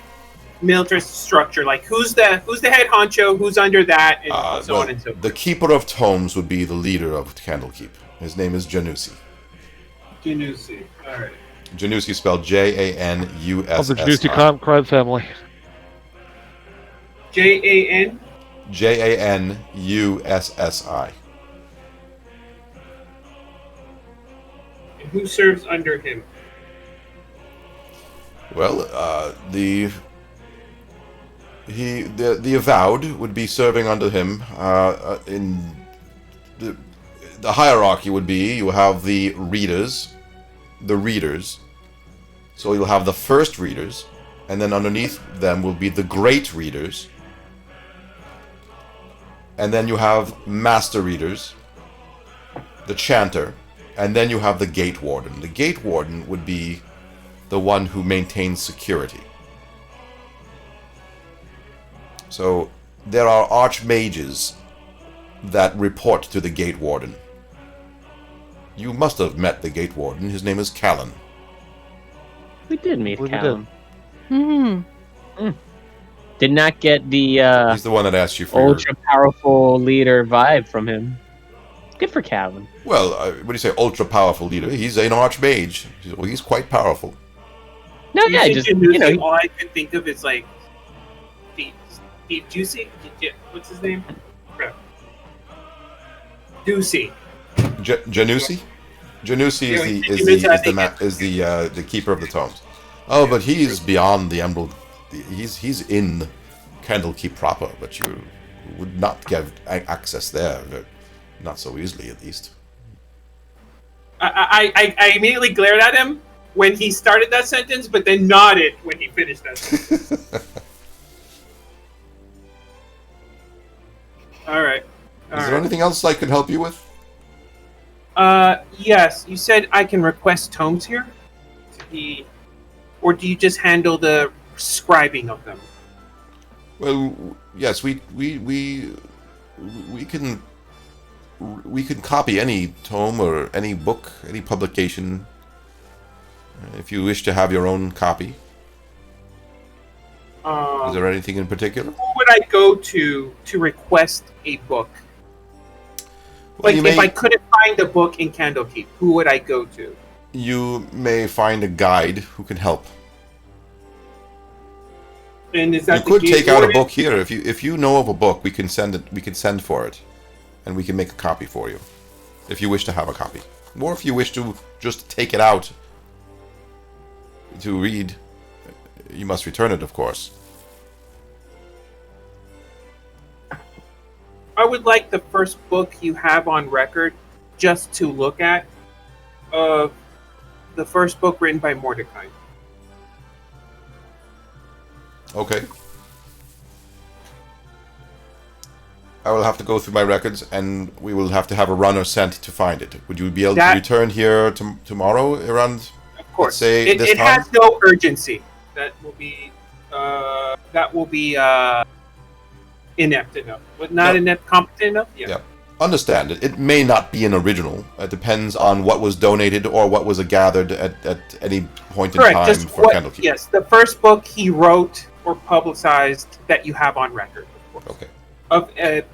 Speaker 5: military structure. Like who's the head honcho? Who's under that? And so on and so forth.
Speaker 1: The keeper of tomes would be the leader of Candlekeep. His name is Janussi.
Speaker 5: Janussi. All right.
Speaker 1: Janussi spelled Janussi.
Speaker 3: Of the Janussi crime family.
Speaker 5: Jan.
Speaker 1: Janussi.
Speaker 5: And who serves under him?
Speaker 1: Well, the avowed would be serving under him. In the hierarchy would be you have the readers. So you'll have the first readers, and then underneath them will be the great readers. And then you have master readers, the chanter, and then you have the gate warden. The gate warden would be the one who maintains security. So there are archmages that report to the gate warden. You must have met the gate warden. His name is Callan.
Speaker 4: We did meet
Speaker 3: We did.
Speaker 4: Callum.
Speaker 2: Hmm.
Speaker 4: Did not get the
Speaker 1: He's the one that asked you for
Speaker 4: ultra powerful leader vibe from him. Good for Calvin.
Speaker 1: Well, when you say ultra powerful leader, he's an archmage. He's quite powerful.
Speaker 4: No,
Speaker 5: You
Speaker 4: yeah,
Speaker 5: think
Speaker 4: just
Speaker 5: Janussi, all I can think of is like Steve Juicy. What's his name? Ducey.
Speaker 1: Janussi? Janussi is the keeper of the tomes. Oh, but he's beyond the emerald. He's in Candlekeep proper, but you would not get access there, not so easily at least.
Speaker 5: I immediately glared at him when he started that sentence, but then nodded when he finished that sentence. All right.
Speaker 1: Is there anything else I could help you with?
Speaker 5: Yes. You said I can request tomes here? Or do you just handle the scribing of them?
Speaker 1: Well, yes, we can copy any tome or any book, any publication, if you wish to have your own copy. Is there anything in particular?
Speaker 5: Who would I go to request a book?
Speaker 1: Well,
Speaker 5: Like, if I couldn't find a book in Candlekeep, who would I go to?
Speaker 1: You may find a guide who can help.
Speaker 5: And is that
Speaker 1: You could
Speaker 5: the
Speaker 1: take out a
Speaker 5: warden?
Speaker 1: book here. If you know of a book, we can send it. We can send for it, and we can make a copy for you, if you wish to have a copy, or if you wish to just take it out to read. You must return it, of course.
Speaker 5: I would like the first book you have on record just to look at. The first book written by Mordecai.
Speaker 1: Okay. I will have to go through my records, and we will have to have a runner sent to find it. Would you be able to return here tomorrow around?
Speaker 5: Of course.
Speaker 1: Let's say
Speaker 5: it
Speaker 1: this time?
Speaker 5: has no urgency. That will be inept enough. But not inept, competent enough. Yeah.
Speaker 1: Understand it. It may not be an original. It depends on what was donated or what was gathered at any point in time
Speaker 5: Just
Speaker 1: for Candlekeep.
Speaker 5: Yes, the first book he wrote or publicized that you have on record. Of course.
Speaker 1: Okay.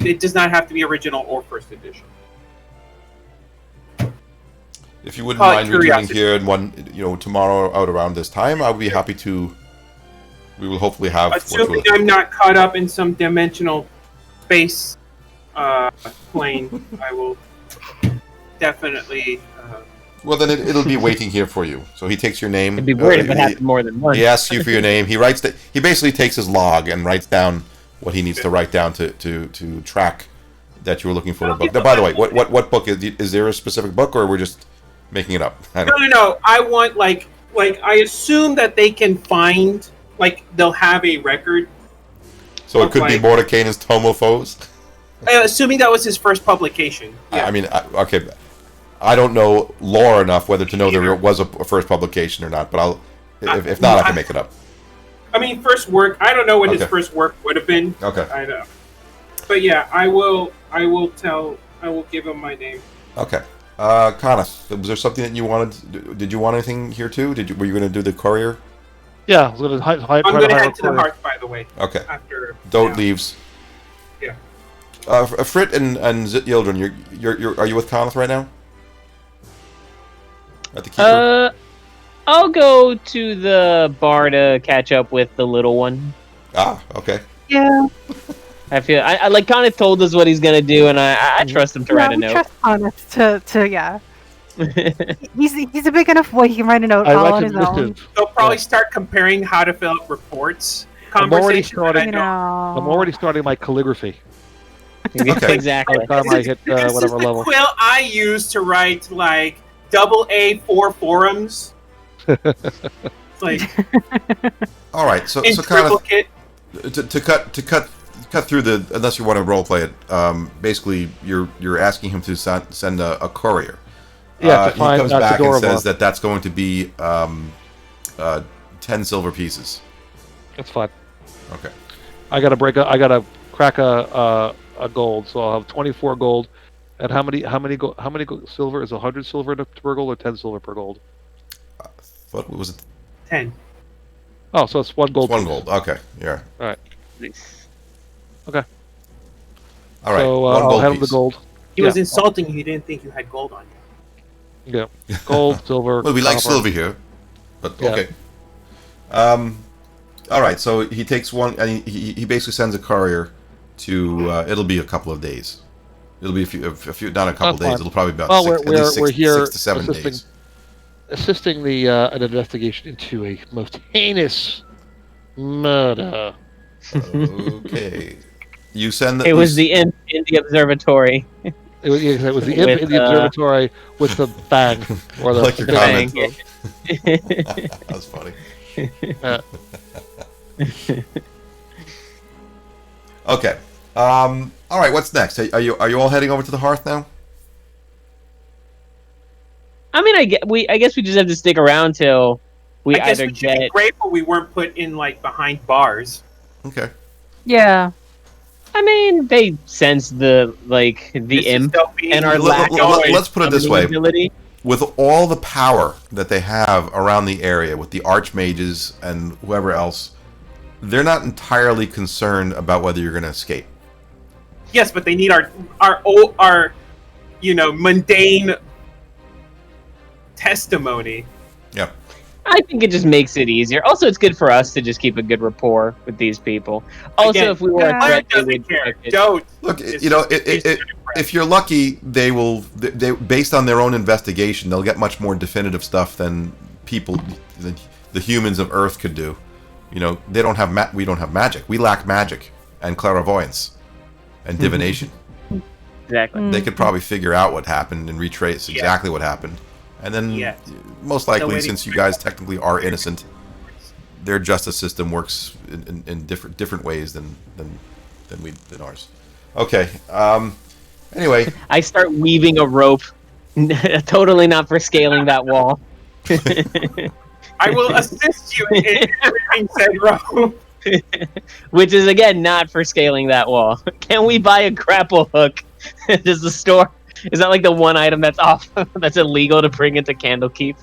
Speaker 5: It does not have to be original or first edition.
Speaker 1: If you wouldn't mind reading here and tomorrow out around this time, I would be happy to. We will hopefully have.
Speaker 5: Assuming I'm not caught up in some dimensional space plane, I will definitely.
Speaker 1: Well, then it'll be waiting here for you. So he takes your name.
Speaker 4: I'd be worried if it happened more than once.
Speaker 1: He asks you for your name. He writes that. He basically takes his log and writes down what he needs to write down to track that you were looking for in a book. Now, by the way, what book is there? A specific book, or we're just making it up?
Speaker 5: No. I want like I assume that they can find they'll have a record.
Speaker 1: So it could be Mordecai's Tome of Foes.
Speaker 5: Assuming that was his first publication. Yeah.
Speaker 1: I mean, okay. I don't know lore enough whether to know there was a first publication or not, but if not, I can make it up.
Speaker 5: I mean, first work. I don't know what his first work would have been.
Speaker 1: Okay.
Speaker 5: I know. But yeah, I will give him my name.
Speaker 1: Okay. Kenneth, was there something that you wanted? Did you want anything here too? Were you going to do the courier?
Speaker 3: Yeah, I was going to
Speaker 5: I'm going to head to the hearth, by the way.
Speaker 1: Okay.
Speaker 5: After
Speaker 1: Dote leaves.
Speaker 5: Yeah.
Speaker 1: Frit and Yildren, are you with Kenneth right now? At the keeper?
Speaker 4: I'll go to the bar to catch up with the little one.
Speaker 1: Ah, okay.
Speaker 2: Yeah.
Speaker 4: I feel I like Kenneth told us what he's gonna do, and I trust him to write a note.
Speaker 2: Trust Kenneth to yeah. He's a big enough boy. He can write a note all on his own.
Speaker 5: They'll probably start comparing how to fill out reports.
Speaker 3: I'm already starting my calligraphy.
Speaker 1: Okay.
Speaker 4: Exactly.
Speaker 3: By the time I hit
Speaker 5: this
Speaker 3: whatever
Speaker 5: is the
Speaker 3: level.
Speaker 5: quill I use to write AA4 forums.
Speaker 1: All right. So
Speaker 5: triplicate.
Speaker 1: To cut through the, unless you want to role play it. Basically, you're asking him to send a courier.
Speaker 3: Yeah,
Speaker 1: he comes back and says that's going to be 10 silver pieces.
Speaker 3: That's fine.
Speaker 1: Okay.
Speaker 3: I gotta crack a gold, so I'll have 24 gold. And how many silver is 100 silver per gold or 10 silver per gold?
Speaker 1: What was it?
Speaker 5: 10.
Speaker 3: Oh, so it's 1 gold.
Speaker 1: It's 1 gold. Okay. Yeah.
Speaker 3: All right.
Speaker 4: Nice.
Speaker 3: Okay.
Speaker 1: All right.
Speaker 3: So
Speaker 1: I'll
Speaker 3: have the gold.
Speaker 5: He was insulting you. He didn't think you had gold on you.
Speaker 3: Yeah. Gold, silver.
Speaker 1: Well, we like silver here, but okay. All right. So he takes one, and he basically sends a courier to. It'll be a couple of days. It'll be a few, not a couple of days. It'll probably be about six to 7 days.
Speaker 3: Assisting an investigation into a most heinous murder.
Speaker 1: Okay. You send.
Speaker 4: It was the imp in the observatory.
Speaker 3: It was the imp in the observatory with the bang or the
Speaker 1: like your
Speaker 3: bang.
Speaker 1: That was funny. Okay. All right. What's next? Are you all heading over to the hearth now?
Speaker 4: I mean, I guess we just have to stick around till we either
Speaker 5: should be grateful we weren't put in behind bars.
Speaker 1: Okay.
Speaker 2: Yeah.
Speaker 4: I mean, they sense the imp and our lack of.
Speaker 1: Let's put it this way:
Speaker 4: ability.
Speaker 1: With all the power that they have around the area, with the archmages and whoever else, they're not entirely concerned about whether you're going to escape.
Speaker 5: Yes, but they need our mundane testimony.
Speaker 1: Yeah.
Speaker 4: I think it just makes it easier. Also, it's good for us to just keep a good rapport with these people. Also,
Speaker 5: Again,
Speaker 4: if we were a threat, they would
Speaker 5: care. Don't
Speaker 1: look. If you're lucky, they will. They based on their own investigation, they'll get much more definitive stuff than people, the humans of Earth could do. They don't have we don't have magic. We lack magic and clairvoyance and divination.
Speaker 4: Exactly.
Speaker 1: They could probably figure out what happened and retrace exactly what happened. And then, most likely, since you guys technically are innocent, their justice system works in different ways than ours. Okay. Anyway,
Speaker 4: I start weaving a rope, totally not for scaling that wall.
Speaker 5: I will assist you in weaving said rope.
Speaker 4: Which is again not for scaling that wall. Can we buy a grapple hook? Does the store? Is that like the one item that's off? That's illegal to bring into Candlekeep?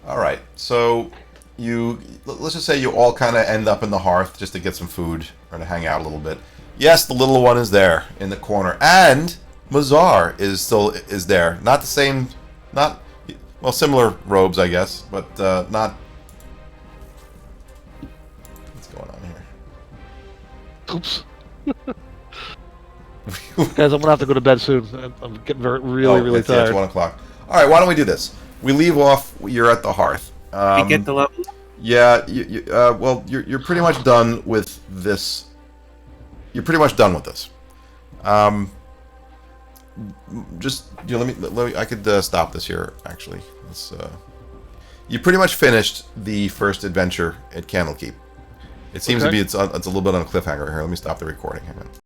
Speaker 1: all right. So let's just say you all kind of end up in the hearth just to get some food or to hang out a little bit. Yes, the little one is there in the corner, and Mazar is there. Not the same, similar robes, I guess, but not. What's going on here?
Speaker 3: Oops. Guys, I'm gonna have to go to bed soon. I'm getting really tired.
Speaker 1: It's 1 o'clock. All right, why don't we do this? We leave off. You're at the hearth.
Speaker 5: We get the level.
Speaker 1: Yeah. You're pretty much done with this. You're pretty much done with this. Just let me. I could stop this here. Actually, you pretty much finished the first adventure at Candlekeep. It seems to be it's a little bit on a cliffhanger here. Let me stop the recording. Hang on.